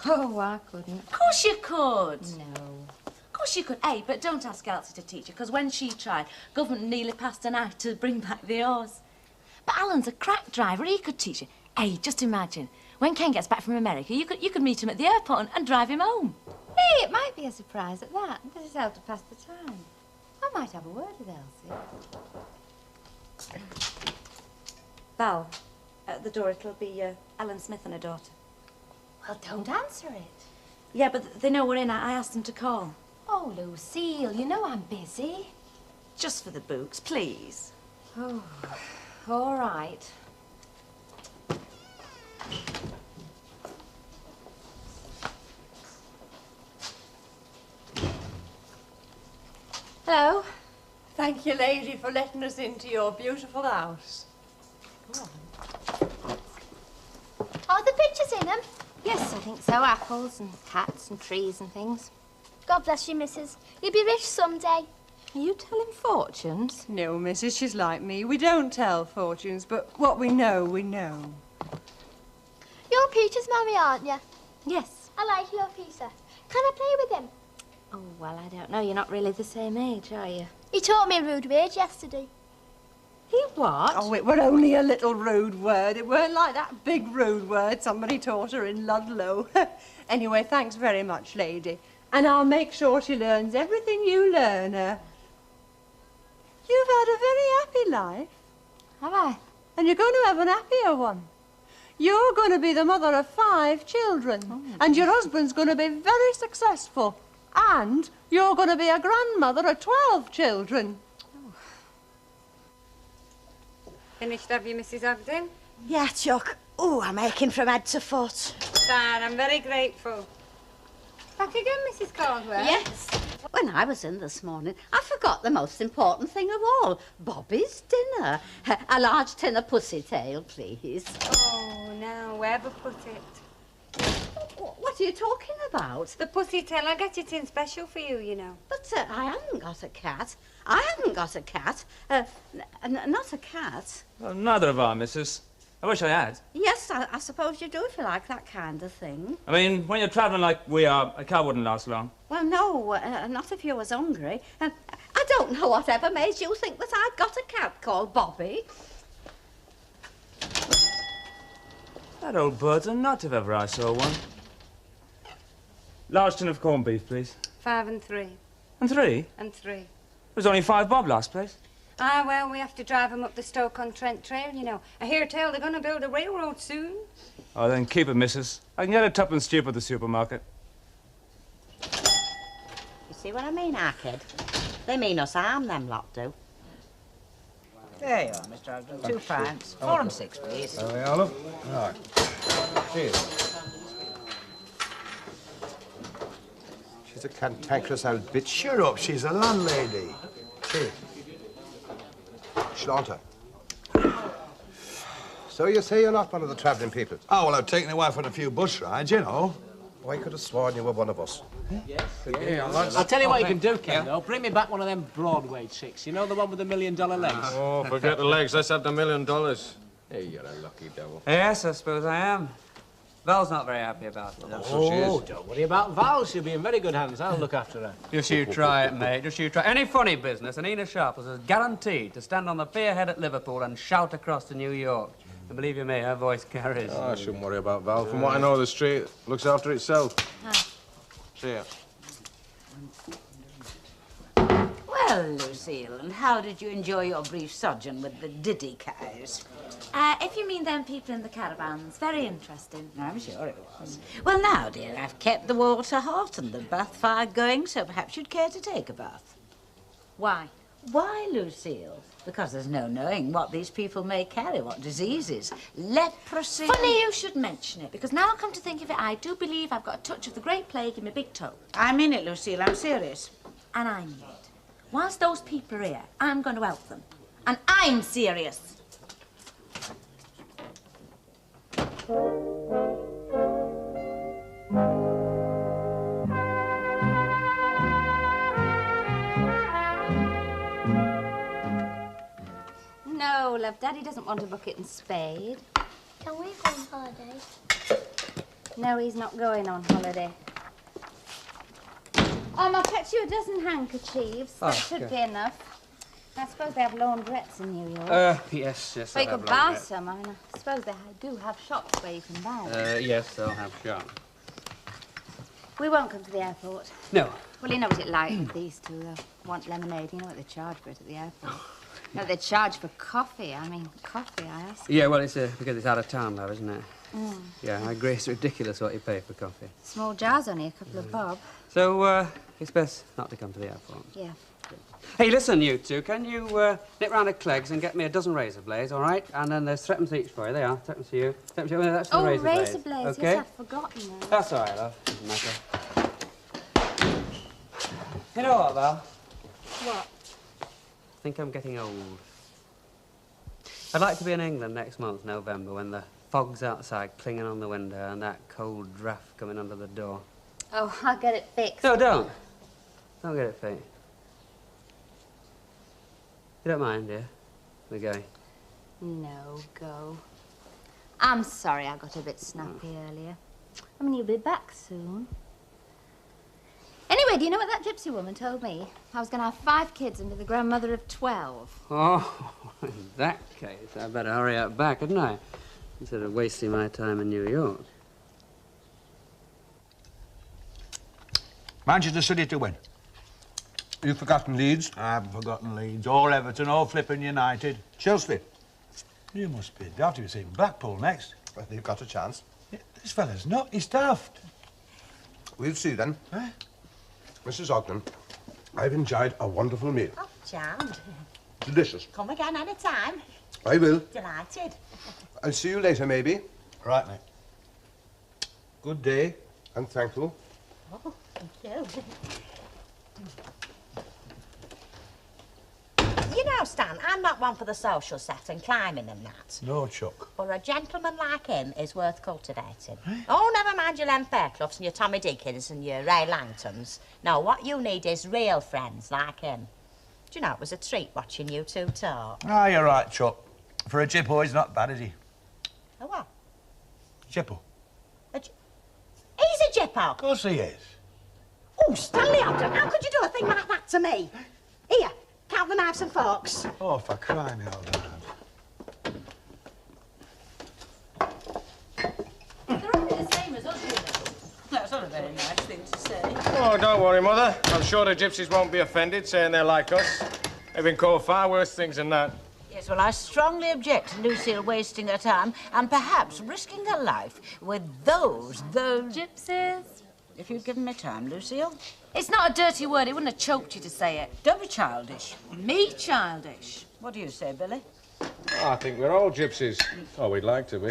Oh, I couldn't. Of course you could. No. Of course you could. Hey, but don't ask Elsie to teach you, because when she tried, government nearly passed an act to bring back the oars. But Alan's a crack driver. He could teach you. Hey, just imagine, when Ken gets back from America, you could meet him at the airport and drive him home. Hey, it might be a surprise at that. This is how to pass the time. I might have a word with Elsie. Val, at the door it'll be Ellen Smith and her daughter. Well, don't answer it. Yeah, but they know we're in. I asked them to call. Oh, Lucille, you know I'm busy. Just for the books, please. Oh, all right. Hello. Thank you, lady, for letting us into your beautiful house. Are the pictures in them? Yes, I think so. Apples and cats and trees and things. God bless you, missus. You'll be rich someday. Are you telling fortunes? No, missus, she's like me. We don't tell fortunes, but what we know, we know. You're Peter's mummy, aren't you? Yes. I like your Peter. Can I play with him? Oh, well, I don't know. You're not really the same age, are you? He taught me a rude word yesterday. He what? Oh, it were only a little rude word. It weren't like that big rude word somebody taught her in Ludlow. Anyway, thanks very much, lady. And I'll make sure she learns everything you learn her. You've had a very happy life. Have I? And you're going to have an happier one. You're going to be the mother of 5 children. And your husband's going to be very successful. And you're going to be a grandmother of 12 children. Finished, have you, Mrs. Ogden? Yeah, Chuck. Oh, I'm aching from head to foot. Fine, I'm very grateful. Back again, Mrs. Caldwell? Yes. When I was in this morning, I forgot the most important thing of all, Bobby's dinner. A large tin of pussy tail, please. Oh, no, wherever put it. What are you talking about? The pussy tail. I get it in special for you, you know. But I haven't got a cat. I haven't got a cat. Not a cat. Well, neither have I, missus. I wish I had. Yes, I suppose you do if you like that kind of thing. I mean, when you're travelling like we are, a car wouldn't last long. Well, no, not if you was hungry. I don't know whatever made you think that I'd got a cat called Bobby. That old bird's a nut if ever I saw one. Large tin of corned beef, please. 5 and 3. And 3? And 3. It was only 5 bob last place. Ah, well, we have to drive 'em up the Stoke-on-Trent trail, you know. I hear tell they're going to build a railroad soon. Oh, then keep it, missus. I can get a tuppence cheap at the supermarket. You see what I mean, Arkid? They mean us harm, them lot do. There you are, Mr. Ogden. 2 pints. 4 and 6, please. There we are, love. Right. Cheers. She's a cantankerous old bitch. Cheer up, she's a landlady. Cheers. Slaughter. So you say you're not one of the travelling people? Oh, well, I've taken a wife on a few bus rides, you know. Oh, I could have sworn you were one of us. I'll tell you what you can do, Ken, though. Bring me back one of them Broadway chicks. You know, the one with the $1 million legs? Oh, forget the legs. Let's have the $1 million. Hey, you're a lucky devil. Yes, I suppose I am. Val's not very happy about it. Oh, don't worry about Val. She'll be in very good hands. I'll look after her. Just you try it, mate. Just you try. Any funny business, and Ena Sharples is guaranteed to stand on the pier head at Liverpool and shout across to New York. And believe you me, her voice carries. Oh, I shouldn't worry about Val. From what I know, the street looks after itself. See ya. Well, Lucille, and how did you enjoy your brief sojourn with the Diddy cows? If you mean them people in the caravans, very interesting. I'm sure it was. Well, now, dear, I've kept the water hot and the bath fire going, so perhaps you'd care to take a bath. Why? Why, Lucille? Because there's no knowing what these people may carry, what diseases. Leprosy... Funny you should mention it, because now I come to think of it, I do believe I've got a touch of the Great Plague in my big toe. I mean it, Lucille, I'm serious. And I mean it. Whilst those people are here, I'm going to help them. And I'm serious. No, love, Daddy doesn't want a bucket and spade. Can we go on holiday? No, he's not going on holiday. I'll fetch you a dozen handkerchiefs. That should be enough. I suppose they have laundrettes in New York. Yes, But you could buy some. I mean, I suppose they do have shops where you can buy them. Yes, they'll have shops. We won't come to the airport. No. Well, you know what it's like with these two. They'll want lemonade. You know what they charge for it at the airport. No, they charge for coffee. I mean, coffee, I ask. Yeah, well, it's because it's out of town, though, isn't it? Mm. Yeah, I agree. It's ridiculous what you pay for coffee. Small jar's only a couple of bob. So, it's best not to come to the airport. Yeah. Hey, listen, you two. Can you nip round to Clegg's and get me a dozen razor blades, all right? And then there's threepence each for you. They are. Threepence to you. Threepence to you. That's the razor blades. Razor blades. Okay? Yes, I've forgotten those. That's all right, love. Doesn't matter. You know what, Val? What? I think I'm getting old. I'd like to be in England next month, November, when the fog's outside clinging on the window and that cold draft coming under the door. Oh, I'll get it fixed. No, don't. Don't get it fixed. You don't mind, dear? We're going. No, go. I'm sorry I got a bit snappy earlier. I mean, you'll be back soon. Anyway, do you know what that gypsy woman told me? I was going to have 5 kids and be the grandmother of 12. Oh, in that case, I better hurry up back, hadn't I? Instead of wasting my time in New York. Manchester City to win. You've forgotten Leeds? I haven't forgotten Leeds. Or Everton, or flipping United. Chelsea. You must be daft if you're seeing Blackpool next. Well, they've got a chance. Yeah, this fella's not. He's daft. We'll see then. Eh? Mrs. Ogden, I've enjoyed a wonderful meal. Oh, charmed. Delicious. Come again any time. I will. Delighted. I'll see you later, maybe. Right, mate. Good day. And thank you. Oh, thank you. You know, Stan, I'm not one for the social set and climbing and that. No, Chuck. But a gentleman like him is worth cultivating. Oh, never mind your Len Faircloughs and your Tommy Deakins and your Ray Langtons. No, what you need is real friends like him. Do you know, it was a treat watching you two talk. Ah, you're right, Chuck. For a Jippo, he's not bad, is he? A what? Jippo. He's a Jippo? Of course he is. Oh, Stanley Ogden, how could you do a thing like that to me? Here, count the knives and forks. Oh, for crying out loud. They're only the same as us, you know. That's not a very nice thing to say. Oh, don't worry, Mother. I'm sure the gypsies won't be offended saying they're like us. They've been called far worse things than that. Yes, well, I strongly object to Lucille wasting her time and perhaps risking her life with those gypsies. If you'd given me time, Lucille. It's not a dirty word. It wouldn't have choked you to say it. Don't be childish. Me childish. What do you say, Billy? Oh, I think we're all gypsies. Oh, we'd like to be.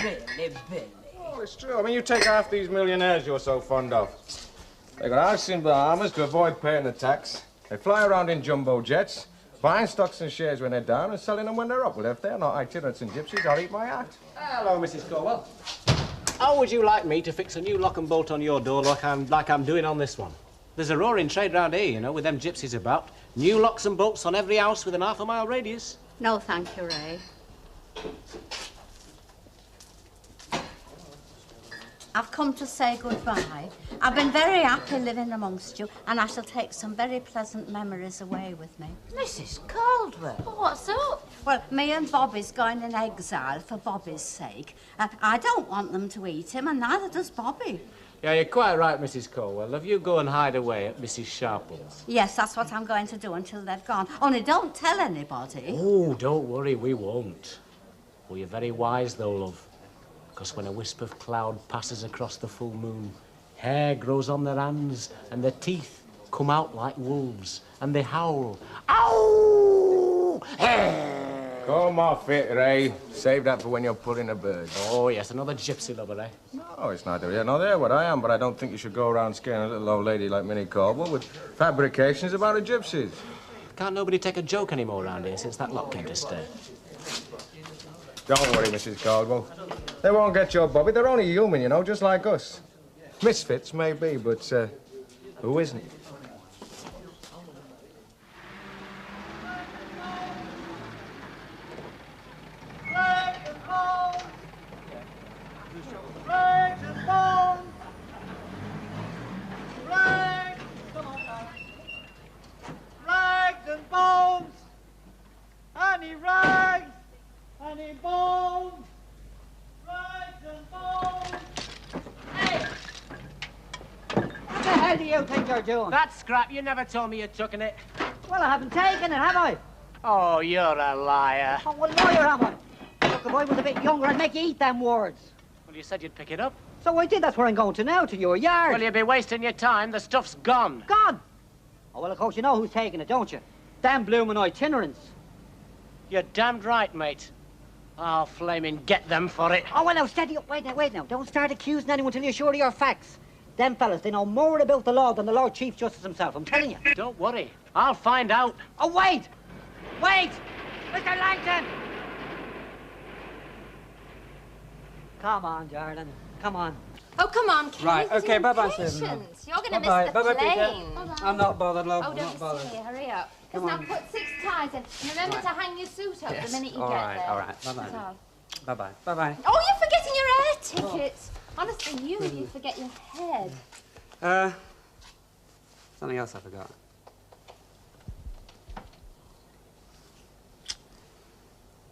Really, Billy? Oh, it's true. I mean, you take half these millionaires you're so fond of. They got house in Bahamas to avoid paying the tax. They fly around in jumbo jets, buying stocks and shares when they're down and selling them when they're up. Well, if they're not itinerants and gypsies, I'll eat my hat. Hello, Mrs. Colwell. How would you like me to fix a new lock and bolt on your door like I'm doing on this one? There's a roaring trade round here, you know, with them gypsies about. New locks and bolts on every house within half a mile radius. No, thank you, Ray. I've come to say goodbye. I've been very happy living amongst you, and I shall take some very pleasant memories away with me. Mrs. Caldwell. What's up? Well, me and Bobby's going in exile for Bobby's sake. I don't want them to eat him, and neither does Bobby. Yeah, you're quite right, Mrs. Colwell. If you go and hide away at Mrs. Sharple's. Yes, that's what I'm going to do until they've gone. Only don't tell anybody. Oh, don't worry, we won't. Well, you're very wise, though, love. Because when a wisp of cloud passes across the full moon, hair grows on their hands, and their teeth come out like wolves, and they howl. Ow! Come off it, Ray. Save that for when you're pulling a bird. Oh, yes, another gypsy lover, eh? No, it's neither here nor there what I am, but I don't think you should go around scaring a little old lady like Minnie Caldwell with fabrications about the gypsies. Can't nobody take a joke anymore around here since that lot came to stay. Don't worry, Mrs. Caldwell. They won't get your Bobby. They're only human, you know, just like us. Misfits, maybe, but who isn't? Rags and bones! I need rags! I need bones! you think you're doing? That scrap, you never told me you'd taken it. Well, I haven't taken it, have I? Oh, you're a liar. Oh, well, liar am I? Look, if I was a bit younger, I'd make you eat them words. Well, you said you'd pick it up. So I did. That's where I'm going to now, to your yard. Well, you'd be wasting your time. The stuff's gone. Gone? Oh, well, of course, you know who's taking it, don't you? Damn bloomin' itinerants. You're damned right, mate. I'll flaming get them for it. Oh, well, now, steady up. Wait now. Don't start accusing anyone till you're sure of your facts. Them fellas, they know more about the law than the Lord Chief Justice himself, I'm telling you. Don't worry. I'll find out. Oh, wait! Wait! Mr. Langton! Come on, darling. Come on. Oh, come on, Kate. Right, okay, bye-bye, Patience. Susan. You're going to miss Bye-bye. the Bye-bye, plane. Peter. I'm not bothered, love. Oh, I'm don't not be bothered. silly. Hurry up. Come Because now on. put 6 ties in. And remember to hang your suit up Yes. the minute you All get right, there. all right. Bye-bye. That's all. Bye-bye. Bye-bye. Oh, you're forgetting your air tickets. Honestly, you forget your head. Something else I forgot.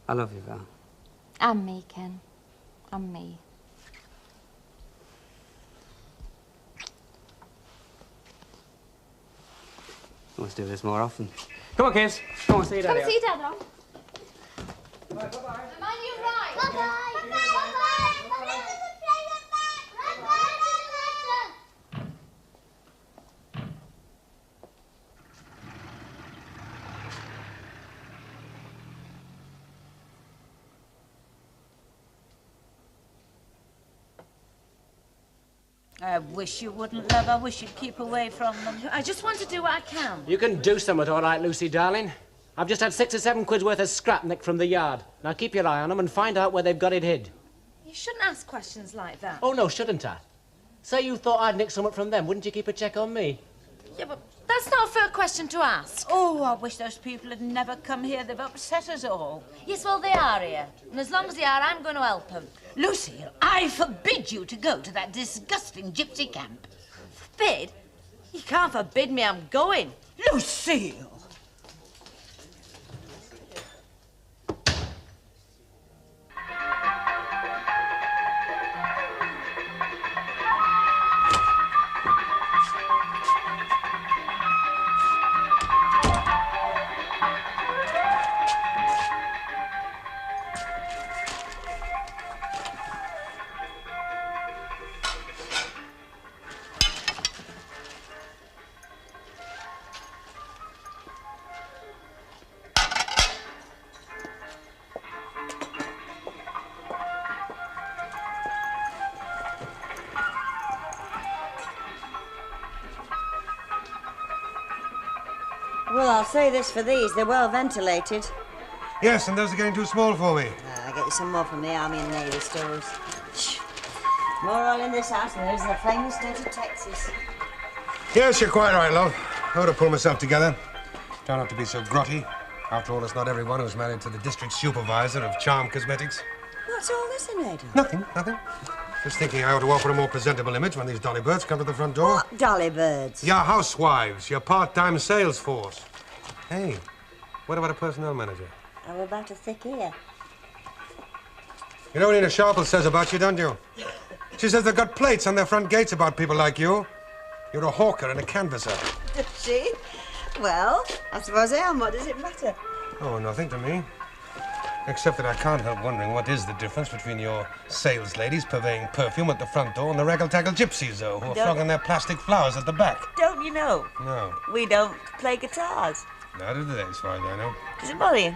I love you, Val. And me, Ken. And me. Let's do this more often. Come on, kids. Come on, see you, Daddy. Come see Dad on. Bye-bye. Mind you right. Bye-bye. I wish you wouldn't, love. I wish you'd keep away from them. I just want to do what I can. You can do something, all right, Lucy, darling. I've just had 6 or 7 quid's worth of scrap nicked from the yard. Now keep your eye on them and find out where they've got it hid. You shouldn't ask questions like that. Oh, no, shouldn't I? Say you thought I'd nicked something from them. Wouldn't you keep a check on me? Yeah, but that's not a fair question to ask. Oh, I wish those people had never come here. They've upset us all. Yes, well, they are here. And as long as they are, I'm going to help them. Lucille, I forbid you to go to that disgusting gypsy camp. Forbid? You can't forbid me. I'm going. Lucille! Well, I'll say this for these. They're well ventilated. Yes, and those are getting too small for me. I'll get you some more from the Army and Navy stores. More oil in this house than there is in the famous state of Texas. Yes, you're quite right, love. I would have pulled myself together. Try not to be so grotty. After all, it's not everyone who's married to the district supervisor of Charm Cosmetics. What's all this in made of? Nothing. Just thinking I ought to offer a more presentable image when these dolly birds come to the front door. What dolly birds? Your housewives, your part-time sales force. Hey, what about a personnel manager? How about a thick ear? You know what Nina Sharple says about you, don't you? She says they've got plates on their front gates about people like you. You're a hawker and a canvasser. Does she? Well, I suppose I am. What does it matter? Oh, nothing to me. Except that I can't help wondering what is the difference between your sales ladies purveying perfume at the front door and the raggle-taggle gypsies, though, who are flogging their plastic flowers at the back. Don't you know? No. We don't play guitars. Neither do they, as far as I know. Does it bother you?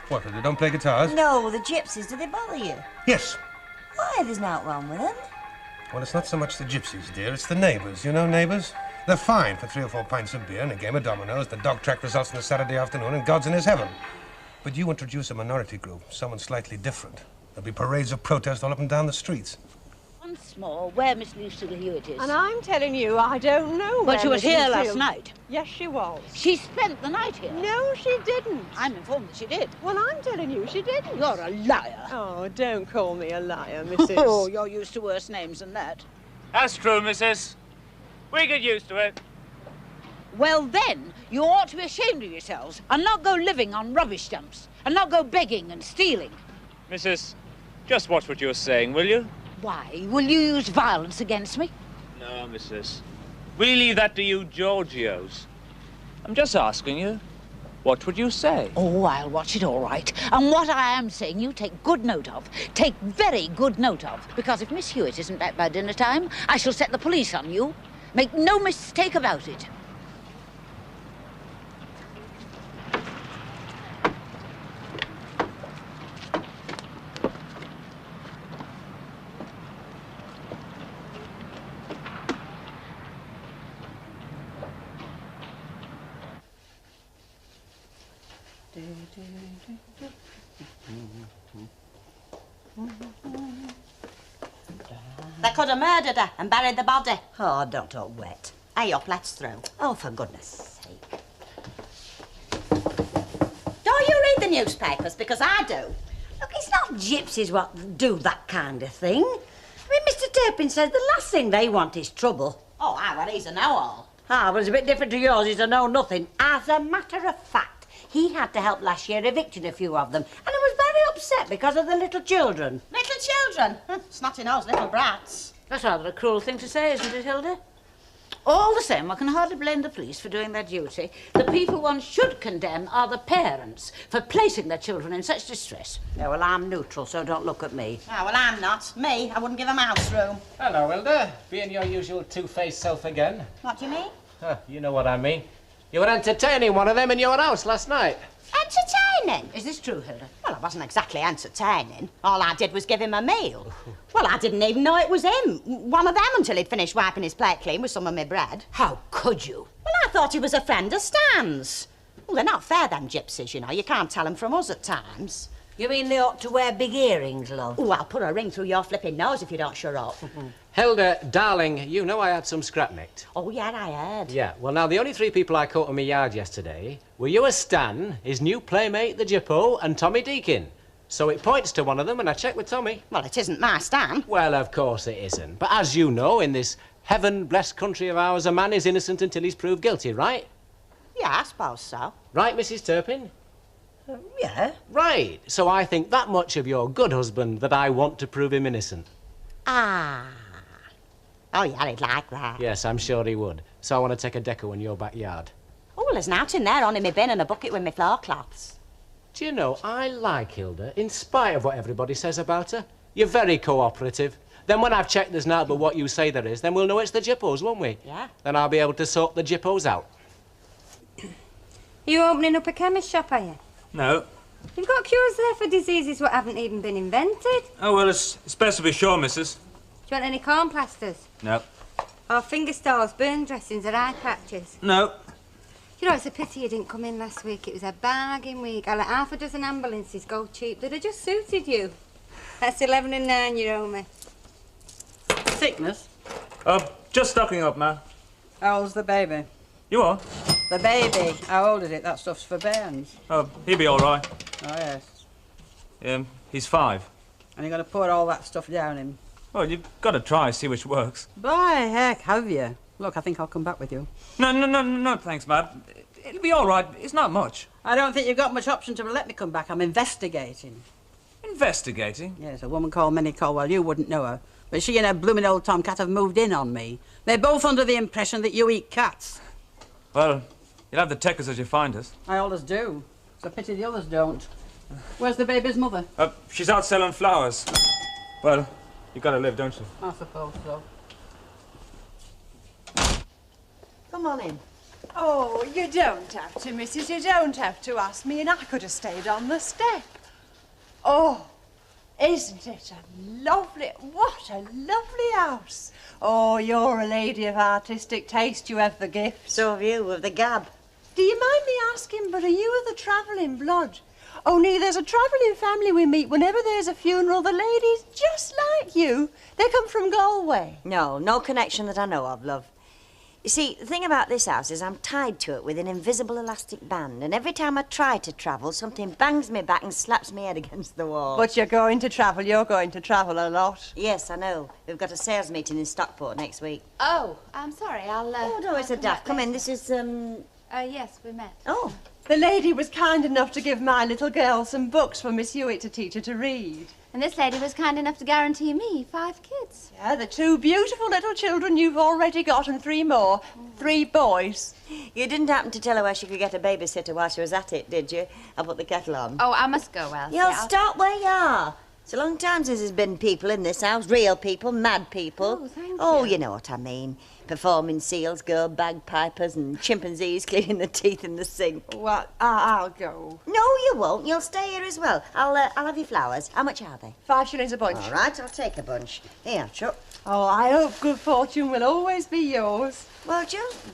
What, that they don't play guitars? No, the gypsies. Do they bother you? Yes. Why? There's not wrong with them. Well, it's not so much the gypsies, dear. It's the neighbours. You know neighbours? They're fine for 3 or 4 pints of beer and a game of dominoes. The dog track results on a Saturday afternoon and God's in his heaven. But you introduce a minority group, someone slightly different. There'll be parades of protest all up and down the streets. Once more, where Miss Lucille Hewitt is. And I'm telling you, I don't know. But she was here last Lucille. night. Yes, she was. She spent the night here. No, she didn't. I'm informed that she did. Well, I'm telling you, she didn't. You're a liar. Oh, don't call me a liar, Mrs. Oh, you're used to worse names than that. That's true, missus. We get used to it. Well, then, you ought to be ashamed of yourselves and not go living on rubbish dumps and not go begging and stealing. Missus, just watch what you're saying, will you? Why? Will you use violence against me? No, missus. We leave that to you Georgios. I'm just asking you, what would you say? Oh, I'll watch it all right. And what I am saying, you take good note of. Take very good note of. Because if Miss Hewitt isn't back by dinner time, I shall set the police on you. Make no mistake about it. They could have murdered her and buried the body. Oh, don't talk wet. Hey up, let's through. Oh, for goodness sake. Don't you read the newspapers? Because I do. Look, it's not gypsies what do that kind of thing. I mean, Mr. Turpin says the last thing they want is trouble. Oh, aye, well, he's a know-all. Ah, but it's a bit different to yours. He's a know-nothing. As a matter of fact, he had to help last year evicting a few of them, and I was very upset because of the little children. Little children? Snotty-nosed little brats. That's rather a cruel thing to say, isn't it, Hilda? All the same, I can hardly blame the police for doing their duty. The people one should condemn are the parents for placing their children in such distress. Yeah, well, I'm neutral, so don't look at me. Ah, well, I'm not. Me, I wouldn't give a mouse room. Hello, Hilda. Being your usual two-faced self again. What do you mean? You know what I mean. You were entertaining one of them in your house last night. Entertaining? Is this true, Hilda? Well, I wasn't exactly entertaining. All I did was give him a meal. Well, I didn't even know it was him. One of them until he'd finished wiping his plate clean with some of my bread. How could you? Well, I thought he was a friend of Stan's. Well, they're not fair, them gypsies, you know. You can't tell them from us at times. You mean they ought to wear big earrings, love? Oh, I'll put a ring through your flipping nose if you don't shut up. Hilda, darling, you know I had some scrap nicked. Oh, yeah, I heard. Yeah, well, now, the only three people I caught in my yard yesterday were you as Stan, his new playmate, the Gyppo, and Tommy Deakin. So it points to one of them, and I checked with Tommy. Well, it isn't my Stan. Well, of course it isn't. But as you know, in this heaven-blessed country of ours, a man is innocent until he's proved guilty, right? Yeah, I suppose so. Right, Mrs. Turpin? Yeah. Right. So I think that much of your good husband that I want to prove him innocent. Ah. Oh, yeah, he'd like that. Yes, I'm sure he would. So I want to take a deco in your backyard. Oh, well, there's an out in there on in my bin and a bucket with my floor cloths. Do you know, I like Hilda, in spite of what everybody says about her. You're very cooperative. Then when I've checked there's not but what you say there is, then we'll know it's the Gyppos, won't we? Yeah. Then I'll be able to sort the Gyppos out. You opening up a chemist shop, are you? No. You've got cures there for diseases what haven't even been invented. Oh, well, it's best to be sure, missus. Do you want any corn plasters? No. Or finger stalls, burn dressings, or eye patches? No. You know, it's a pity you didn't come in last week. It was a bargain week. I let half a dozen ambulances go cheap. They'd have just suited you. That's 11 and 9 you owe me. Sickness? Just stocking up, ma. How old's the baby? You are? The baby. How old is it? That stuff's for bairns. Oh, he'll be all right. Oh, yes. He's 5. And you're going to pour all that stuff down him? Well, you've got to try, see which works. By heck, have you? Look, I think I'll come back with you. No, thanks, Mad. It'll be all right. It's not much. I don't think you've got much option to let me come back. I'm investigating. Investigating? Yes, a woman called Minnie Colwell. You wouldn't know her. But she and her blooming old tomcat have moved in on me. They're both under the impression that you eat cats. Well, you'll have to take us as you find us. I always do. It's a pity the others don't. Where's the baby's mother? She's out selling flowers. Well, you've got to live, don't you? I suppose so. Come on in. Oh, you don't have to, missus. You don't have to ask me, and I could have stayed on the step. Oh, isn't it a lovely... What a lovely house. Oh, you're a lady of artistic taste. You have the gift. So have you, with the gab. Do you mind me asking, but are you of the travelling blood? Only there's a travelling family we meet whenever there's a funeral. The ladies, just like you, they come from Galway. No connection that I know of, love. You see, the thing about this house is I'm tied to it with an invisible elastic band, and every time I try to travel, something bangs me back and slaps my head against the wall. But you're going to travel a lot. Yes, I know. We've got a sales meeting in Stockport next week. Oh, I'm sorry, I'll... Oh, no, it's a daft. Come in, this is, Yes, we met. Oh. The lady was kind enough to give my little girl some books for Miss Hewitt to teach her to read. And this lady was kind enough to guarantee me 5 kids. Yeah, the 2 beautiful little children you've already got and 3 more. 3 boys. You didn't happen to tell her where she could get a babysitter while she was at it, did you? I'll put the kettle on. Oh, I must go, Elsie. You'll stop where you are. It's a long time since there's been people in this house. Real people, mad people. Oh, thank Oh, you. you know what I mean. Performing seals, girl bagpipers and chimpanzees cleaning the teeth in the sink. Well, I'll go. No, you won't. You'll stay here as well. I'll have your flowers. How much are they? 5 shillings a bunch. All right, I'll take a bunch. Here, Chuck. Oh, I hope good fortune will always be yours. Well,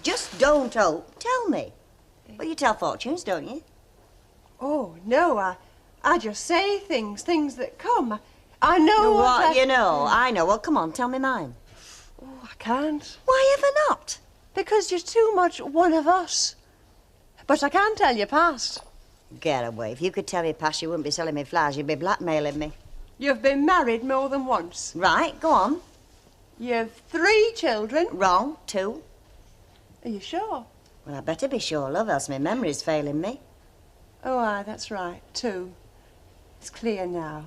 just don't hope. Tell me. Well, you tell fortunes, don't you? Oh, no, I just say things that come. I know what you know. I know. Well, come on, tell me mine. Oh, I can't. Why ever not? Because you're too much one of us. But I can tell you past. Get away. If you could tell me past, you wouldn't be selling me flowers. You'd be blackmailing me. You've been married more than once. Right, go on. You've 3 children. Wrong. 2. Are you sure? Well, I better be sure, love, else my memory's failing me. Oh, aye, that's right. 2. It's clear now.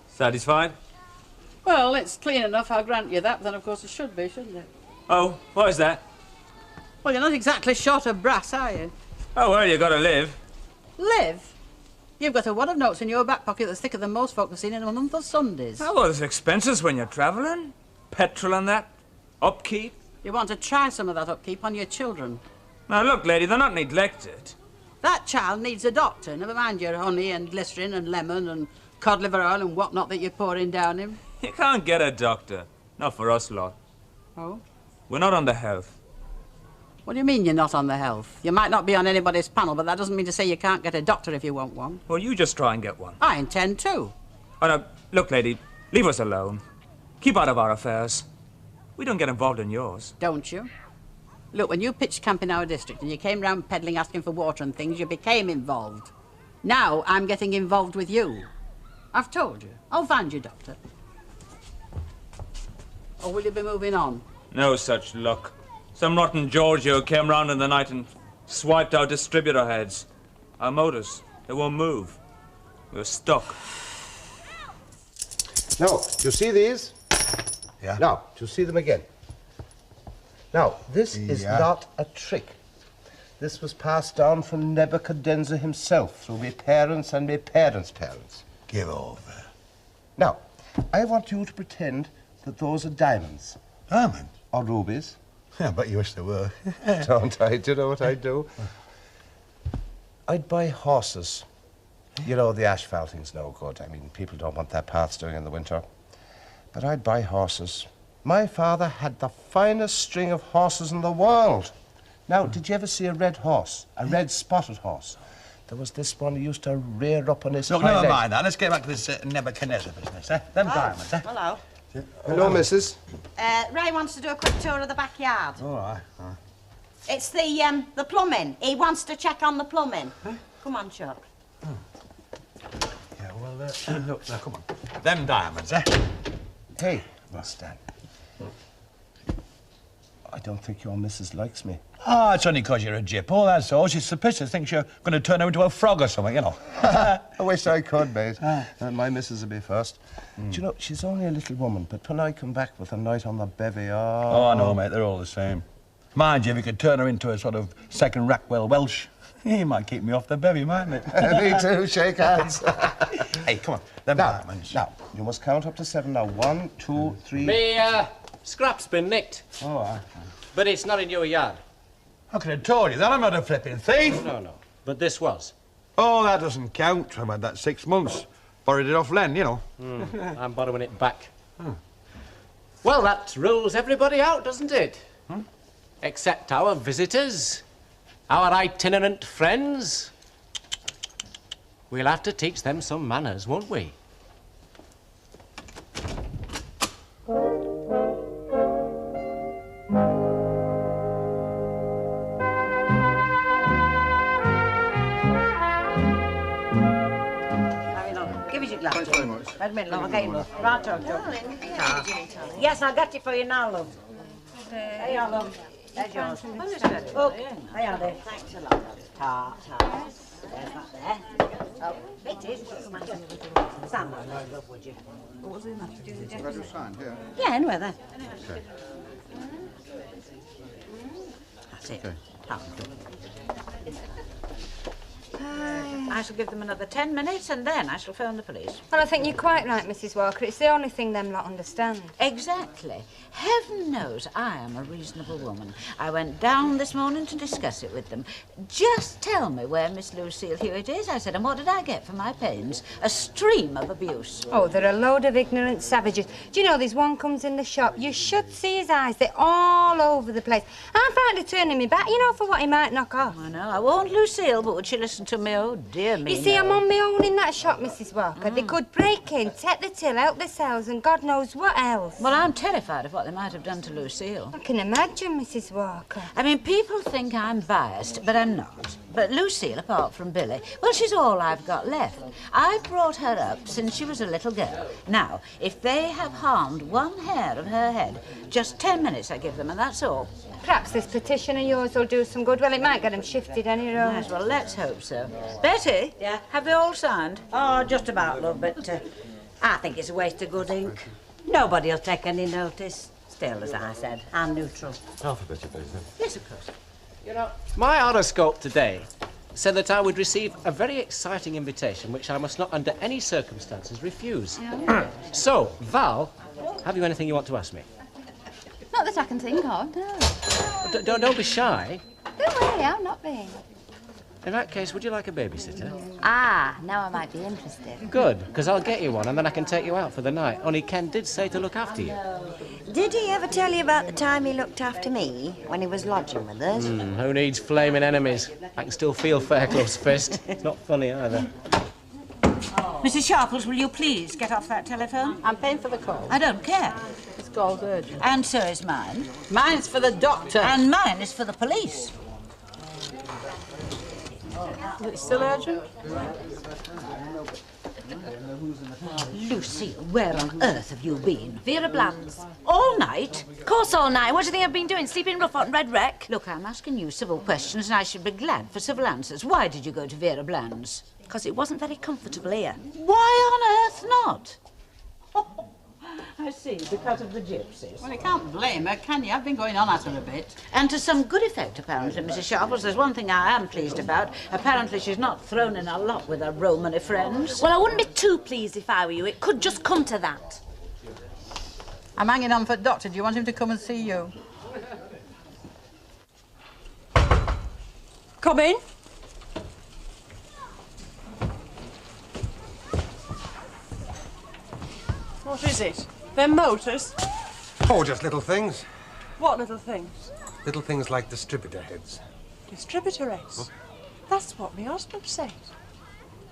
Satisfied? Well, it's clean enough, I'll grant you that, but then of course it should be, shouldn't it? Oh, what is that? Well, you're not exactly short of brass, are you? Oh, well, you gotta live. Live? You've got a wad of notes in your back pocket that's thicker than most folk have seen in a month of Sundays. Oh, well, there's expenses when you're travelling. Petrol and that. Upkeep. You want to try some of that upkeep on your children. Now, look, lady, they're not neglected. That child needs a doctor, never mind your honey and glycerin and lemon and cod liver oil and whatnot that you're pouring down him. You can't get a doctor. Not for us lot. Oh? We're not on the health. What do you mean you're not on the health? You might not be on anybody's panel, but that doesn't mean to say you can't get a doctor if you want one. Well, you just try and get one. I intend to. Oh, no, look, lady, leave us alone. Keep out of our affairs. We don't get involved in yours. Don't you? Look, when you pitched camp in our district and you came round peddling, asking for water and things, you became involved. Now I'm getting involved with you. I've told you. I'll find you, Doctor. Or will you be moving on? No such luck. Some rotten Giorgio came round in the night and swiped our distributor heads. Our motors, they won't move. We're stuck. Now, do you see these? Yeah. Now, do you see them again? Now, this is not a trick. This was passed down from Nebuchadnezzar himself through my parents and my parents' parents. Give over. Now, I want you to pretend that those are diamonds. Diamonds? Or rubies. Yeah, but you wish they were. Don't I? Do you know what I'd do? I'd buy horses. You know, the asphalting's no good. I mean, people don't want their paths doing in the winter. But I'd buy horses. My father had the finest string of horses in the world. Now, did you ever see a red horse? A red spotted horse? There was this one who used to rear up on his Look, hind never leg. mind that. Let's get back to this Nebuchadnezzar business, eh? Them diamonds, eh? Hello. Hello, missus. Ray wants to do a quick tour of the backyard. All right. It's the plumbing. He wants to check on the plumbing. Come on, Chuck. Yeah, well, look, now, come on. Them diamonds, eh? Hey, Mustang. I don't think your missus likes me. Oh, it's only 'cause you're a jippo, that's all. She's suspicious, thinks you're going to turn her into a frog or something, you know. I wish I could, mate. My missus will be first. Do you know, she's only a little woman, but when I come back with a night on the bevy, Oh, I know, mate, they're all the same. Mind you, if you could turn her into a sort of second Rackwell Welsh, he might keep me off the bevy, mightn't it? Me too, shake hands. Hey, come on, them diamonds. Now, you must count up to 7 now. 1, 2, 3... Me, scrap's been nicked. Oh, aye. But it's not in your yard. I could have told you that. I'm not a flipping thief. No. But this was. Oh, that doesn't count. I've had that 6 months. Borrowed it off Len, you know. I'm borrowing it back. Well, that rules everybody out, doesn't it? Except our visitors, our itinerant friends. We'll have to teach them some manners, won't we? Thanks very much. Right, yes, I got it for you now, love. Hey, love. There's yours. Look, I had it. Thanks a lot. Tart. There's that there. Oh, it is. Stand there, love, would you? What was it matter? Do the Have you signed here? Yeah, anyway then. Okay. That's it. I shall give them another 10 minutes and then I shall phone the police. Well, I think you're quite right, Mrs. Walker. It's the only thing them lot understand. Exactly. Heaven knows I am a reasonable woman. I went down this morning to discuss it with them. Just tell me where Miss Lucille Hewitt is, I said, and what did I get for my pains? A stream of abuse. Oh, they're a load of ignorant savages. Do you know, there's one comes in the shop, you should see his eyes. They're all over the place. I'm frightened of turning me back, you know, for what he might knock off. I know. I warned Lucille, but would she listen to me? Oh, dear me, You see, no. I'm on my own in that shop, Mrs. Walker. They could break in, take the till, help themselves, and God knows what else. Well, I'm terrified of what they might have done to Lucille. I can imagine, Mrs. Walker. I mean, people think I'm biased, but I'm not. But Lucille, apart from Billy, well, she's all I've got left. I brought her up since she was a little girl. Now, if they have harmed one hair of her head, just 10 minutes I give them, and that's all. Perhaps this petition of yours will do some good. Well, it might get them shifted any road. Yes, well, let's hope so. Betty? Yeah? Have they all signed? Oh, just about, love, but I think it's a waste of good ink. Nobody'll take any notice. Still, as I said, I'm neutral. Alphabet, please, then. Yes, of course. You know, my horoscope today said that I would receive a very exciting invitation, which I must not under any circumstances refuse. So, Val, have you anything you want to ask me? Not that I can think of, no. Don't be shy. Don't worry, I'm not being. In that case, would you like a babysitter? Ah, now I might be interested. Good, because I'll get you one and then I can take you out for the night. Only Ken did say to look after you. Did he ever tell you about the time he looked after me when he was lodging with us? Who needs flaming enemies? I can still feel Fairclough's fist. It's not funny either. Mrs. Sharples, will you please get off that telephone? I'm paying for the call. I don't care. This call's urgent. And so is mine. Mine's for the doctor. And mine is for the police. Is it still urgent? Lucy, where on earth have you been? Vera Bland's. All night? Of course all night. What do you think I've been doing? Sleeping rough on Red Wreck? Look, I'm asking you civil questions and I should be glad for civil answers. Why did you go to Vera Bland's? Because it wasn't very comfortable here. Why on earth not? I see, because of the gypsies. Well, you can't blame her, can you? I've been going on at her a bit. And to some good effect, apparently, Mrs. Sharples. There's one thing I am pleased about. Apparently she's not thrown in a lot with her Romany friends. Well, I wouldn't be too pleased if I were you. It could just come to that. I'm hanging on for doctor. Do you want him to come and see you? Come in. What is it? Them motors? Oh, just little things. What little things? Little things like distributor heads. Distributor heads? That's what my husband said.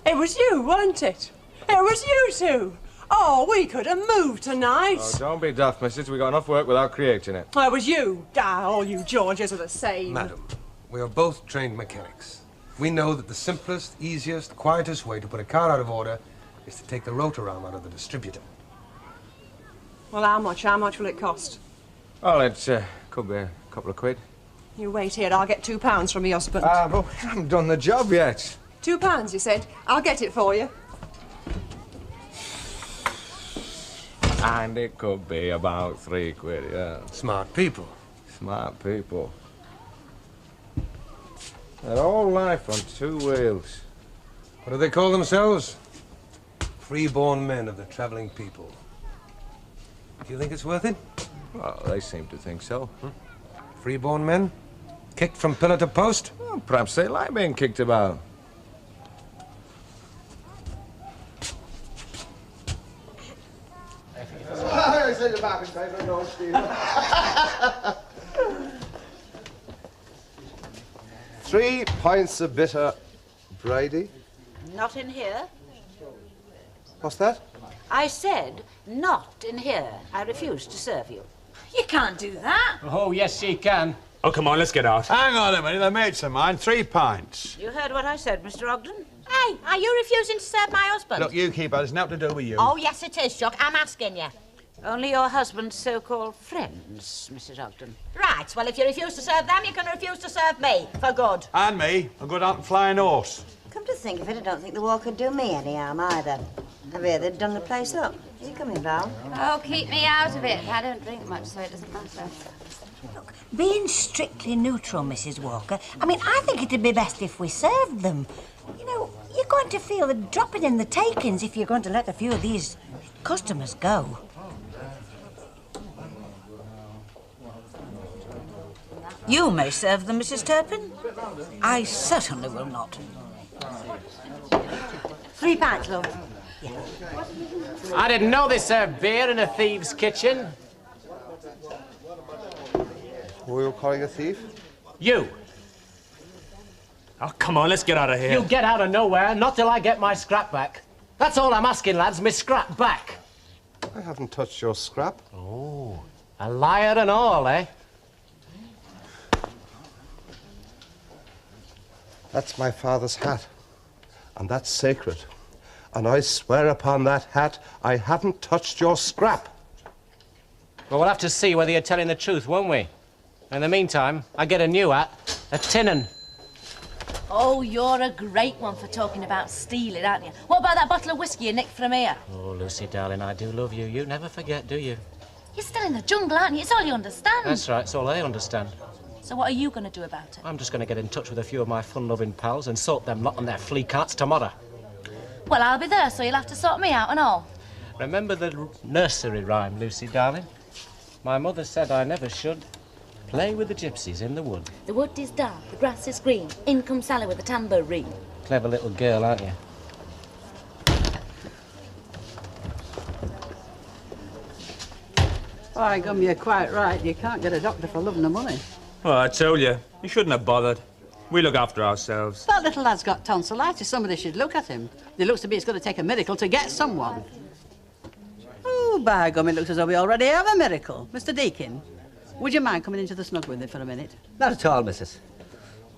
It was you, wasn't it? It was you two. Oh, we could have moved tonight. Oh, don't be daft, missus. We got enough work without creating it. It was you. Ah, all you Georges are the same. Madam, we are both trained mechanics. We know that the simplest, easiest, quietest way to put a car out of order is to take the rotor arm out of the distributor. Well, how much? How much will it cost? Well, it could be a couple of quid. You wait here. I'll get £2 from my husband. But we haven't done the job yet. £2, you said? I'll get it for you. And it could be about 3 quid, yeah. Smart people. Smart people. Their whole life on 2 wheels. What do they call themselves? Freeborn men of the travelling people. Do you think it's worth it? Well, they seem to think so. Freeborn men? Kicked from pillar to post? Well, perhaps they like being kicked about. I said the back paper, no stealing. 3 pints of bitter brandy. Not in here. What's that? I said, not in here. I refuse to serve you. You can't do that. Oh, yes, she can. Oh, come on, let's get out. Hang on a minute, they're mates of mine. 3 pints. You heard what I said, Mr. Ogden? Hey, are you refusing to serve my husband? Look, you keep it. It's nothing to do with you. Oh, yes, it is, Jock. I'm asking you. Only your husband's so-called friends, Mrs. Ogden. Right, well, if you refuse to serve them, you can refuse to serve me, for good. And me, a good out and flying horse. Come to think of it, I don't think the war could do me any harm either. I've heard they'd done the place up. Are you coming, Val? Oh, keep me out of it. I don't drink much, so it doesn't matter. Being strictly neutral, Mrs. Walker, I mean, I think it'd be best if we served them. You know, you're going to feel the dropping in the takings if you're going to let a few of these customers go. You may serve them, Mrs. Turpin. I certainly will not. 3 pints, love. I didn't know they served beer in a thief's kitchen. Who are you calling a thief? You. Oh, come on, let's get out of here. You get out of nowhere, not till I get my scrap back. That's all I'm asking, lads, my scrap back. I haven't touched your scrap. Oh, a liar and all, eh? That's my father's hat, and that's sacred. And I swear upon that hat, I haven't touched your scrap. Well, we'll have to see whether you're telling the truth, won't we? In the meantime, I get a new hat, a tinnin. Oh, you're a great one for talking about stealing, aren't you? What about that bottle of whiskey you nicked from here? Oh, Lucy, darling, I do love you. You never forget, do you? You're still in the jungle, aren't you? It's all you understand. That's right, it's all I understand. So what are you going to do about it? I'm just going to get in touch with a few of my fun-loving pals and sort them lot on their flea carts tomorrow. Well, I'll be there, so you'll have to sort me out and all. Remember the nursery rhyme, Lucy, darling? My mother said I never should play with the gypsies in the wood. The wood is dark, the grass is green. In comes Sally with a tambourine. Clever little girl, aren't you? By gum, you're quite right. You can't get a doctor for loving the money. Well, I told you, you shouldn't have bothered. We look after ourselves. That little lad's got tonsillitis. Somebody should look at him. It looks to me it's going to take a miracle to get someone. Oh, by gum, it looks as though we already have a miracle. Mr. Deakin, would you mind coming into the snug with me for a minute? Not at all, missus.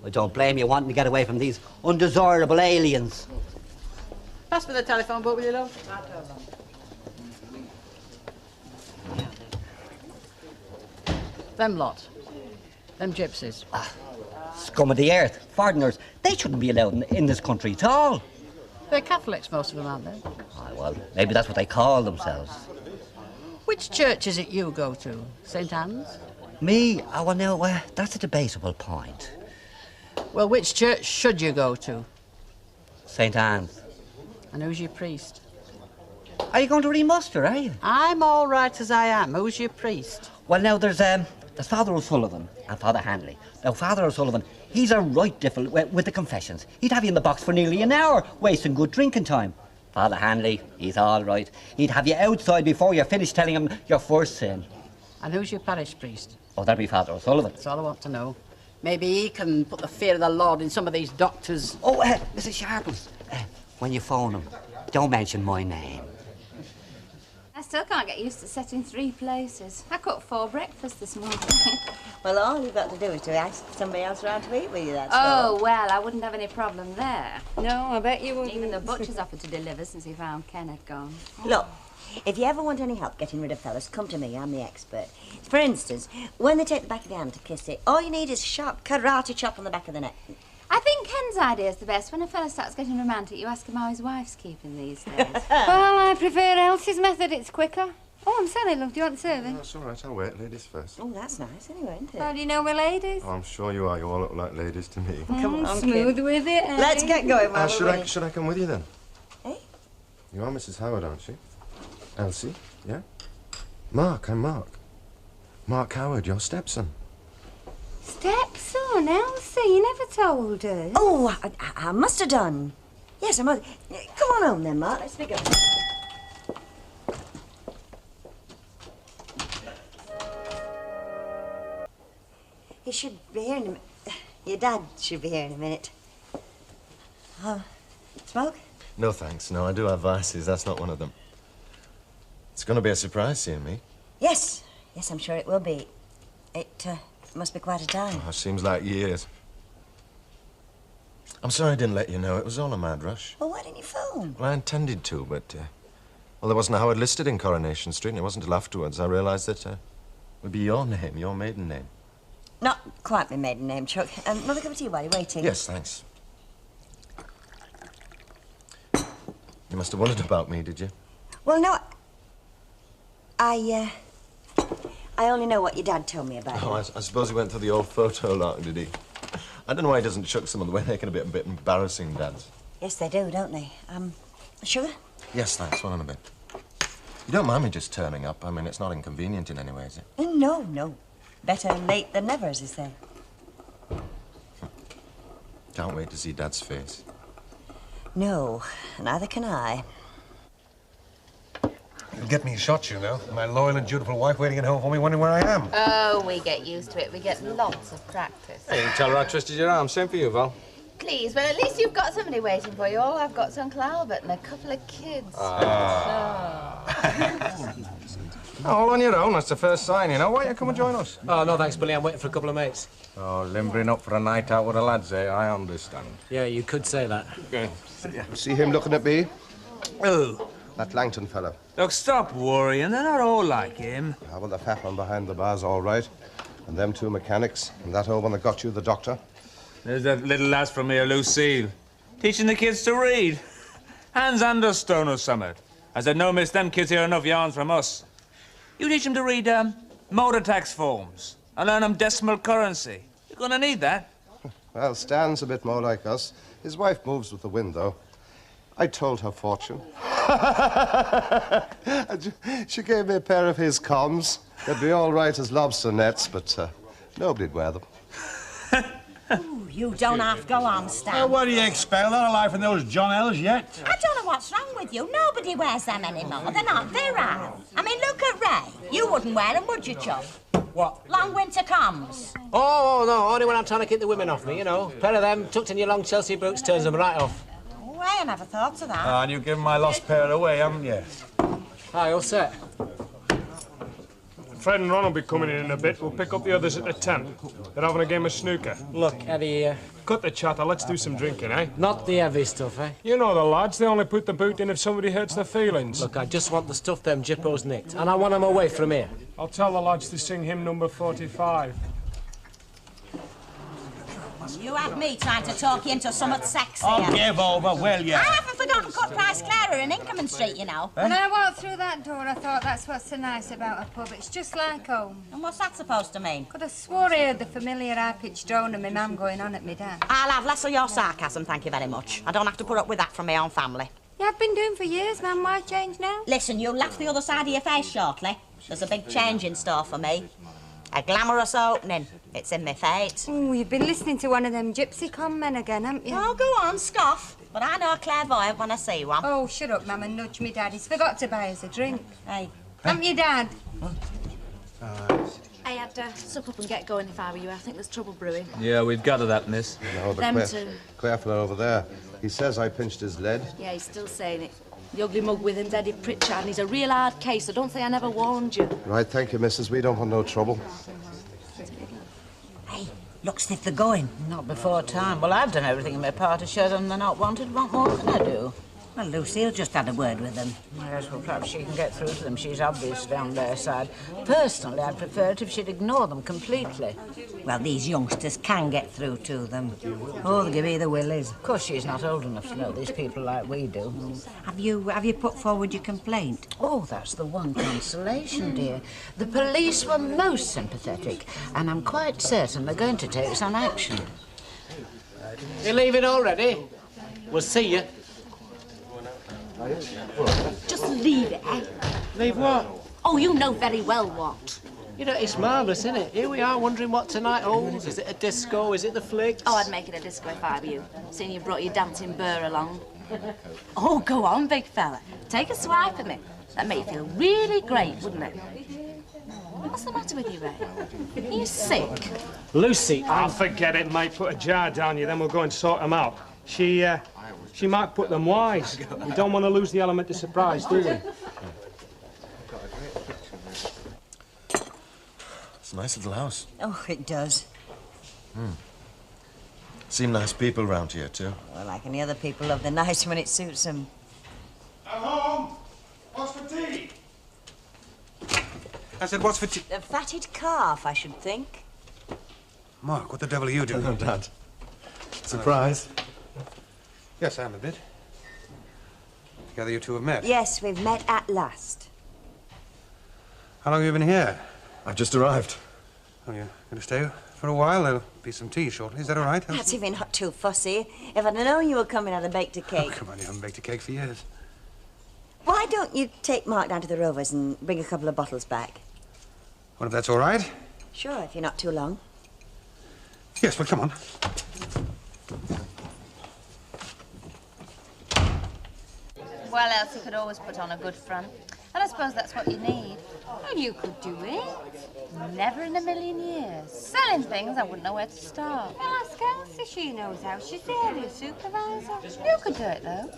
I don't blame you wanting to get away from these undesirable aliens. Pass me the telephone book, will you, love? Them lot. Them gypsies. Scum of the earth, foreigners, they shouldn't be allowed in this country at all. They're Catholics, most of them, aren't they? Well, maybe that's what they call themselves. Which church is it you go to? St. Anne's? Me? Oh, well, no, that's a debatable point. Well, which church should you go to? St. Anne's. And who's your priest? Are you going to remuster, are you? I'm all right as I am. Who's your priest? Well, now, there's Father O'Sullivan and Father Hanley. Now, Father O'Sullivan, he's a right difficult with the confessions. He'd have you in the box for nearly an hour, wasting good drinking time. Father Hanley, he's all right. He'd have you outside before you finish telling him your first sin. And who's your parish priest? Oh, that'd be Father O'Sullivan. That's all I want to know. Maybe he can put the fear of the Lord in some of these doctors. Oh, Mrs. Sharples, when you phone him, don't mention my name. I still can't get used to setting 3 places. I cooked 4 breakfasts this morning. Well, all you've got to do is to ask somebody else around to eat with you, that's Oh, all. well, I wouldn't have any problem there. No, I bet you wouldn't. Even the butcher's offered to deliver since he found Ken had gone. Look, if you ever want any help getting rid of fellas, come to me, I'm the expert. For instance, when they take the back of the hand to kiss it, all you need is a sharp karate chop on the back of the neck. I think Ken's idea is the best. When a fella starts getting romantic, you ask him how his wife's keeping these days. Well, I prefer Elsie's method. It's quicker. Oh, I'm sorry, love. Do you want serving? That's all right. I'll wait. Ladies first. Oh, that's nice anyway, isn't it? How do you know we're ladies? Oh, I'm sure you are. You all look like ladies to me. Come on, smooth kid. with it, eh? Let's get going, while Should we're I come with you then? Eh? You are Mrs. Howard, aren't you? Elsie, yeah? Mark, I'm Mark. Mark Howard, your stepson. Stepson, Elsie, you never told us. Oh, I must have done. Yes, I must. Come on home then, Mark. Let's be going. He should be here in a minute. Your dad should be here in a minute. Smoke? No, thanks. No, I do have vices. That's not one of them. It's going to be a surprise seeing me. Yes. Yes, I'm sure it will be. It must be quite a time. Oh, seems like years. I'm sorry I didn't let you know. It was all a mad rush. Well, why didn't you phone? Well, I intended to, but Well, there wasn't a Howard listed in Coronation Street, and it wasn't until afterwards I realised that it would be your name, your maiden name. Not quite my maiden name, Chuck. Another cup of tea while you're waiting. Yes, thanks. You must have wondered about me, did you? Well, no. I only know what your dad told me about Oh, you. I suppose he went through the old photo lot, did he? I don't know why he doesn't chuck some of the way they can be a bit embarrassing, Dads. Yes, they do, don't they? Sugar? Yes, thanks. One in a bit. You don't mind me just turning up? I mean, it's not inconvenient in any way, is it? No, no. Better late than never, as they say. Can't wait to see Dad's face. No, neither can I. You'll get me shot, you know. My loyal and dutiful wife waiting at home for me, wondering where I am. Oh, we get used to it. We get lots of practice. Hey, you can tell her I trusted your arm. Same for you, Val. Please, well, at least you've got somebody waiting for you. All I've got's Uncle Albert and a couple of kids. All on your own. That's the first sign, you know. Why don't you come and join us? Oh, no, thanks, Billy. I'm waiting for a couple of mates. Oh, limbering up for a night out with the lads, eh? I understand. Yeah, you could say that. Good. See him looking at me? Who? That Langton fellow. Look, stop worrying. They're not all like him. Ah, well, the fat one behind the bar's all right. And them two mechanics. And that old one that got you, the doctor. There's that little lass from here, Lucille, teaching the kids to read. Hans Anderstone or something. I said, no, miss, them kids hear enough yarns from us. You teach them to read motor tax forms and learn them decimal currency. You're gonna need that. Well, Stan's a bit more like us. His wife moves with the wind, though. I told her fortune. She gave me a pair of his comms. They'd be all right as lobster nets, but nobody'd wear them. Ooh, you don't have to go on, Stan. What do you expect? Not alive from those John L's yet. I don't know what's wrong with you. Nobody wears them anymore. They're not virile. I mean, look at Ray. You wouldn't wear them, would you, Chuck? What? Long winter comms. Oh, no, only when I'm trying to keep the women off me, you know. A pair of them tucked in your long Chelsea boots turns them right off. Oh, I never thought of that. And you've given my lost pair away, haven't you? Hi, all set. Fred and Ron will be coming in a bit. We'll pick up the others at the tent. They're having a game of snooker. Look, Eddie, Cut the chatter, let's do some drinking, eh? not the heavy stuff, eh? You know the lads, they only put the boot in if somebody hurts their feelings. Look, I just want the stuff them jippos nicked, and I want them away from here. I'll tell the lads to sing hymn number 45. You had me trying to talk you into somewhat sexy. Oh, give over, will you? I haven't forgotten Cut Price Clara in Inkerman Street, you know. When I walked through that door, I thought that's what's so nice about a pub. It's just like home. And what's that supposed to mean? Could have swore I heard the familiar high-pitched drone of my mum going on at me dad. I'll have less of your sarcasm, thank you very much. I don't have to put up with that from my own family. Yeah, I've been doing for years, ma'am. Why change now? Listen, you'll laugh the other side of your face shortly. There's a big change in store for me. A glamorous opening. It's in my fate. Oh, you've been listening to one of them gypsy con men again, haven't you? Oh, go on, scoff. But I know a clairvoyant when I see one. Oh, shut up, ma'am, and nudge me dad. He's forgot to buy us a drink. Hey. Haven't you, Dad? I had to sup up and get going if I were you. I think there's trouble brewing. Yeah, we've gathered that, miss. No, the Them queer, two. queer fellow over there. He says I pinched his lead. Yeah, he's still saying it. The ugly mug with him's Eddie Pritchard, and he's a real hard case, so don't say I never warned you. Right, thank you, missus. We don't want no trouble. Hey, looks as if they're going. Not before time. Well, I've done everything in my part to show them they're not wanted. What more can I do? Well, Lucille just had a word with them. Yes, well, perhaps she can get through to them. She's obviously on their side. Personally, I'd prefer it if she'd ignore them completely. Well, these youngsters can get through to them. Oh, they give me the willies. Of course, she's not old enough to know these people like we do. Have you put forward your complaint? Oh, that's the one consolation, dear. The police were most sympathetic, and I'm quite certain they're going to take some action. You leaving already? We'll see you. Just leave it, eh? Leave what? Oh, you know very well what. You know, it's marvellous, isn't it? Here we are wondering what tonight holds. Is it a disco? Is it the flicks? Oh, I'd make it a disco if I were you, seeing you brought your dancing burr along. Oh, go on, big fella. Take a swipe at me. That'd make you feel really great, wouldn't it? What's the matter with you, Ray? Are you sick? Lucy, I'll forget it, mate. Put a jar down you, then we'll go and sort them out. She might put them wise. We don't want to lose the element of surprise, do we? It's a nice little house. Oh, it does. Seem nice people round here, too. Well, like any other people love the nice when it suits them. I'm home. What's the I said, what's for tea? A fatted calf, I should think. Mark, what the devil are you doing? Oh, Dad. Surprise? Yes, I am a bit. Together you two have met. Yes, we've met at last. How long have you been here? I've just arrived. Oh, you're going to stay for a while? There'll be some tea shortly. Is that all right? That's if you're not too fussy. If I'd known you were coming, I'd have baked a cake. Oh, come on, you haven't baked a cake for years. Why don't you take Mark down to the Rovers and bring a couple of bottles back? What if that's all right? Sure, if you're not too long. Yes, well, come on. Well, Elsie could always put on a good front. And I suppose that's what you need. Well, you could do it. Never in a million years. Selling things, I wouldn't know where to start. Well, ask Elsie, she knows how. She's the area supervisor. You could do it, though.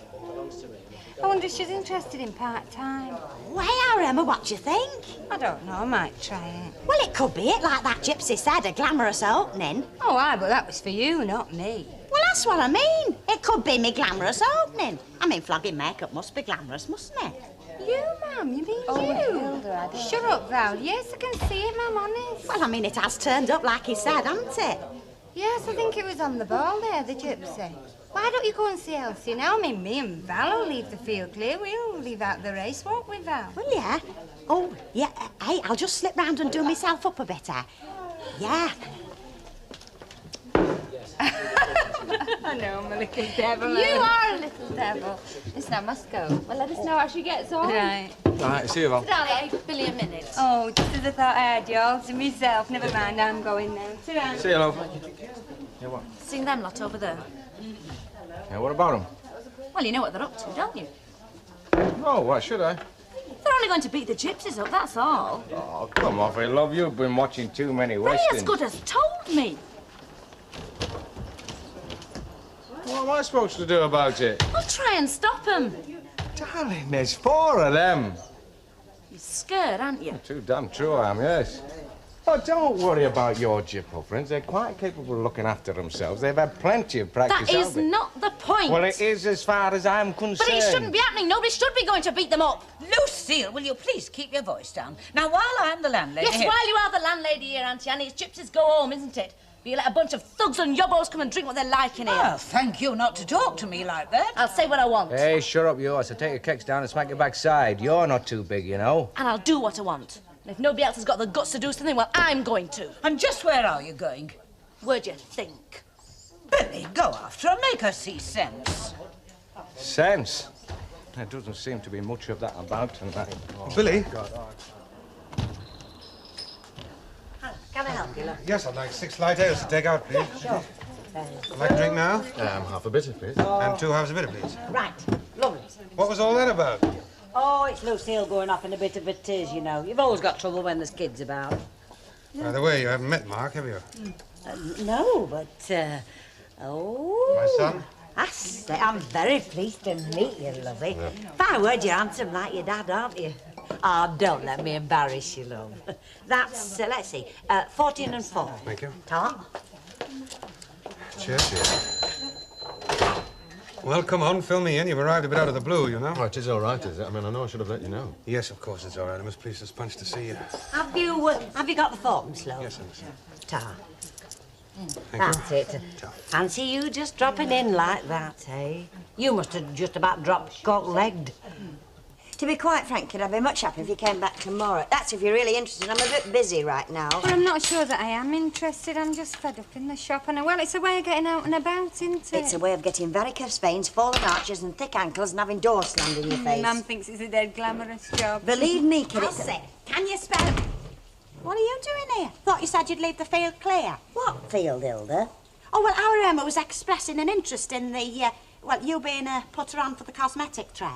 I wonder if she's interested in part-time. Well, Emma, what do you think? I don't know, I might try it. Well, it could be it, like that gypsy said, a glamorous opening. Oh, aye, but that was for you, not me. Well, that's what I mean. It could be me glamorous opening. I mean, flogging makeup must be glamorous, mustn't it? You, Mum, you mean you? Hilda, I don't Shut up, Val. Yes, I can see it, Mum, honest. Well, I mean, it has turned up like he said, hasn't it? Yes, I think it was on the ball there, the gypsy. Why don't you go and see Elsie now? I mean, me and Val will leave the field clear. We'll leave out the race, won't we, Val? Well, yeah. Oh, yeah. Hey, I'll just slip round and do myself up a bit, Yeah. I know, I'm a little devil. You are a little devil. Listen, I must go. Well, let us know how she gets on. Right. Right, see you, Val. Darling, Billy, a minute. Oh, just as I thought I had you all to myself. Never mind, I'm going now. Ta-ra. See you, love. Yeah, what? Seen them lot over there? Yeah, what about them? Well, you know what they're up to, don't you? Oh, what should I? They're only going to beat the gypsies up, that's all. Oh, come off it, love. You've been watching too many They westerns. as good as told me. What am I supposed to do about it? I'll try and stop them. Darling, there's 4 of them. You're scared, aren't you? Too damn true I am, yes. Oh, don't worry about your gyppo friends. They're quite capable of looking after themselves. They've had plenty of practice. That is not the point. Well, it is as far as I'm concerned. But it shouldn't be happening. Nobody should be going to beat them up. Lucille, will you please keep your voice down? Now, while I'm the landlady Yes, here... while you are the landlady here, Auntie Annie, it's gypsies go home, isn't it? But you let a bunch of thugs and yobbos come and drink what they like in here. Oh, thank you not to talk to me like that. I'll say what I want. Hey, shut up, you. I said take your kicks down and smack your backside. You're not too big, you know. And I'll do what I want. And if nobody else has got the guts to do something, well, I'm going to. And just where are you going? Where'd you think? Billy, go after her. Make her see sense. Sense? There doesn't seem to be much of that about tonight. Oh, Billy? God. Can I help you, love? Yes, I'd like 6 light ales to take out, please. Sure. I'd like a drink now? Half a bitter, please. And 2 halves a bitter, please. Right. Lovely. What was all that about? Oh, it's Lucille going off in a bit of a tiz, you know. You've always got trouble when there's kids about. By the way, you haven't met Mark, have you? No, but, oh. My son? I say, I'm very pleased to meet you, lovey. By word, you're handsome like your dad, aren't you? Oh, don't let me embarrass you, love. That's, let's see, 14 and 4. Thank you. Tom? Cheers, cheers. Well, come on, fill me in. You've arrived a bit out of the blue, you know. Oh, it is all right, is it? I mean, I know I should have let you know. Yes, of course it's all right. I'm as pleased as Punch to see you. Have you got the forms, love? Yes, Anderson. Ta. Thank That's it. Fancy you just dropping in like that, eh? You must have just about dropped cock-legged. To be quite frank, kid, I'd be much happier if you came back tomorrow. That's if you're really interested. I'm a bit busy right now. Well, I'm not sure that I am interested. I'm just fed up in the shop. And, well, it's a way of getting out and about, isn't it? It's a way of getting varicose veins, fallen arches and thick ankles and having doors slammed in your face. Mum thinks it's a dead glamorous job. Believe me, kid, it's... Elsie, can you spell? What are you doing here? Thought you said you'd leave the field clear. What field, Hilda? Oh, well, our Emma was expressing an interest in the, well, you being a putter on for the cosmetic trade.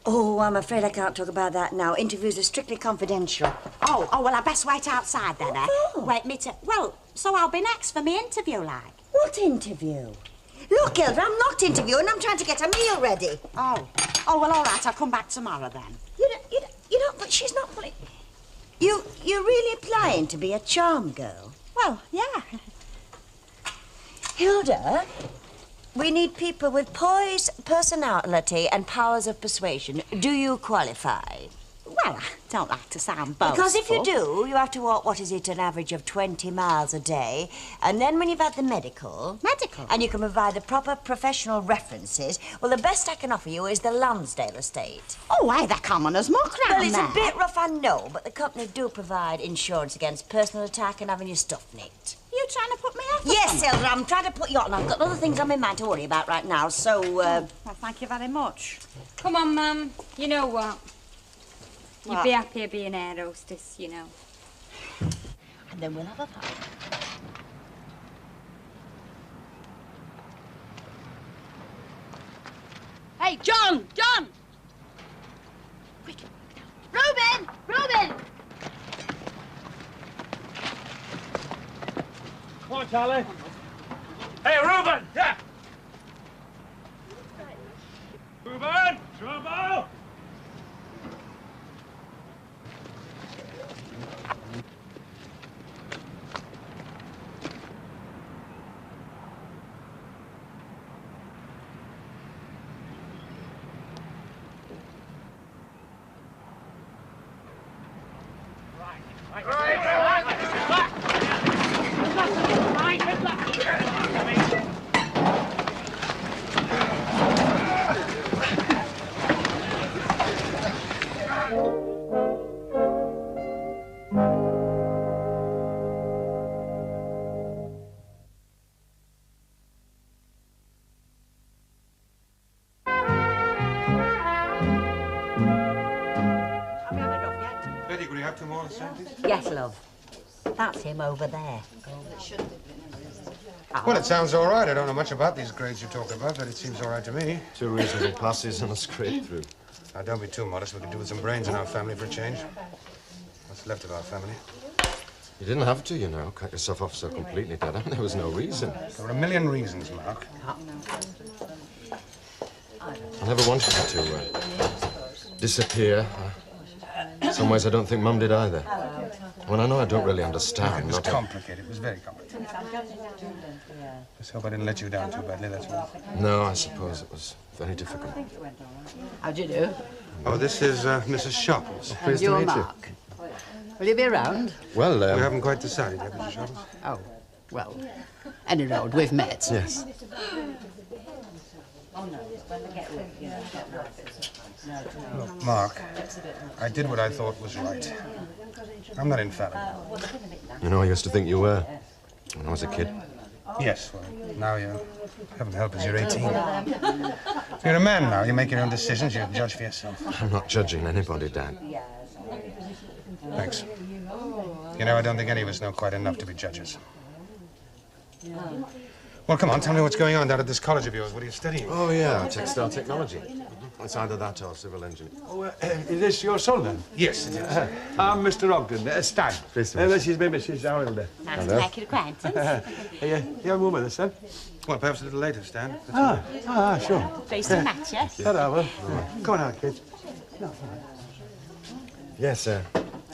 Oh, I'm afraid I can't talk about that now. Interviews are strictly confidential. Oh, well, I best wait outside then, eh? Wait me to... Well, so I'll be next for me interview, like. What interview? Look, Hilda, I'm not interviewing. I'm trying to get a meal ready. Oh, well, all right. I'll come back tomorrow then. You don't... But she's not... You're really applying to be a charm girl? Well, yeah. Hilda, we need people with poise, personality and powers of persuasion. Do you qualify? Well, Well, I don't like to sound boastful. Because if you do, you have to walk, what is it, an average of 20 miles a day. And then when you've had the medical... Medical? And you can provide the proper professional references, well, the best I can offer you is the Lansdale estate. Oh, why, they're common as muck round Well, it's there. a bit rough, I know, but the company do provide insurance against personal attack and having your stuff nicked. You trying to put me off? Yes, Hilda, I'm trying to put you on. I've got other things on my mind to worry about right now, so, Well, thank you very much. Come on, Mum. You know what? You'd What? be happier being air hostess, you know. And then we'll have a fight. Hey, John! John! Quick! Reuben! Reuben! Come on, Charlie. Hey, Reuben! Yeah! Reuben! Trouble! Betty, could you have 2 more, please? Yes, love. That's him over there. Well, it sounds all right. I don't know much about these grades you talk about, but it seems all right to me. 2 reasonable passes and a scrape through. Now, don't be too modest. We could do with some brains in our family for a change. What's left of our family? You didn't have to, you know. Cut yourself off so completely, Dad. There was no reason. There were a million reasons, Mark. I never wanted you to disappear. In some ways, I don't think Mum did either. Well, I know I don't really understand. It was not- complicated. It was very complicated. Just hope I didn't let you down too badly, that's all. No, I suppose it was very difficult. How do you do? Oh, this is Mrs. Sharples. And you're Mark. Will you be around? Well, we haven't quite decided yet, Mrs. Sharples. Oh, well, any road, we've met. Yes. Look, Mark, I did what I thought was right. I'm not infallible. You know, I used to think you were when I was a kid. Yes, well, now you heaven help us, you're 18. You're a man now. You make your own decisions. You judge for yourself. I'm not judging anybody, Dad. Thanks. You know, I don't think any of us know quite enough to be judges. Well, come on, tell me what's going on down at this college of yours. What are you studying? Oh, yeah, textile technology. It's either that or civil engineering. Oh, is this your son, then? Yes, it is. I'm Mr. Ogden, Stan. Pleased to meet you. This is me, Mrs. Arundel. Nice to make your acquaintance. You have a woman, son? Well, perhaps a little later, Stan. Sure. Pleased to meet you. Hello. Go on, kids. Yes,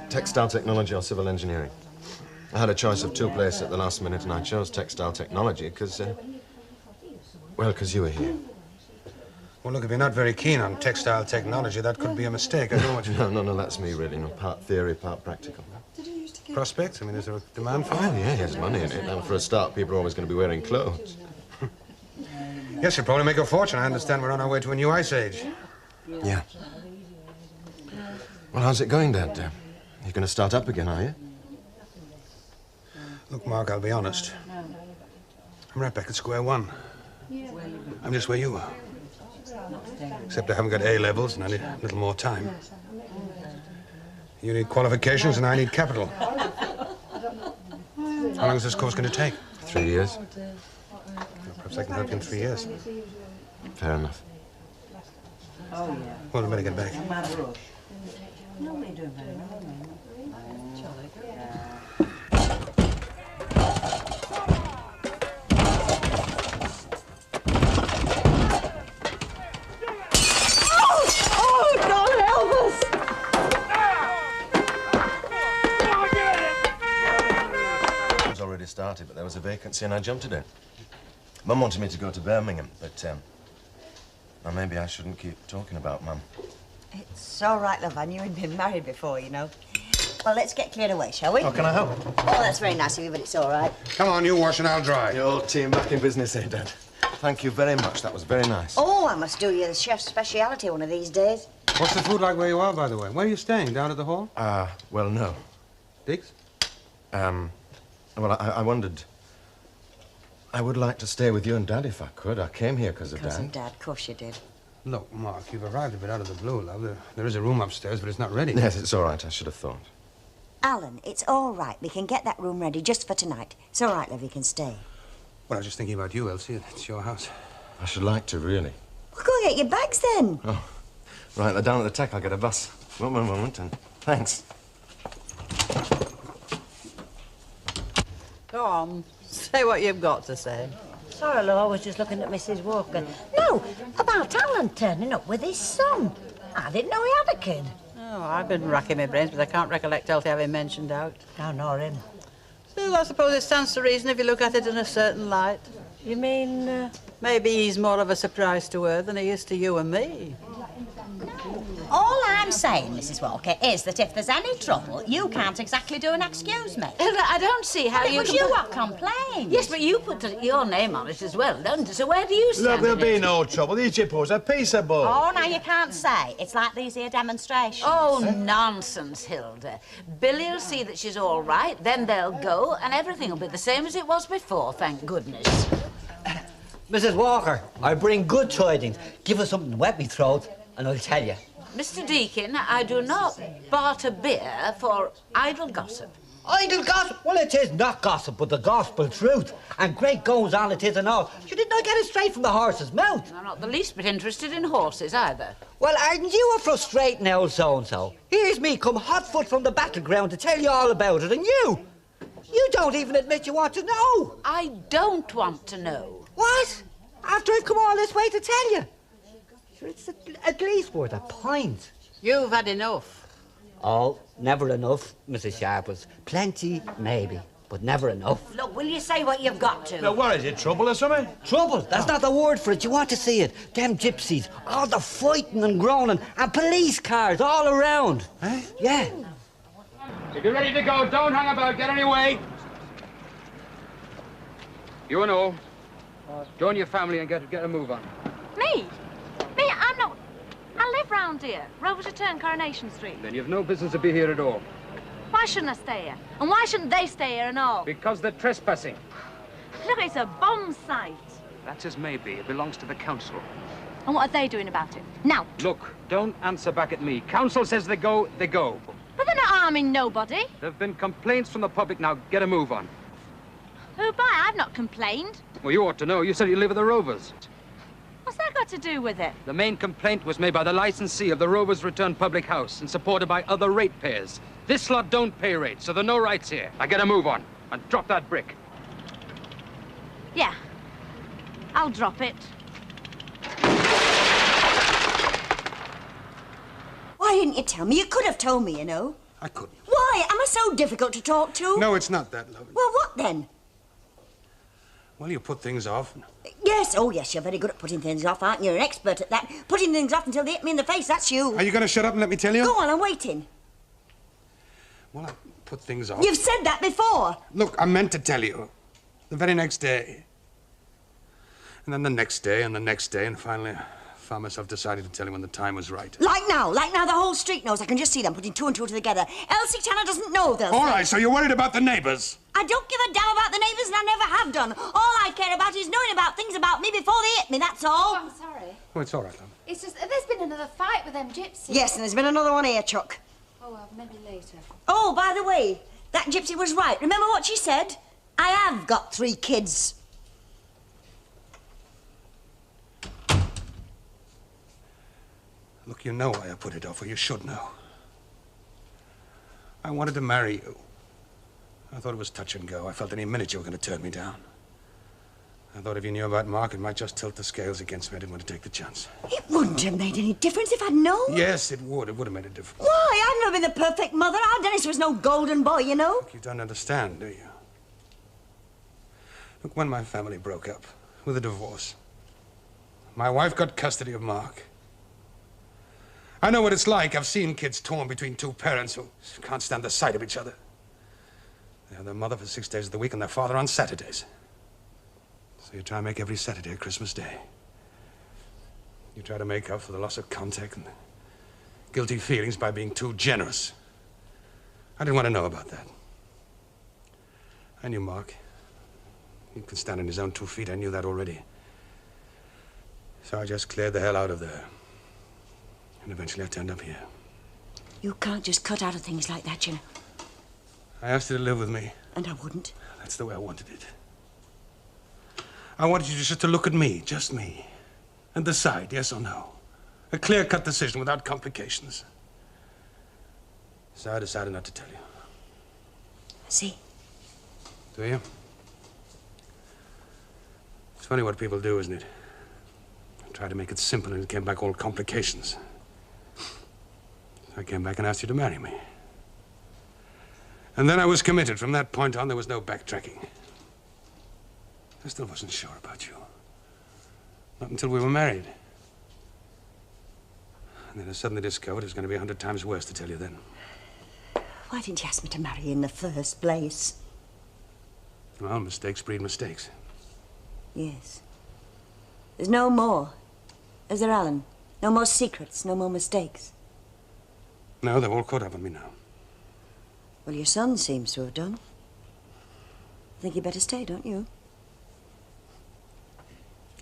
textile technology or civil engineering. I had a choice of 2 places at the last minute, and I chose textile technology because, well, because you were here. Well, look, if you're not very keen on textile technology, that could be a mistake. I don't want you... No, that's me, really. No, part theory, part practical. Prospects? I mean, is there a demand for Well, it? yeah, there's money in it. And for a start, people are always going to be wearing clothes. Yes, you'll probably make a fortune. I understand we're on our way to a new ice age. Yeah. Well, how's it going, Dad? You're going to start up again, are you? Look, Mark, I'll be honest. I'm right back at square one. I'm just where you are. Except I haven't got A levels and I need a little more time. You need qualifications and I need capital. How long is this course going to take? 3 years. Perhaps I can help you in 3 years. Fair enough. Well, we better get back. Started, but there was a vacancy and I jumped at it. Mum wanted me to go to Birmingham, but well, maybe I shouldn't keep talking about Mum. It's all right, love. I knew he'd been married before, you know. Well, let's get cleared away, shall we? Oh, can I help? Oh, that's very nice of you, but it's all right. Come on, you wash and I'll dry. Your old team back in business here, Dad. Thank you very much. That was very nice. Oh, I must do you the chef's speciality one of these days. What's the food like where you are, by the way? Where are you staying? Down at the hall? Well, no. Diggs? Well, I wondered... I would like to stay with you and Dad if I could. I came here because of Dad. Because of Dad, of course you did. Look, Mark, you've arrived a bit out of the blue, love. There is a room upstairs, but it's not ready. Yes, it's all right. I should have thought. Alan, it's all right. We can get that room ready just for tonight. It's all right, love. You can stay. Well, I was just thinking about you, Elsie. It's your house. I should like to, really. Well, go get your bags, then. Oh, right. They're down at the tech. I'll get a bus. One moment, and thanks. Go on. Say what you've got to say. Sorry, love, I was just looking at Mrs. Walker. No, about Alan turning up with his son. I didn't know he had a kid. Oh, I've been racking my brains, but I can't recollect Elsie having mentioned out. No, nor him. Still, I suppose it stands to reason if you look at it in a certain light. You mean... Maybe he's more of a surprise to her than he is to you and me. All I'm saying, Mrs. Walker, is that if there's any trouble, you can't exactly do an excuse me. I don't see how Well, you... it was you what complained. Yes, but you put your name on it as well, don't you? So where do you stand? Look, there'll in be it? no trouble. These jippos are peaceable. Oh, now you can't say. It's like these here demonstrations. Oh, nonsense, Hilda. Billy'll see that she's all right, then they'll go, and everything will be the same as it was before, thank goodness. Mrs. Walker, I bring good tidings. Give us something to wet me throat, and I'll tell you. Mr. Deacon, I do not barter beer for idle gossip. Idle gossip? Well, it is not gossip, but the gospel truth. And great goes on it is and all. You didn't I get it straight from the horse's mouth? I'm not the least bit interested in horses either. Well, aren't you a frustrating old so-and-so? Here's me come hot foot from the battleground to tell you all about it, and you don't even admit you want to know. I don't want to know. What? After I've come all this way to tell you? Sure, it's at least worth a pint. You've had enough. Oh, never enough, Mrs. Sharples. Plenty, maybe, but never enough. Look, will you say what you've got to? Now, what is it, trouble or something? Trouble? That's not the word for it. You want to see it. Them gypsies, all the fighting and groaning, and police cars all around. Eh? Yeah. If you're ready to go, don't hang about. Get any way. You and all, join your family and get a move on. Me? Me? I'm not... I live round here. Rovers Return, Coronation Street. Then you've no business to be here at all. Why shouldn't I stay here? And why shouldn't they stay here and all? Because they're trespassing. Look, it's a bomb site. That's as may be. It belongs to the council. And what are they doing about it? Now. Look, don't answer back at me. Council says they go, they go. But they're not harming nobody. There've been complaints from the public. Now, get a move on. Who by? I've not complained. Well, you ought to know. You said you live with the Rovers. What's that got to do with it? The main complaint was made by the licensee of the Rovers Return Public House and supported by other ratepayers. This lot don't pay rates, so there are no rights here. Now get a move on and drop that brick. Yeah. I'll drop it. Why didn't you tell me? You could have told me, you know. I couldn't. Why? Am I so difficult to talk to? No, it's not that, love. Well, what then? Well, you put things off. Yes, oh yes, you're very good at putting things off, aren't you? You're an expert at that. Putting things off until they hit me in the face, that's you. Are you going to shut up and let me tell you? Go on, I'm waiting. Well, I put things off. You've said that before. Look, I meant to tell you. The very next day. And then the next day and the next day, and finally I found myself deciding to tell you when the time was right. Like now the whole street knows. I can just see them putting two and two together. Elsie Tanner doesn't know, they'll All say. right, so you're worried about the neighbours? I don't give a damn about the neighbours, and I never have done. All I care about is knowing about things about me before they hit me, that's all. Oh, I'm sorry. Oh, it's all right, love. It's just, there's been another fight with them gypsies. Yes, and there's been another one here, Chuck. Oh, well, maybe later. Oh, by the way, that gypsy was right. Remember what she said? I have got 3 kids. Look, you know why I put it off, or you should know. I wanted to marry you. I thought it was touch and go. I felt any minute you were going to turn me down. I thought if you knew about Mark, it might just tilt the scales against me. I didn't want to take the chance. It wouldn't have made any difference if I'd known. Yes, it would. It would have made a difference. Why? I've never been the perfect mother. Our Dennis was no golden boy, you know. Look, you don't understand, do you? Look, when my family broke up with a divorce, my wife got custody of Mark. I know what it's like. I've seen kids torn between two parents who can't stand the sight of each other. They have their mother for 6 days of the week and their father on Saturdays. So you try to make every Saturday a Christmas Day. You try to make up for the loss of contact and the guilty feelings by being too generous. I didn't want to know about that. I knew Mark. He could stand on his own 2 feet. I knew that already. So I just cleared the hell out of there. And eventually I turned up here. You can't just cut out of things like that, you know. I asked you to live with me. And I wouldn't. That's the way I wanted it. I wanted you just to look at me, just me, and decide, yes or no. A clear-cut decision without complications. So I decided not to tell you. See? Do you? It's funny what people do, isn't it? Try to make it simple and it came back all complications. I came back and asked you to marry me. And then I was committed. From that point on, there was no backtracking. I still wasn't sure about you. Not until we were married. And then I suddenly discovered it was going to be 100 times worse to tell you then. Why didn't you ask me to marry you in the first place? Well, mistakes breed mistakes. Yes. There's no more. Is there, Alan? No more secrets, no more mistakes. No, they're all caught up on me now. Well, your son seems to have done. I think you better stay, don't you?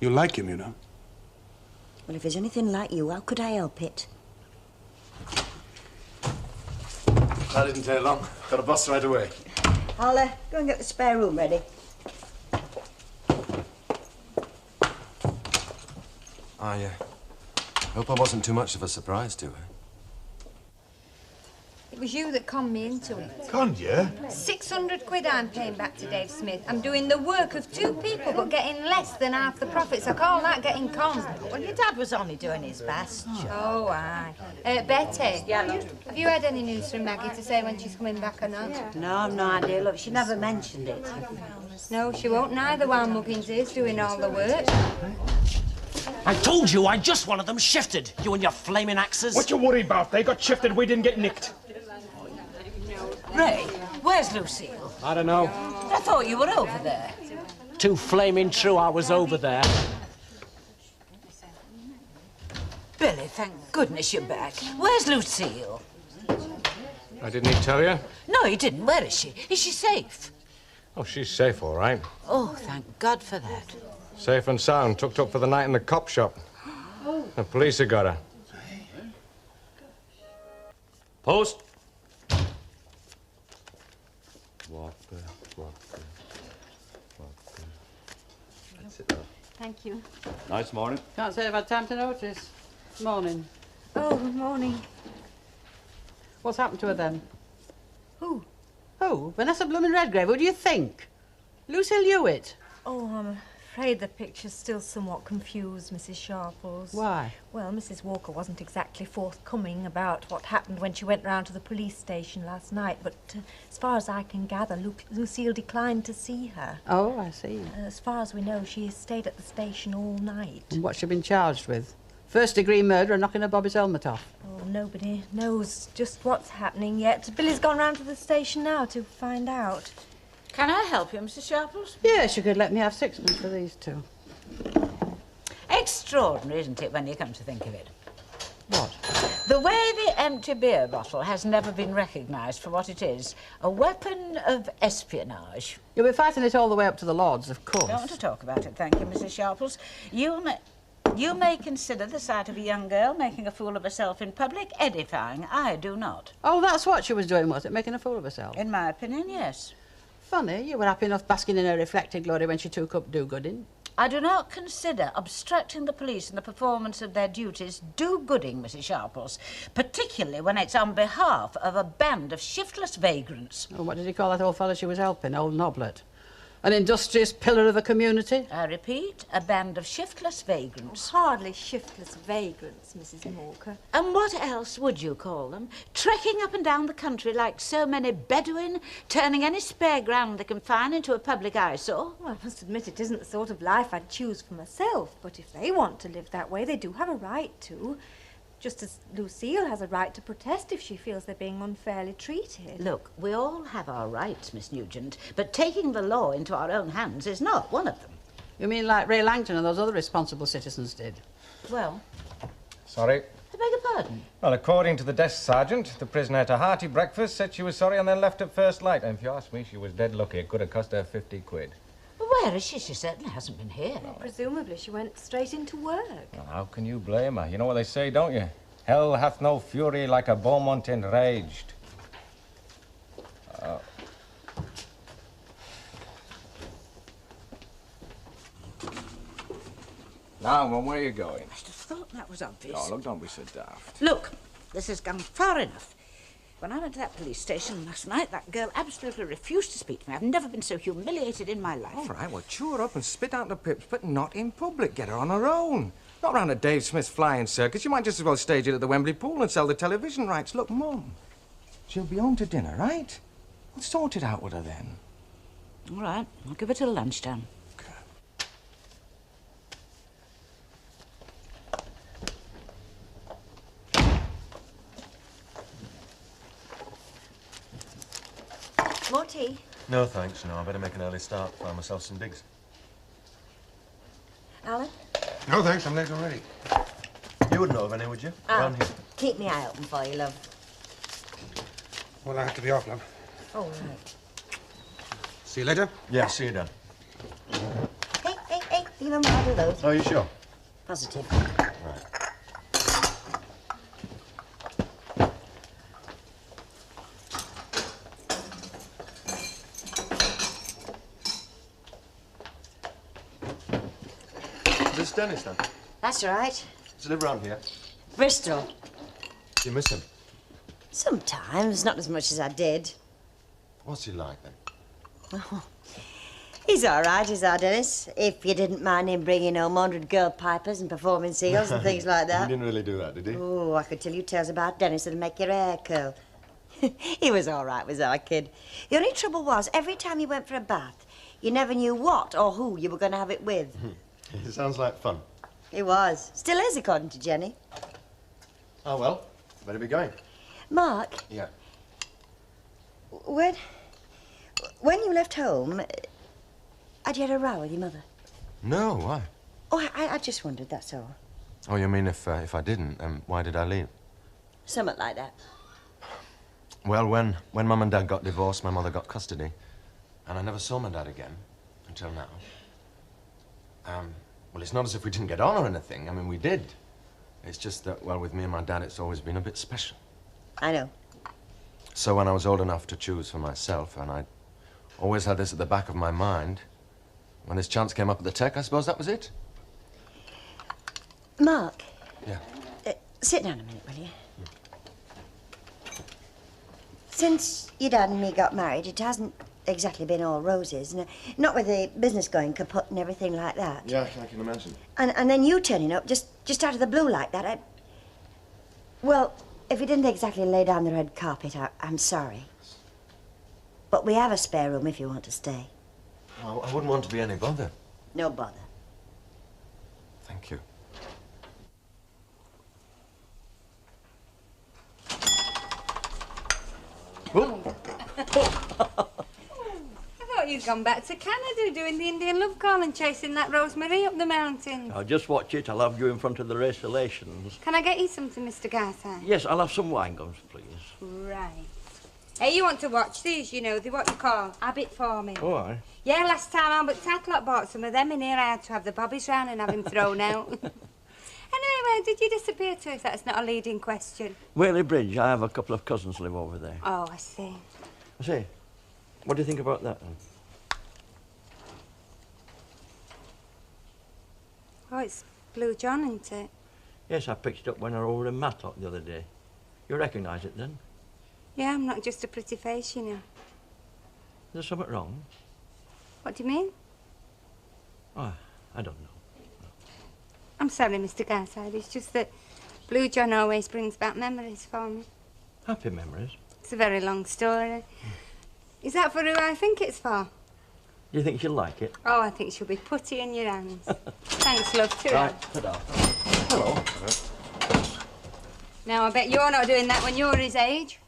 You like him, you know. Well, if he's anything like you, how could I help it? That didn't take long. Got a bus right away. I'll go and get the spare room ready. I hope I wasn't too much of a surprise to her. It was you that conned me into it. Conned you? 600 quid I'm paying back to Dave Smith. I'm doing the work of 2 people, but getting less than half the profits. I call that getting conned. Well, your dad was only doing his best. Oh, aye. Betty, have you had any news from Maggie to say when she's coming back or not? No, I've no idea. Look, she never mentioned it. No, she won't neither while Muggins is doing all the work. I told you I just wanted them shifted, you and your flaming axes. What you worry about? They got shifted, we didn't get nicked. Ray, where's Lucille? I don't know. I thought you were over there. Too flaming true I was over there. Billy, thank goodness you're back. Where's Lucille? I didn't he tell you? No, he didn't. Where is she? Is she safe? Oh, she's safe, all right. Oh, thank God for that. Safe and sound, tucked up for the night in the cop shop. The police have got her. Post. That's it, though. Thank you. Nice morning. Can't say I've had time to notice. Morning. Oh, good morning. What's happened to her then? Who? Who? Vanessa Bloomin' Redgrave. Who do you think? Lucille Hewitt. Oh, I'm afraid the picture's still somewhat confused, Mrs. Sharples. Why? Well, Mrs. Walker wasn't exactly forthcoming about what happened when she went round to the police station last night, but as far as I can gather, Lucille declined to see her. Oh, I see. As far as we know, she has stayed at the station all night. And what's she been charged with? First-degree murder and knocking a Bobby's helmet off. Oh, nobody knows just what's happening yet. Billy's gone round to the station now to find out. Can I help you, Mrs. Sharples? Yes, you could let me have 6 for these 2. Extraordinary, isn't it, when you come to think of it? What? The way the empty beer bottle has never been recognised for what it is, a weapon of espionage. You'll be fighting it all the way up to the Lords, of course. Don't want to talk about it, thank you, Mrs. Sharples. You may consider the sight of a young girl making a fool of herself in public edifying. I do not. Oh, that's what she was doing, was it? Making a fool of herself? In my opinion, yes. Funny, you were happy enough basking in her reflected glory when she took up do-gooding. I do not consider obstructing the police in the performance of their duties do-gooding, Mrs. Sharples, particularly when it's on behalf of a band of shiftless vagrants. Oh, what did he call that old fellow she was helping, old Noblet? An industrious pillar of the community? I repeat, a band of shiftless vagrants. Hardly shiftless vagrants, Mrs. Walker. And what else would you call them? Trekking up and down the country like so many Bedouin, turning any spare ground they can find into a public eyesore? Well, I must admit it isn't the sort of life I'd choose for myself, but if they want to live that way, they do have a right to. Just as Lucille has a right to protest if she feels they're being unfairly treated. Look, we all have our rights, Miss Nugent, but taking the law into our own hands is not one of them. You mean like Ray Langton and those other responsible citizens did? Well, Sorry. I beg your pardon? Well, according to the desk sergeant, the prisoner had a hearty breakfast, said she was sorry, and then left at first light. And if you ask me, she was dead lucky. It could have cost her 50 quid. Well, where is she? She certainly hasn't been here. Presumably she went straight into work. Well, how can you blame her? You know what they say, don't you? Hell hath no fury like a Beaumont enraged. Now, well, where are you going? I just thought that was obvious. Oh, look, don't be so daft. Look, this has gone far enough. When I went to that police station last night, that girl absolutely refused to speak to me. I've never been so humiliated in my life. All right, well, chew her up and spit out the pips, but not in public. Get her on her own. Not round at Dave Smith's flying circus. You might just as well stage it at the Wembley pool and sell the television rights. Look, Mum, she'll be home to dinner, right? We'll sort it out with her then. All right, I'll give her till lunchtime. More tea? No, thanks. No, I better make an early start. Find myself some digs. Alan? No, thanks. I'm late already. You wouldn't know of any, would you? Around here. Keep me eye open for you, love. Well, I have to be off, love. All right. See you later? Yeah, see you then. Hey, leave them out of those. Oh, you sure? Positive. Is this Dennis, then? That's right. Does he live around here? Bristol. Do you miss him? Sometimes, not as much as I did. What's he like, then? Oh, he's all right, is our Dennis. If you didn't mind him bringing home 100 girl pipers and performing seals and things like that. He didn't really do that, did he? Oh, I could tell you tales about Dennis that'd make your hair curl. He was all right, was our kid. The only trouble was, every time you went for a bath, you never knew what or who you were going to have it with. It sounds like fun. He was. Still is, according to Jenny. Oh, well, better be going. Mark, Yeah. when you left home, had you had a row with your mother? No, why? Oh, I just wondered, that's all. Oh, you mean if I didn't, why did I leave? Something like that. Well, when Mum and Dad got divorced, my mother got custody. And I never saw my dad again, until now. Well, it's not as if we didn't get on or anything. I mean, we did. It's just that, well, with me and my dad, it's always been a bit special. I know. So when I was old enough to choose for myself, and I always had this at the back of my mind, when this chance came up at the Tech, I suppose that was it. Mark. Yeah. Sit down a minute, will you? Since your dad and me got married, it hasn't exactly been all roses. Not with the business going kaput and everything like that. Yeah, I can imagine. And then you turning up just out of the blue like that. Well, if we didn't exactly lay down the red carpet, I'm sorry. But we have a spare room if you want to stay. I wouldn't want to be any bother. No bother. Thank you. I thought you'd gone back to Canada doing the Indian love call and chasing that Rosemary up the mountain. Now, just watch it. I'll have you in front of the race relations. Can I get you something, Mr. Garside? Yes, I'll have some wine gums, please. Right. Hey, you want to watch these, you know, they're what you call habit forming. Oh, aye. Yeah, last time Albert Tatlock bought some of them in here, I had to have the bobbies round and have him thrown out. Anyway, where did you disappear to, if that's not a leading question? Whaley Bridge. I have a couple of cousins live over there. Oh, I see. I say, what do you think about that, then? Oh, it's Blue John, isn't it? Yes, I picked it up when I was over in Matlock the other day. You recognise it, then? Yeah, I'm not just a pretty face, you know. Is there something wrong? What do you mean? Oh, I don't know. I'm sorry, Mr. Garside. It's just that Blue John always brings back memories for me. Happy memories. It's a very long story. Is that for who I think it's for? Do you think she'll like it? Oh, I think she'll be putty in your hands. Thanks, love. Ta-ra. Right, ta-da. Hello. Now, I bet you're not doing that when you're his age.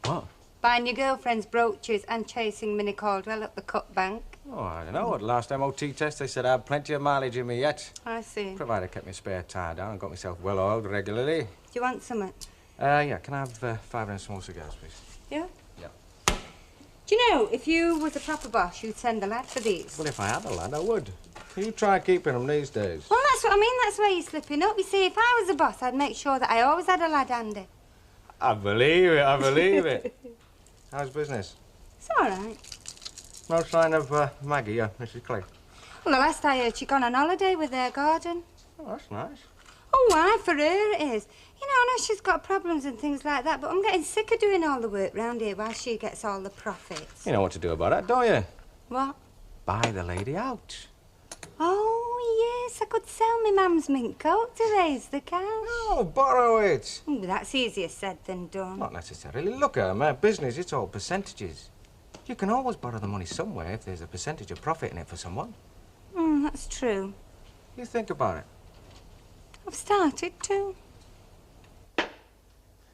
What? Buying your girlfriend's brooches and chasing Minnie Caldwell up the cut bank. Oh, I don't know. At the last MOT test, they said I had plenty of mileage in me yet. I see. Provided I kept my spare tyre down and got myself well oiled regularly. Do you want something? Yeah, can I have 5 of them small cigars, please? Yeah? Yeah. Do you know, if you was a proper boss, you'd send a lad for these. Well, if I had a lad, I would. You try keeping them these days. Well, that's what I mean. That's where you're slipping up. You see, if I was a boss, I'd make sure that I always had a lad handy. I believe it, I believe it. How's business? It's all right. No sign of Maggie, Mrs. Clay? Well, the last I heard, she'd gone on holiday with their garden. Oh, that's nice. Oh, why, for her it is. You know, I know she's got problems and things like that, but I'm getting sick of doing all the work round here while she gets all the profits. You know what to do about that, don't you? What? Buy the lady out. Oh, yes, I could sell me mum's mink coat to raise the cash. Oh, borrow it. Oh, that's easier said than done. Not necessarily. Look at my business, it's all percentages. You can always borrow the money somewhere if there's a percentage of profit in it for someone. That's true. You think about it. I've started to.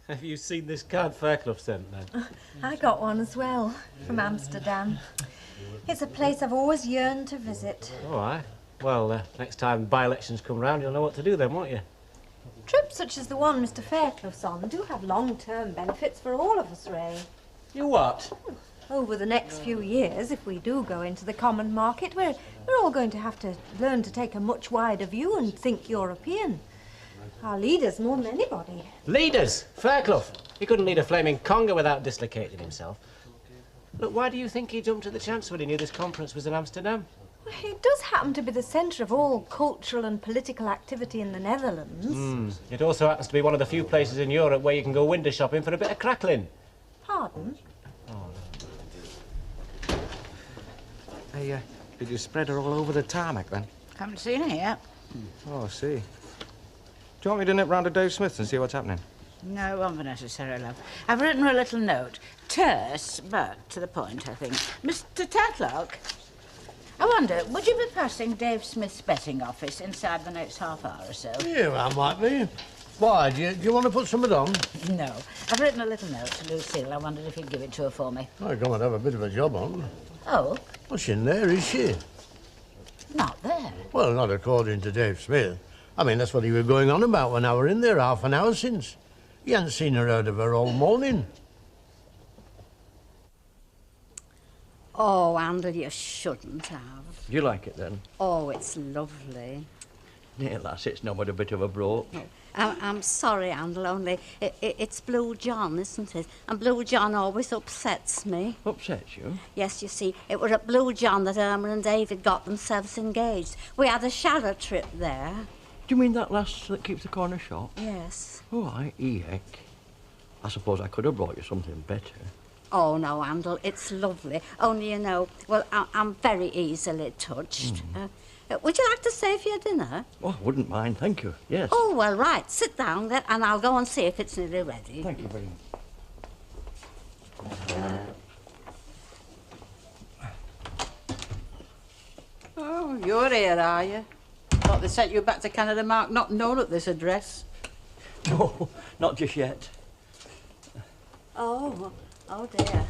Have you seen this card Fairclough sent, then? I got one as well, from Amsterdam. It's a place I've always yearned to visit. All right. Well, next time by-elections come round, you'll know what to do then, won't you? Trips such as the one Mr. Fairclough's on do have long-term benefits for all of us, Ray. You what? Over the next few years, if we do go into the common market, we're all going to have to learn to take a much wider view and think European. Our leaders more than anybody. Leaders? Fairclough? He couldn't lead a flaming conga without dislocating himself. Look, why do you think he jumped at the chance when he knew this conference was in Amsterdam? Well, it does happen to be the centre of all cultural and political activity in the Netherlands. It also happens to be one of the few places in Europe where you can go window shopping for a bit of crackling. Pardon? Hey, did you spread her all over the tarmac, then? Haven't seen her yet. Oh, I see. Do you want me to nip round to Dave Smith's and see what's happening? No, won't be necessary, love. I've written her a little note. Terse, but to the point, I think. Mr. Tatlock, I wonder, would you be passing Dave Smith's betting office inside the next half hour or so? Yeah, I might be. Why, do you want to put something on? No. I've written a little note to Lucille. I wondered if you'd give it to her for me. I might have a bit of a job on. Oh? What's she in there, is she? Not there. Well, not according to Dave Smith. I mean, that's what he was going on about when I were in there half an hour since. He hadn't seen or heard of her all morning. Oh, Andrew, you shouldn't have. Do you like it, then? Oh, it's lovely. Yeah, lass, it's not but a bit of a brooch. I'm sorry, Andrew, only it's Blue John, isn't it? And Blue John always upsets me. Upsets you? Yes, you see, it was at Blue John that Irma and David got themselves engaged. We had a shadow trip there. Do you mean that lass that keeps the corner shop? Yes. Oh, heck. I suppose I could have brought you something better. Oh, no, Andrew, it's lovely. Only, you know, well, I'm very easily touched. Would you like to stay for your dinner? Oh, I wouldn't mind, thank you, yes. Oh, well, right. Sit down then, and I'll go and see if it's nearly ready. Thank you very much. Oh, you're here, are you? Thought they sent you back to Canada, Mark, not known at this address. No, not just yet. Oh dear.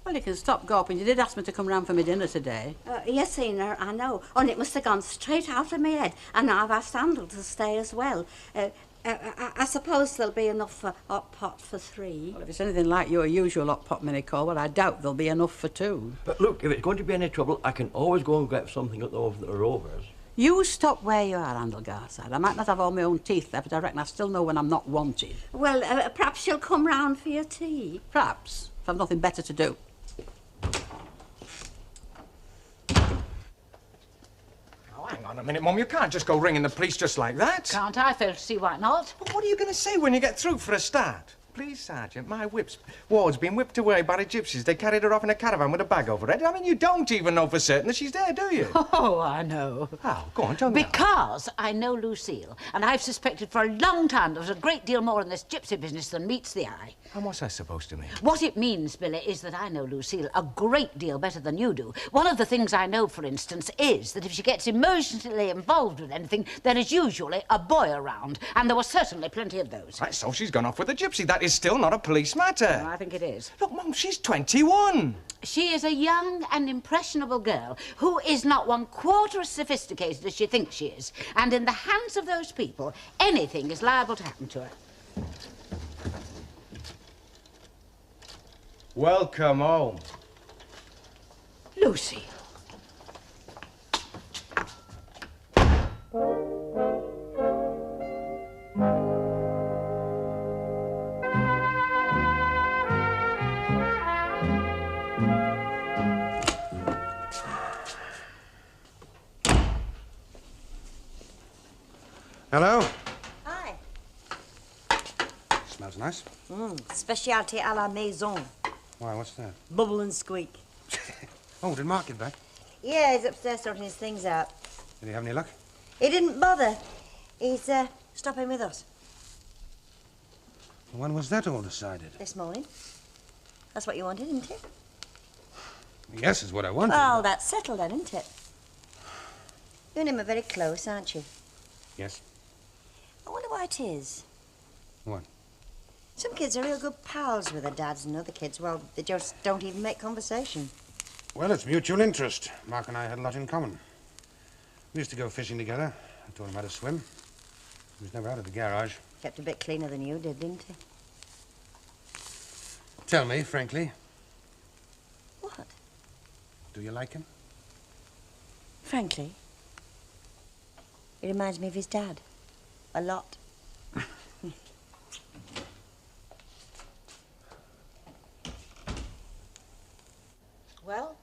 Well, you can stop gawping. You did ask me to come round for my dinner today. Yes, Ina, I know. Only it must have gone straight out of my head. And now I've asked Handel to stay as well. I suppose there'll be enough for hot pot for 3. Well, if it's anything like your usual hot pot, Minnie Caldwell, I doubt there'll be enough for 2. But look, if it's going to be any trouble, I can always go and get something at the Rovers. You stop where you are, Handel Garside. I might not have all my own teeth there, but I reckon I still know when I'm not wanted. Well, perhaps you'll come round for your tea. Perhaps, if I've nothing better to do. Oh, hang on a minute, Mum. You can't just go ringing the police just like that. Can't I, Phil? See why not? But what are you going to say when you get through for a start? Please, Sergeant, my ward's been whipped away by the gypsies. They carried her off in a caravan with a bag over her head. I mean, you don't even know for certain that she's there, do you? Oh, I know. Oh, go on, tell me. Because I know Lucille, and I've suspected for a long time there was a great deal more in this gypsy business than meets the eye. And what's that supposed to mean? What it means, Billy, is that I know Lucille a great deal better than you do. One of the things I know, for instance, is that if she gets emotionally involved with anything, there is usually a boy around, and there were certainly plenty of those. Right, so she's gone off with a gypsy. That is still not a police matter. No, I think it is. Look, Mum, she's 21. She is a young and impressionable girl who is not 1/4 as sophisticated as she thinks she is. And in the hands of those people, anything is liable to happen to her. Welcome home. Lucy. Hello? Hi. Smells nice. Specialty à la maison. Why, what's that? Bubble and squeak. Oh, did Mark get back? Yeah, he's upstairs sorting his things out. Did he have any luck? He didn't bother. He's stopping with us When was that all decided? this morning. That's what you wanted, isn't it? Yes, is what I wanted. Well, that's settled then, isn't it? You and him are very close, aren't you? Yes. I wonder why it is. What? Some kids are real good pals with their dads, and other kids, well, they just don't even make conversation. Well, it's mutual interest. Mark and I had a lot in common. We used to go fishing together. I taught him how to swim. He was never out of the garage. Kept a bit cleaner than you did, didn't he? Tell me, frankly, What? do you like him? Frankly, he reminds me of his dad. A lot. Well,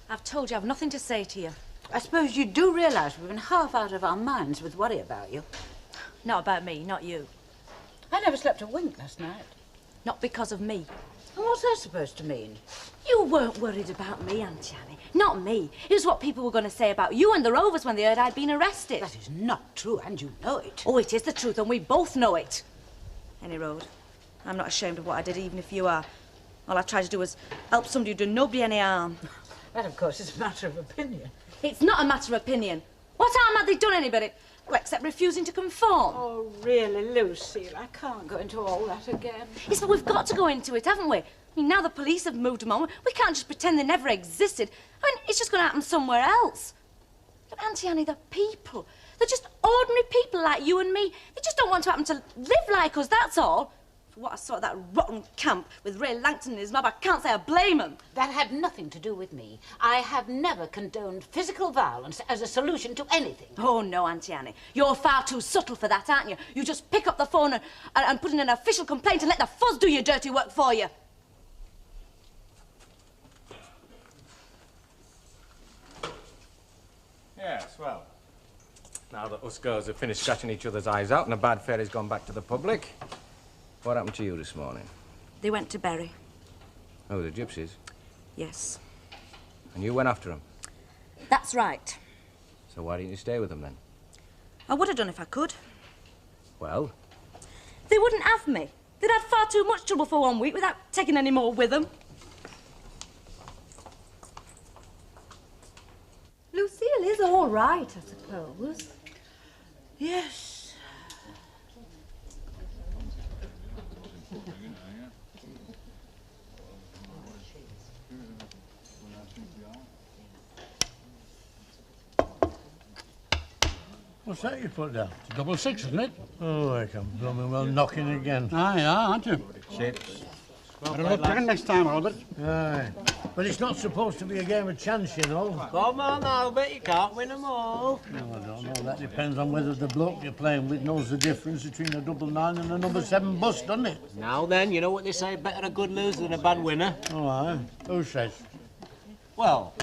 I've told you I've nothing to say to you. I suppose you do realise we've been half out of our minds with worry about you. Not about me, not you. I never slept a wink last night. Not because of me. And what's that supposed to mean? You weren't worried about me, Auntie Annie. Not me. It was what people were going to say about you and the Rovers when they heard I'd been arrested. That is not true, and you know it. Oh, it is the truth, and we both know it. Any road. I'm not ashamed of what I did, even if you are. All I tried to do was help somebody who did nobody any harm. That, of course, is a matter of opinion. It's not a matter of opinion. What harm had they done anybody? Well, except refusing to conform. Oh, really, Lucille, I can't go into all that again. Yes, but we've got to go into it, haven't we? I mean, now the police have moved them on. We can't just pretend they never existed. I mean, it's just going to happen somewhere else. But Auntie Annie, they're people. They're just ordinary people like you and me. They just don't want to happen to live like us, that's all. For what I saw at that rotten camp with Ray Langton and his mob, I can't say I blame them. That had nothing to do with me. I have never condoned physical violence as a solution to anything. Oh, no, Auntie Annie. You're far too subtle for that, aren't you? You just pick up the phone and put in an official complaint and let the fuzz do your dirty work for you. Yes, well, now that us girls have finished scratching each other's eyes out and the bad fairy's gone back to the public, what happened to you this morning? They went to Bury. Oh, the gypsies? Yes. And you went after them? That's right. So why didn't you stay with them then? I would have done if I could. Well? They wouldn't have me. They'd had far too much trouble for 1 week without taking any more with them. Lucille is all right, I suppose. Yes. What's that you put down? It's a 6, isn't it? Oh, I come blooming well knocking again. Aye, aren't you? Chips. Better look down next time, Albert. Aye. But it's not supposed to be a game of chance, you know. Come on, Albert, you can't win them all. No, I don't know. That depends on whether the bloke you're playing with knows the difference between a 9 and a number 7 bust, doesn't it? Now then, you know what they say, better a good loser than a bad winner. Oh, aye. Who says? Well,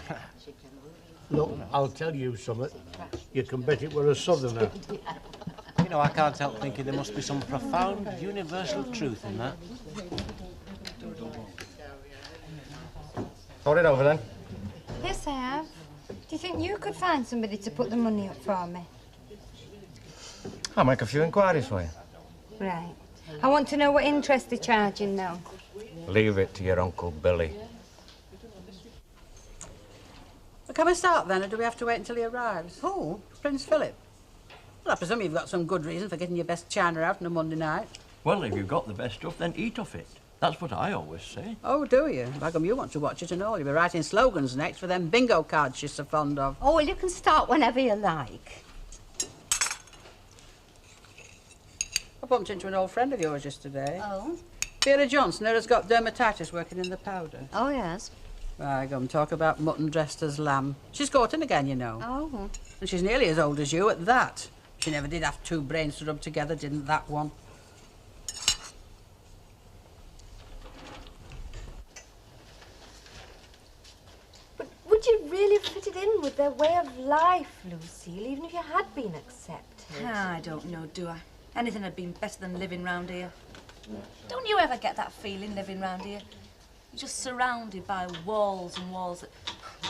look, I'll tell you something. You can bet it were a southerner. know, I can't help thinking there must be some profound universal truth in that. Hold it over then. Yes, I have. Do you think you could find somebody to put the money up for me? I'll make a few inquiries for you. Right. I want to know what interest they're charging now. Leave it to your Uncle Billy. Well, can we start then, or do we have to wait until he arrives? Oh, Prince Philip. Well, I presume you've got some good reason for getting your best china out on a Monday night. Well, if you've got the best stuff, then eat off it. That's what I always say. Oh, do you? By gum, you want to watch it and all. You'll be writing slogans next for them bingo cards she's so fond of. Oh, well, you can start whenever you like. I bumped into an old friend of yours yesterday. Oh? Vera Johnson, her has got dermatitis working in the powder. Oh, yes. By gum, talk about mutton dressed as lamb. She's caught in again, you know. Oh. And she's nearly as old as you at that. She never did have two brains to rub together, didn't that one? Would you really fit it in with their way of life, Lucille, even if you had been accepted? I don't know, do I? Anything had been better than living round here. Don't you ever get that feeling living round here? You're just surrounded by walls and walls that,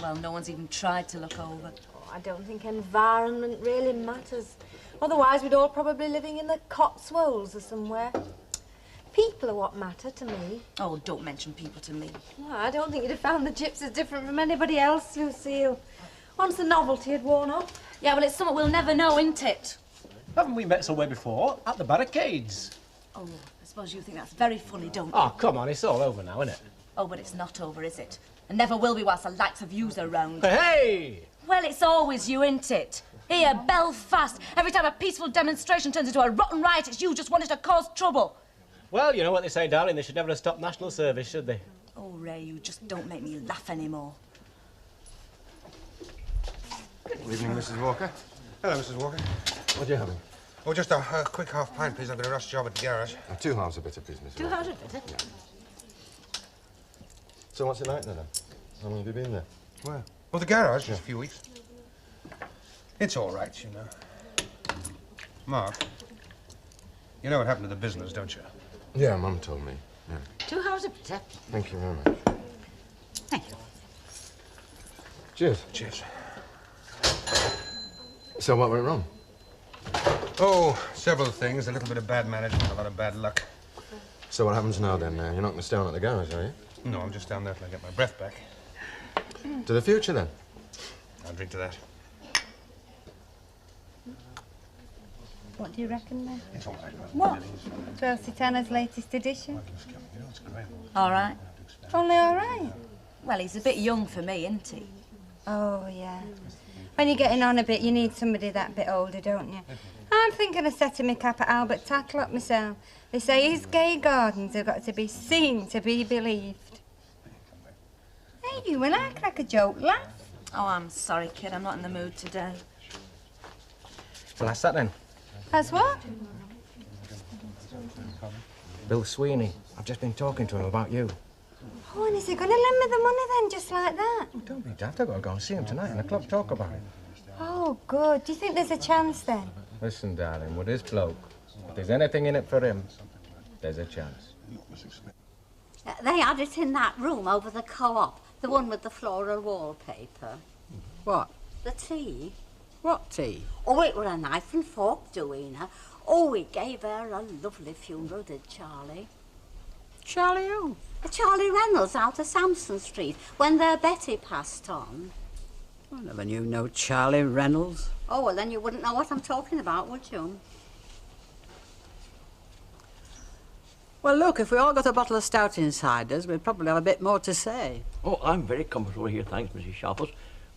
well, no one's even tried to look over. Oh, I don't think environment really matters. Otherwise, we'd all probably living in the Cotswolds or somewhere. People are what matter to me. Oh, don't mention people to me. Well, I don't think you'd have found the gypsies different from anybody else, Lucille. Once the novelty had worn off. Yeah, well, it's something we'll never know, isn't it? Haven't we met somewhere before? At the barricades. Oh, I suppose you think that's very funny, don't you? Oh, come on, it's all over now, isn't it? Oh, but it's not over, is it? And never will be whilst the likes of yous are around. Hey! Well, it's always you, ain't it? Here, Belfast. Every time a peaceful demonstration turns into a rotten riot, it's you just wanting to cause trouble. Well, you know what they say, darling, they should never have stopped national service, should they? Oh, Ray, you just don't make me laugh anymore. Good evening, Mrs. Walker. Hello, Mrs. Walker. What are you having? Oh, just a quick half pint, please. I've got a rush job at the garage. 2 halves a bit of business. 2 halves a bit? Yeah. So what's it like then? How long have you been there? Where? Well, the garage, just a few weeks. It's all right, you know. Mark, you know what happened to the business, don't you? Yeah, Mum told me. Yeah. 2 halves a bit. Thank you very much. Thank you. Cheers. Cheers. So what went wrong? Oh, several things. A little bit of bad management, a lot of bad luck. So what happens now then? You're not going to stay on at the garage, are you? No, I'm just down there till I get my breath back. To the future then? I'll drink to that. What do you reckon then? It's all right. What? Chelsea Tanner's latest edition? It's great. All right. Only all right. Well, he's a bit young for me, isn't he? Oh, yeah. When you're getting on a bit, you need somebody that bit older, don't you? I'm thinking of setting my cap at Albert Tacklock myself. They say his gay gardens have got to be seen to be believed. Hey, you, when I crack a joke, laugh. Oh, I'm sorry, kid. I'm not in the mood today. Well, that's that then. As what? Bill Sweeney. I've just been talking to him about you. Oh, and is he going to lend me the money then, just like that? Oh, don't be daft. I've got to go and see him tonight in the club, talk about it. Oh, good. Do you think there's a chance then? Listen, darling, with this bloke, if there's anything in it for him, there's a chance. They had it in that room over the co-op, the one with the floral wallpaper. What? The tea. What tea? Oh, it were a knife and fork doing her. Oh, we gave her a lovely funeral, did Charlie. Charlie who? Charlie Reynolds out of Sampson Street, when their Betty passed on. I never knew no Charlie Reynolds. Oh, well, then you wouldn't know what I'm talking about, would you? Well, look, if we all got a bottle of stout inside us, we'd probably have a bit more to say. Oh, I'm very comfortable here, thanks, Mrs. Sharples.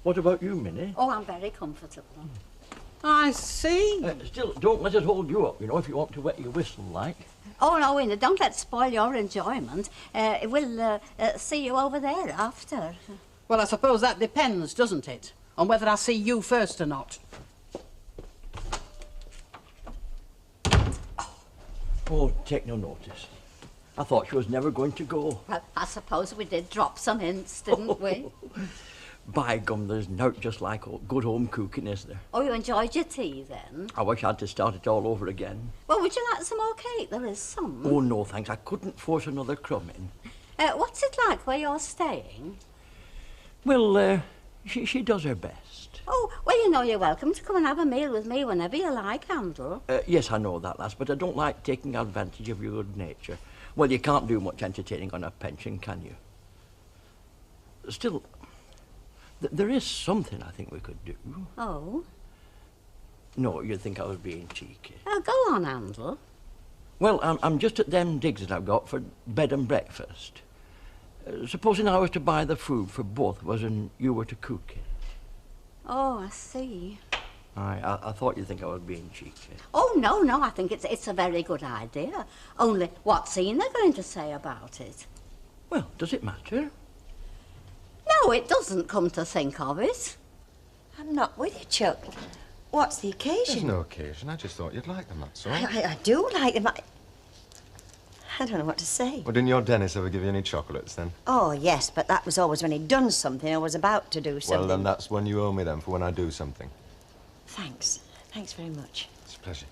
What about you, Minnie? Oh, I'm very comfortable. I see. Still, don't let it hold you up, you know, if you want to wet your whistle, like. Oh, no, Ina, don't let it spoil your enjoyment. We'll see you over there after. Well, I suppose that depends, doesn't it? On whether I see you first or not. Oh, take no notice. I thought she was never going to go. Well, I suppose we did drop some hints, didn't we? By gum, there's nought just like good home cooking, is there? Oh, you enjoyed your tea, then? I wish I had to start it all over again. Well, would you like some more cake? There is some. Oh, no, thanks. I couldn't force another crumb in. What's it like where you're staying? Well, she does her best. Oh, well, you know you're welcome to come and have a meal with me whenever you like, Handel. Yes, I know that, lass, but I don't like taking advantage of your good nature. Well, you can't do much entertaining on a pension, can you? Still, there is something I think we could do. Oh? No, you'd think I was being cheeky. Oh, go on, Handel. Well, I'm just at them digs that I've got for bed and breakfast. Supposing I was to buy the food for both of us and you were to cook it. Oh, I see. I thought you'd think I was being cheeky. Oh, no, I think it's a very good idea. Only, what's Ina going to say about it? Well, does it matter? No, it doesn't, come to think of it. I'm not with you, Chuck. What's the occasion? There's no occasion. I just thought you'd like them, that's all. I do like them. I don't know what to say. Well, didn't your Dennis ever give you any chocolates, then? Oh, yes, but that was always when he'd done something or was about to do something. Well, then that's when you owe me, then, for when I do something. Thanks. Thanks very much. It's a pleasure.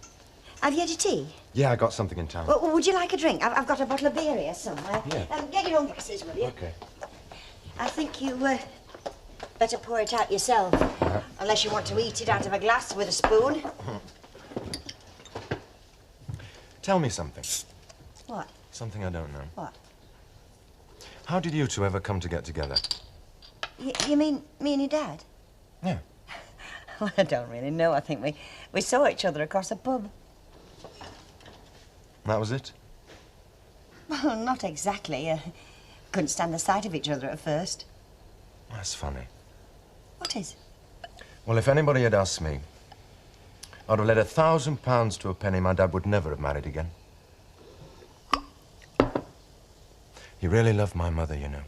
Have you had your tea? Yeah, I got something in town. Well, would you like a drink? I've got a bottle of beer here somewhere. Yeah. Get your own glasses, will you? Okay. I think you better pour it out yourself. Unless you want to eat it out of a glass with a spoon. Tell me something. What? Something I don't know. What? How did you two ever come to get together? You mean me and your dad? Yeah. Well, I don't really know. I think we saw each other across a pub. That was it? Well, not exactly. Couldn't stand the sight of each other at first. That's funny. What is? Well, if anybody had asked me, I'd have laid £1,000 to a penny my dad would never have married again. He really loved my mother, you know.